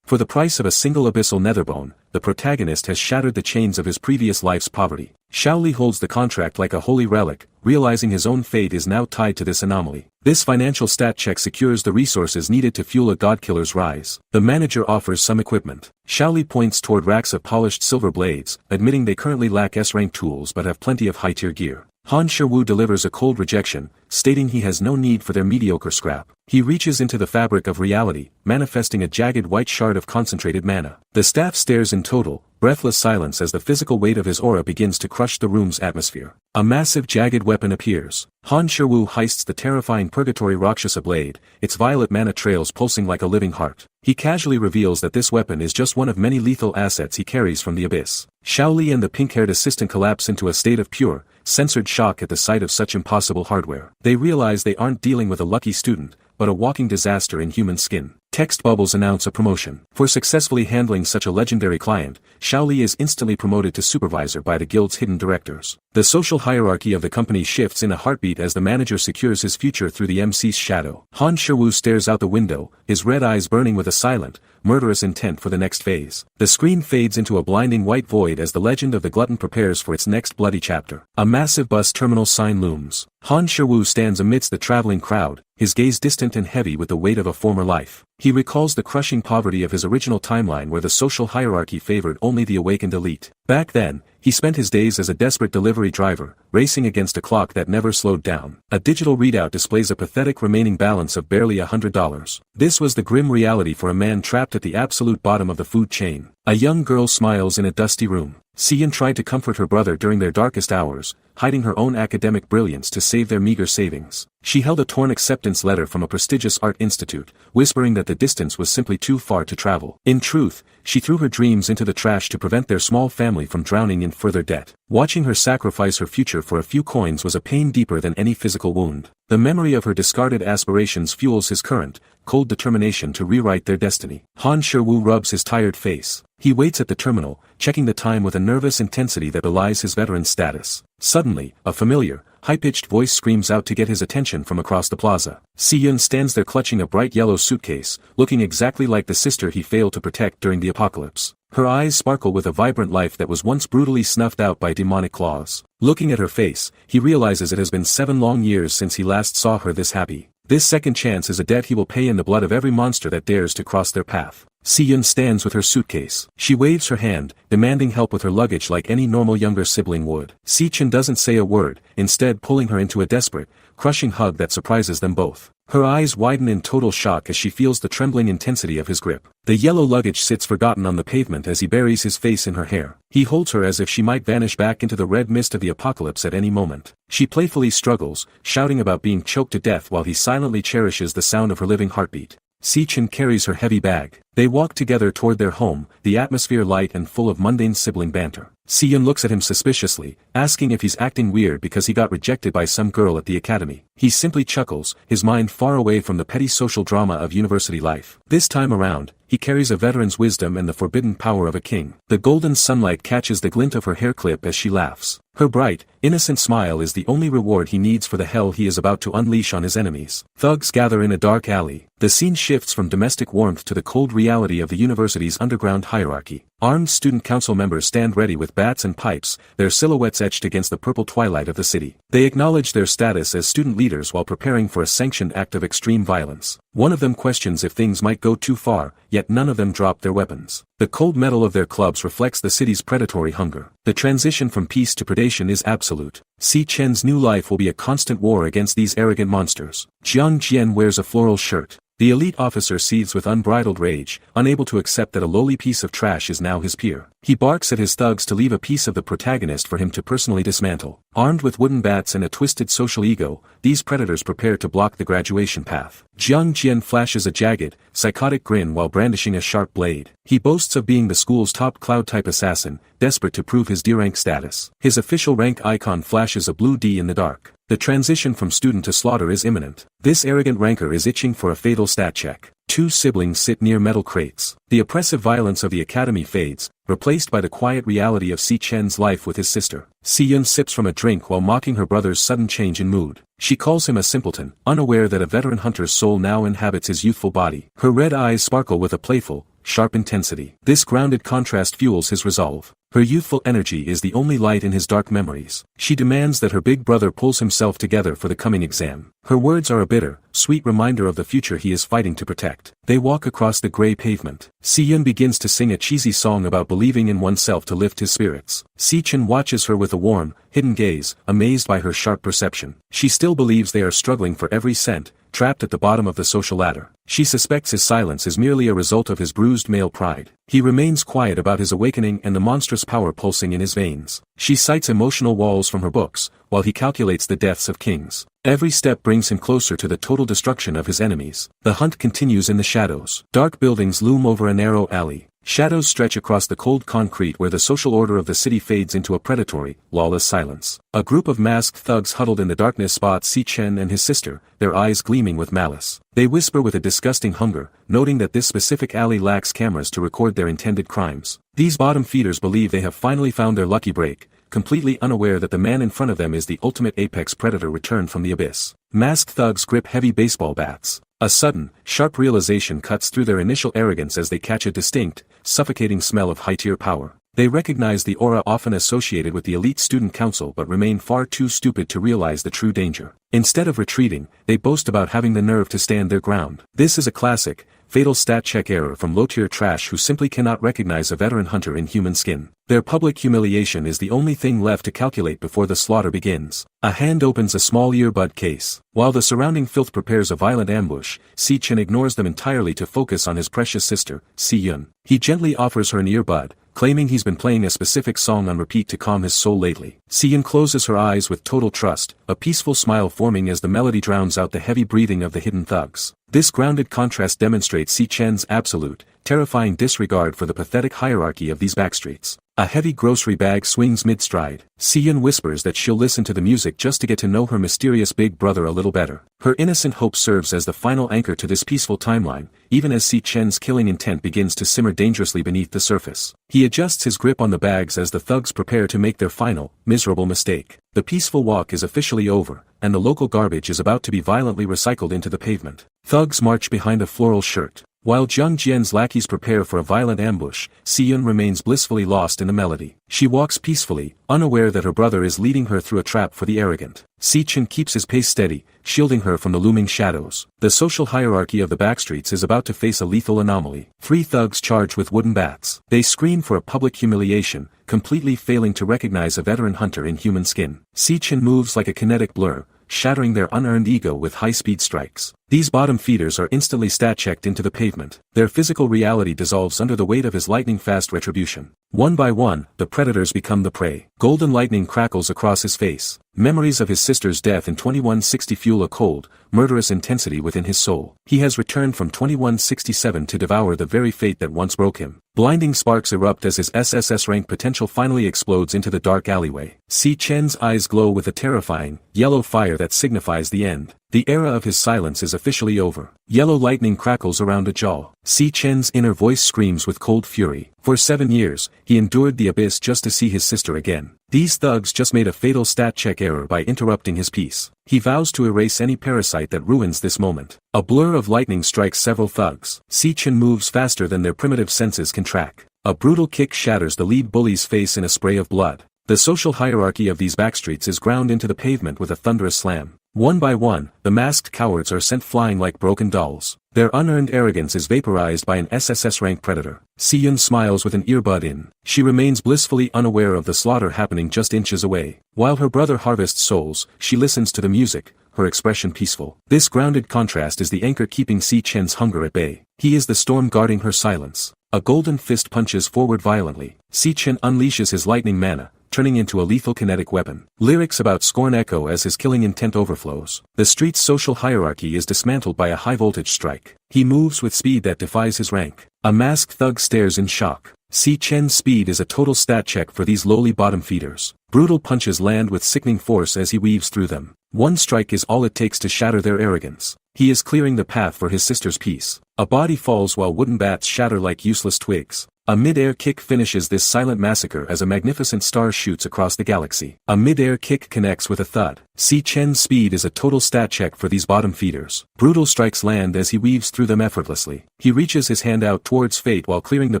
For the price of a single abyssal netherbone, the protagonist has shattered the chains of his previous life's poverty. Shaoli holds the contract like a holy relic, realizing his own fate is now tied to this anomaly. This financial stat check secures the resources needed to fuel a godkiller's rise. The manager offers some equipment. Shaoli points toward racks of polished silver blades, admitting they currently lack S-rank tools but have plenty of high-tier gear. Han Shiwu delivers a cold rejection, stating he has no need for their mediocre scrap. He reaches into the fabric of reality, manifesting a jagged white shard of concentrated mana. The staff stares in total, breathless silence as the physical weight of his aura begins to crush the room's atmosphere. A massive jagged weapon appears. Han Shiwu heists the terrifying Purgatory Rakshasa blade, its violet mana trails pulsing like a living heart. He casually reveals that this weapon is just one of many lethal assets he carries from the abyss. Shaoli and the pink-haired assistant collapse into a state of pure, censored shock at the sight of such impossible hardware. They realize they aren't dealing with a lucky student, but a walking disaster in human skin. Text bubbles announce a promotion. For successfully handling such a legendary client, Shaoli is instantly promoted to supervisor by the guild's hidden directors. The social hierarchy of the company shifts in a heartbeat as the manager secures his future through the MC's shadow. Han Shiwu stares out the window, his red eyes burning with a silent, murderous intent for the next phase. The screen fades into a blinding white void as the legend of the glutton prepares for its next bloody chapter. A massive bus terminal sign looms. Han Shiwu stands amidst the traveling crowd, his gaze distant and heavy with the weight of a former life. He recalls the crushing poverty of his original timeline where the social hierarchy favored only the awakened elite. Back then, He spent his days as a desperate delivery driver, racing against a clock that never slowed down. A digital readout displays a pathetic remaining balance of barely $100. This was the grim reality for a man trapped at the absolute bottom of the food chain. A young girl smiles in a dusty room. Sian tried to comfort her brother during their darkest hours, hiding her own academic brilliance to save their meager savings. She held a torn acceptance letter from a prestigious art institute, whispering that the distance was simply too far to travel. In truth, she threw her dreams into the trash to prevent their small family from drowning in further debt. Watching her sacrifice her future for a few coins was a pain deeper than any physical wound. The memory of her discarded aspirations fuels his current, cold determination to rewrite their destiny. Han Sherwoo rubs his tired face. He waits at the terminal, checking the time with a nervous intensity that belies his veteran status. Suddenly, a familiar, high-pitched voice screams out to get his attention from across the plaza. Si-Yun stands there clutching a bright yellow suitcase, looking exactly like the sister he failed to protect during the apocalypse. Her eyes sparkle with a vibrant life that was once brutally snuffed out by demonic claws. Looking at her face, he realizes it has been 7 long years since he last saw her this happy. This second chance is a debt he will pay in the blood of every monster that dares to cross their path. Si-Yun stands with her suitcase. She waves her hand, demanding help with her luggage like any normal younger sibling would. Si-Chin doesn't say a word, instead pulling her into a desperate, crushing hug that surprises them both. Her eyes widen in total shock as she feels the trembling intensity of his grip. The yellow luggage sits forgotten on the pavement as he buries his face in her hair. He holds her as if she might vanish back into the red mist of the apocalypse at any moment. She playfully struggles, shouting about being choked to death while he silently cherishes the sound of her living heartbeat. Si-Chin carries her heavy bag. They walk together toward their home, the atmosphere light and full of mundane sibling banter. Si-Yun looks at him suspiciously, asking if he's acting weird because he got rejected by some girl at the academy. He simply chuckles, his mind far away from the petty social drama of university life. This time around, he carries a veteran's wisdom and the forbidden power of a king. The golden sunlight catches the glint of her hair clip as she laughs. Her bright, innocent smile is the only reward he needs for the hell he is about to unleash on his enemies. Thugs gather in a dark alley. The scene shifts from domestic warmth to the cold reality of the university's underground hierarchy. Armed student council members stand ready with bats and pipes, their silhouettes etched against the purple twilight of the city. They acknowledge their status as student leaders while preparing for a sanctioned act of extreme violence. One of them questions if things might go too far, yet none of them drop their weapons. The cold metal of their clubs reflects the city's predatory hunger. The transition from peace to predation is absolute. Si-Chen's new life will be a constant war against these arrogant monsters. Jiang Jian wears a floral shirt. The elite officer seethes with unbridled rage, unable to accept that a lowly piece of trash is now his peer. He barks at his thugs to leave a piece of the protagonist for him to personally dismantle. Armed with wooden bats and a twisted social ego, these predators prepare to block the graduation path. Jiang Jian flashes a jagged, psychotic grin while brandishing a sharp blade. He boasts of being the school's top cloud-type assassin, desperate to prove his D-rank status. His official rank icon flashes a blue D in the dark. The transition from student to slaughter is imminent. This arrogant ranker is itching for a fatal stat check. 2 siblings sit near metal crates. The oppressive violence of the academy fades, replaced by the quiet reality of Si-Chen's life with his sister. Si-Yun sips from a drink while mocking her brother's sudden change in mood. She calls him a simpleton, unaware that a veteran hunter's soul now inhabits his youthful body. Her red eyes sparkle with a playful, sharp intensity. This grounded contrast fuels his resolve. Her youthful energy is the only light in his dark memories. She demands that her big brother pulls himself together for the coming exam. Her words are a bitter, sweet reminder of the future he is fighting to protect. They walk across the gray pavement. Si-Yun begins to sing a cheesy song about believing in oneself to lift his spirits. Si-Chin watches her with a warm, hidden gaze, amazed by her sharp perception. She still believes they are struggling for every cent, trapped at the bottom of the social ladder. She suspects his silence is merely a result of his bruised male pride. He remains quiet about his awakening and the monstrous power pulsing in his veins. She cites emotional walls from her books, while he calculates the deaths of kings. Every step brings him closer to the total destruction of his enemies. The hunt continues in the shadows. Dark buildings loom over a narrow alley. Shadows stretch across the cold concrete where the social order of the city fades into a predatory, lawless silence. A group of masked thugs huddled in the darkness spot Si-Chen and his sister, their eyes gleaming with malice. They whisper with a disgusting hunger, noting that this specific alley lacks cameras to record their intended crimes. These bottom feeders believe they have finally found their lucky break, completely unaware that the man in front of them is the ultimate apex predator returned from the abyss. Masked thugs grip heavy baseball bats. A sudden, sharp realization cuts through their initial arrogance as they catch a distinct, suffocating smell of high-tier power. They recognize the aura often associated with the elite student council but remain far too stupid to realize the true danger. Instead of retreating, they boast about having the nerve to stand their ground. This is a classic, fatal stat check error from low-tier trash who simply cannot recognize a veteran hunter in human skin. Their public humiliation is the only thing left to calculate before the slaughter begins. A hand opens a small earbud case. While the surrounding filth prepares a violent ambush, Si-Chen ignores them entirely to focus on his precious sister, Si-Yun. He gently offers her an earbud, claiming he's been playing a specific song on repeat to calm his soul lately. Si-Yun closes her eyes with total trust, a peaceful smile forming as the melody drowns out the heavy breathing of the hidden thugs. This grounded contrast demonstrates Si-Chen's absolute, terrifying disregard for the pathetic hierarchy of these backstreets. A heavy grocery bag swings mid-stride. Si-Yun whispers that she'll listen to the music just to get to know her mysterious big brother a little better. Her innocent hope serves as the final anchor to this peaceful timeline, even as Si-Chen's killing intent begins to simmer dangerously beneath the surface. He adjusts his grip on the bags as the thugs prepare to make their final, miserable mistake. The peaceful walk is officially over, and the local garbage is about to be violently recycled into the pavement. Thugs march behind a floral shirt. While Zhang Jian's lackeys prepare for a violent ambush, Si-Yun remains blissfully lost in the melody. She walks peacefully, unaware that her brother is leading her through a trap for the arrogant. Si-Chen keeps his pace steady, shielding her from the looming shadows. The social hierarchy of the backstreets is about to face a lethal anomaly. 3 thugs charge with wooden bats. They scream for a public humiliation, completely failing to recognize a veteran hunter in human skin. Si-Chen moves like a kinetic blur, shattering their unearned ego with high-speed strikes. These bottom feeders are instantly stat-checked into the pavement. Their physical reality dissolves under the weight of his lightning-fast retribution. One by one, the predators become the prey. Golden lightning crackles across his face. Memories of his sister's death in 2160 fuel a cold, murderous intensity within his soul. He has returned from 2167 to devour the very fate that once broke him. Blinding sparks erupt as his SSS-Rank potential finally explodes into the dark alleyway. Si-Chen's eyes glow with a terrifying, yellow fire that signifies the end. The era of his silence is officially over. Yellow lightning crackles around a jaw. Si-Chen's inner voice screams with cold fury. For 7 years, he endured the abyss just to see his sister again. These thugs just made a fatal stat check error by interrupting his peace. He vows to erase any parasite that ruins this moment. A blur of lightning strikes several thugs. Si-Chen moves faster than their primitive senses can track. A brutal kick shatters the lead bully's face in a spray of blood. The social hierarchy of these backstreets is ground into the pavement with a thunderous slam. One by one, the masked cowards are sent flying like broken dolls. Their unearned arrogance is vaporized by an SSS-Rank predator. Si-Yun smiles with an earbud in. She remains blissfully unaware of the slaughter happening just inches away. While her brother harvests souls, she listens to the music, her expression peaceful. This grounded contrast is the anchor keeping Si-Chen's hunger at bay. He is the storm guarding her silence. A golden fist punches forward violently. Si-Chen unleashes his lightning mana, turning into a lethal kinetic weapon. Lyrics about scorn echo as his killing intent overflows. The street's social hierarchy is dismantled by a high-voltage strike. He moves with speed that defies his rank. A masked thug stares in shock. Si-Chen's speed is a total stat check for these lowly bottom feeders. Brutal punches land with sickening force as he weaves through them. One strike is all it takes to shatter their arrogance. He is clearing the path for his sister's peace. A body falls while wooden bats shatter like useless twigs. A mid-air kick finishes this silent massacre as a magnificent star shoots across the galaxy. A mid-air kick connects with a thud. Si-Chen's speed is a total stat check for these bottom feeders. Brutal strikes land as he weaves through them effortlessly. He reaches his hand out towards fate while clearing the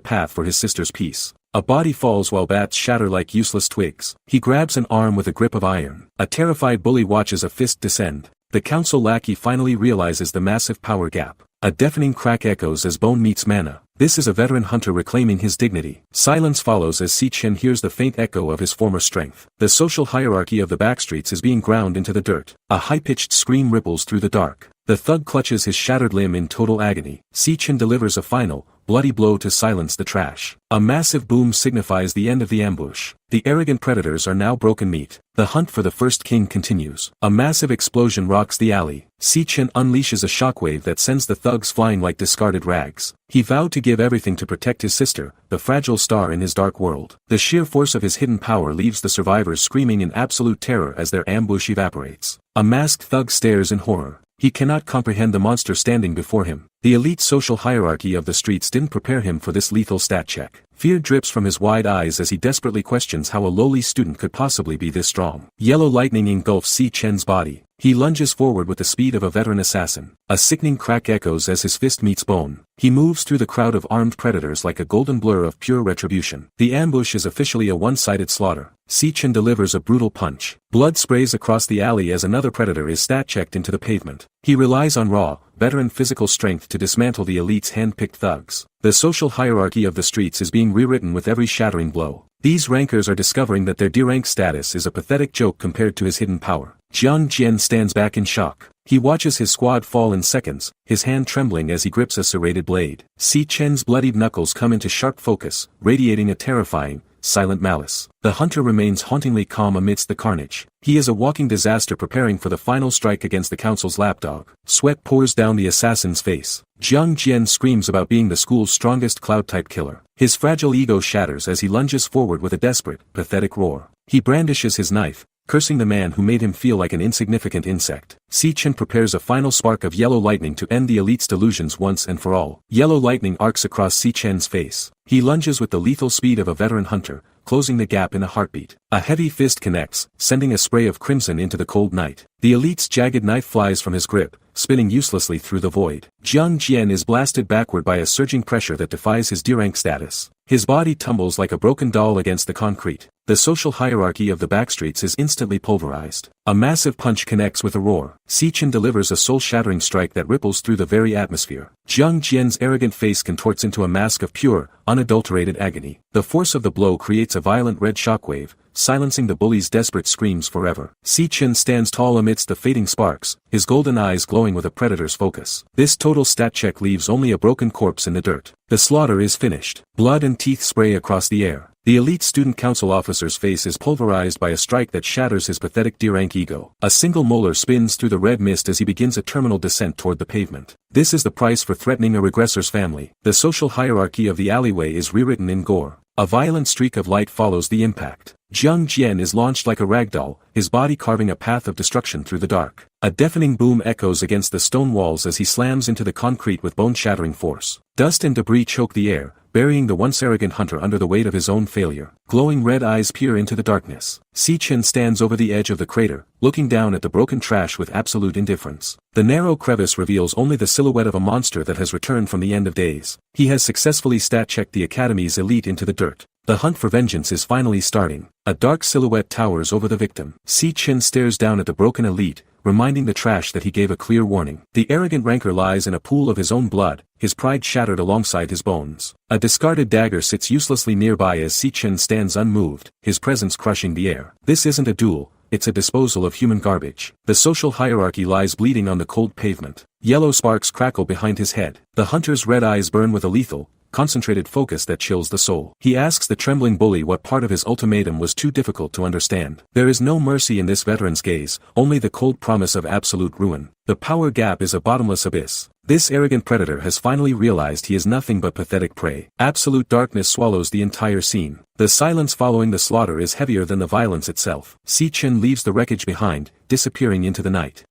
path for his sister's peace. A body falls while bats shatter like useless twigs. He grabs an arm with a grip of iron. A terrified bully watches a fist descend. The council lackey finally realizes the massive power gap. A deafening crack echoes as bone meets mana. This is a veteran hunter reclaiming his dignity. Silence follows as Si-Chen hears the faint echo of his former strength. The social hierarchy of the backstreets is being ground into the dirt. A high-pitched scream ripples through the dark. The thug clutches his shattered limb in total agony. Si-Chen delivers a final, bloody blow to silence the trash. A massive boom signifies the end of the ambush. The arrogant predators are now broken meat. The hunt for the first king continues. A massive explosion rocks the alley. Si-Chen unleashes a shockwave that sends the thugs flying like discarded rags. He vowed to give everything to protect his sister, the fragile star in his dark world. The sheer force of his hidden power leaves the survivors screaming in absolute terror as their ambush evaporates. A masked thug stares in horror. He cannot comprehend the monster standing before him. The elite social hierarchy of the streets didn't prepare him for this lethal stat check. Fear drips from his wide eyes as he desperately questions how a lowly student could possibly be this strong. Yellow lightning engulfs Si-Chen's body. He lunges forward with the speed of a veteran assassin. A sickening crack echoes as his fist meets bone. He moves through the crowd of armed predators like a golden blur of pure retribution. The ambush is officially a one-sided slaughter. Si-chin delivers a brutal punch. Blood sprays across the alley as another predator is stat-checked into the pavement. He relies on raw, veteran physical strength to dismantle the elite's hand-picked thugs. The social hierarchy of the streets is being rewritten with every shattering blow. These rankers are discovering that their D-rank status is a pathetic joke compared to his hidden power. Jiang Jian stands back in shock. He watches his squad fall in seconds, his hand trembling as he grips a serrated blade. Si-chen's bloodied knuckles come into sharp focus, radiating a terrifying, silent malice. The hunter remains hauntingly calm amidst the carnage. He is a walking disaster preparing for the final strike against the council's lapdog. Sweat pours down the assassin's face. Jiang Jian screams about being the school's strongest cloud-type killer. His fragile ego shatters as he lunges forward with a desperate, pathetic roar. He brandishes his knife, cursing the man who made him feel like an insignificant insect. Si-chin prepares a final spark of yellow lightning to end the elite's delusions once and for all. Yellow lightning arcs across Si-chen's face. He lunges with the lethal speed of a veteran hunter, closing the gap in a heartbeat. A heavy fist connects, sending a spray of crimson into the cold night. The elite's jagged knife flies from his grip, spinning uselessly through the void. Jiang Jian is blasted backward by a surging pressure that defies his D-rank status. His body tumbles like a broken doll against the concrete. The social hierarchy of the backstreets is instantly pulverized. A massive punch connects with a roar. Si-chin delivers a soul-shattering strike that ripples through the very atmosphere. Jiang Jian's arrogant face contorts into a mask of pure, unadulterated agony. The force of the blow creates a violent red shockwave, silencing the bully's desperate screams forever. Si-chin stands tall amidst the fading sparks, his golden eyes glowing with a predator's focus. This total stat check leaves only a broken corpse in the dirt. The slaughter is finished. Blood and teeth spray across the air. The elite student council officer's face is pulverized by a strike that shatters his pathetic D-rank ego. A single molar spins through the red mist as he begins a terminal descent toward the pavement. This is the price for threatening a regressor's family. The social hierarchy of the alleyway is rewritten in gore. A violent streak of light follows the impact. Jiang Jian is launched like a ragdoll, his body carving a path of destruction through the dark. A deafening boom echoes against the stone walls as he slams into the concrete with bone-shattering force. Dust and debris choke the air, burying the once arrogant hunter under the weight of his own failure. Glowing red eyes peer into the darkness. Si-chin stands over the edge of the crater, looking down at the broken trash with absolute indifference. The narrow crevice reveals only the silhouette of a monster that has returned from the end of days. He has successfully stat-checked the Academy's elite into the dirt. The hunt for vengeance is finally starting. A dark silhouette towers over the victim. Si-chin stares down at the broken elite, reminding the trash that he gave a clear warning. The arrogant ranker lies in a pool of his own blood, his pride shattered alongside his bones. A discarded dagger sits uselessly nearby as Si-chin stands unmoved, his presence crushing the air. This isn't a duel, it's a disposal of human garbage. The social hierarchy lies bleeding on the cold pavement. Yellow sparks crackle behind his head. The hunter's red eyes burn with a lethal, concentrated focus that chills the soul. He asks the trembling bully what part of his ultimatum was too difficult to understand. There is no mercy in this veteran's gaze, only the cold promise of absolute ruin. The power gap is a bottomless abyss. This arrogant predator has finally realized he is nothing but pathetic prey. Absolute darkness swallows the entire scene. The silence following the slaughter is heavier than the violence itself. Si-chin leaves the wreckage behind, disappearing into the night.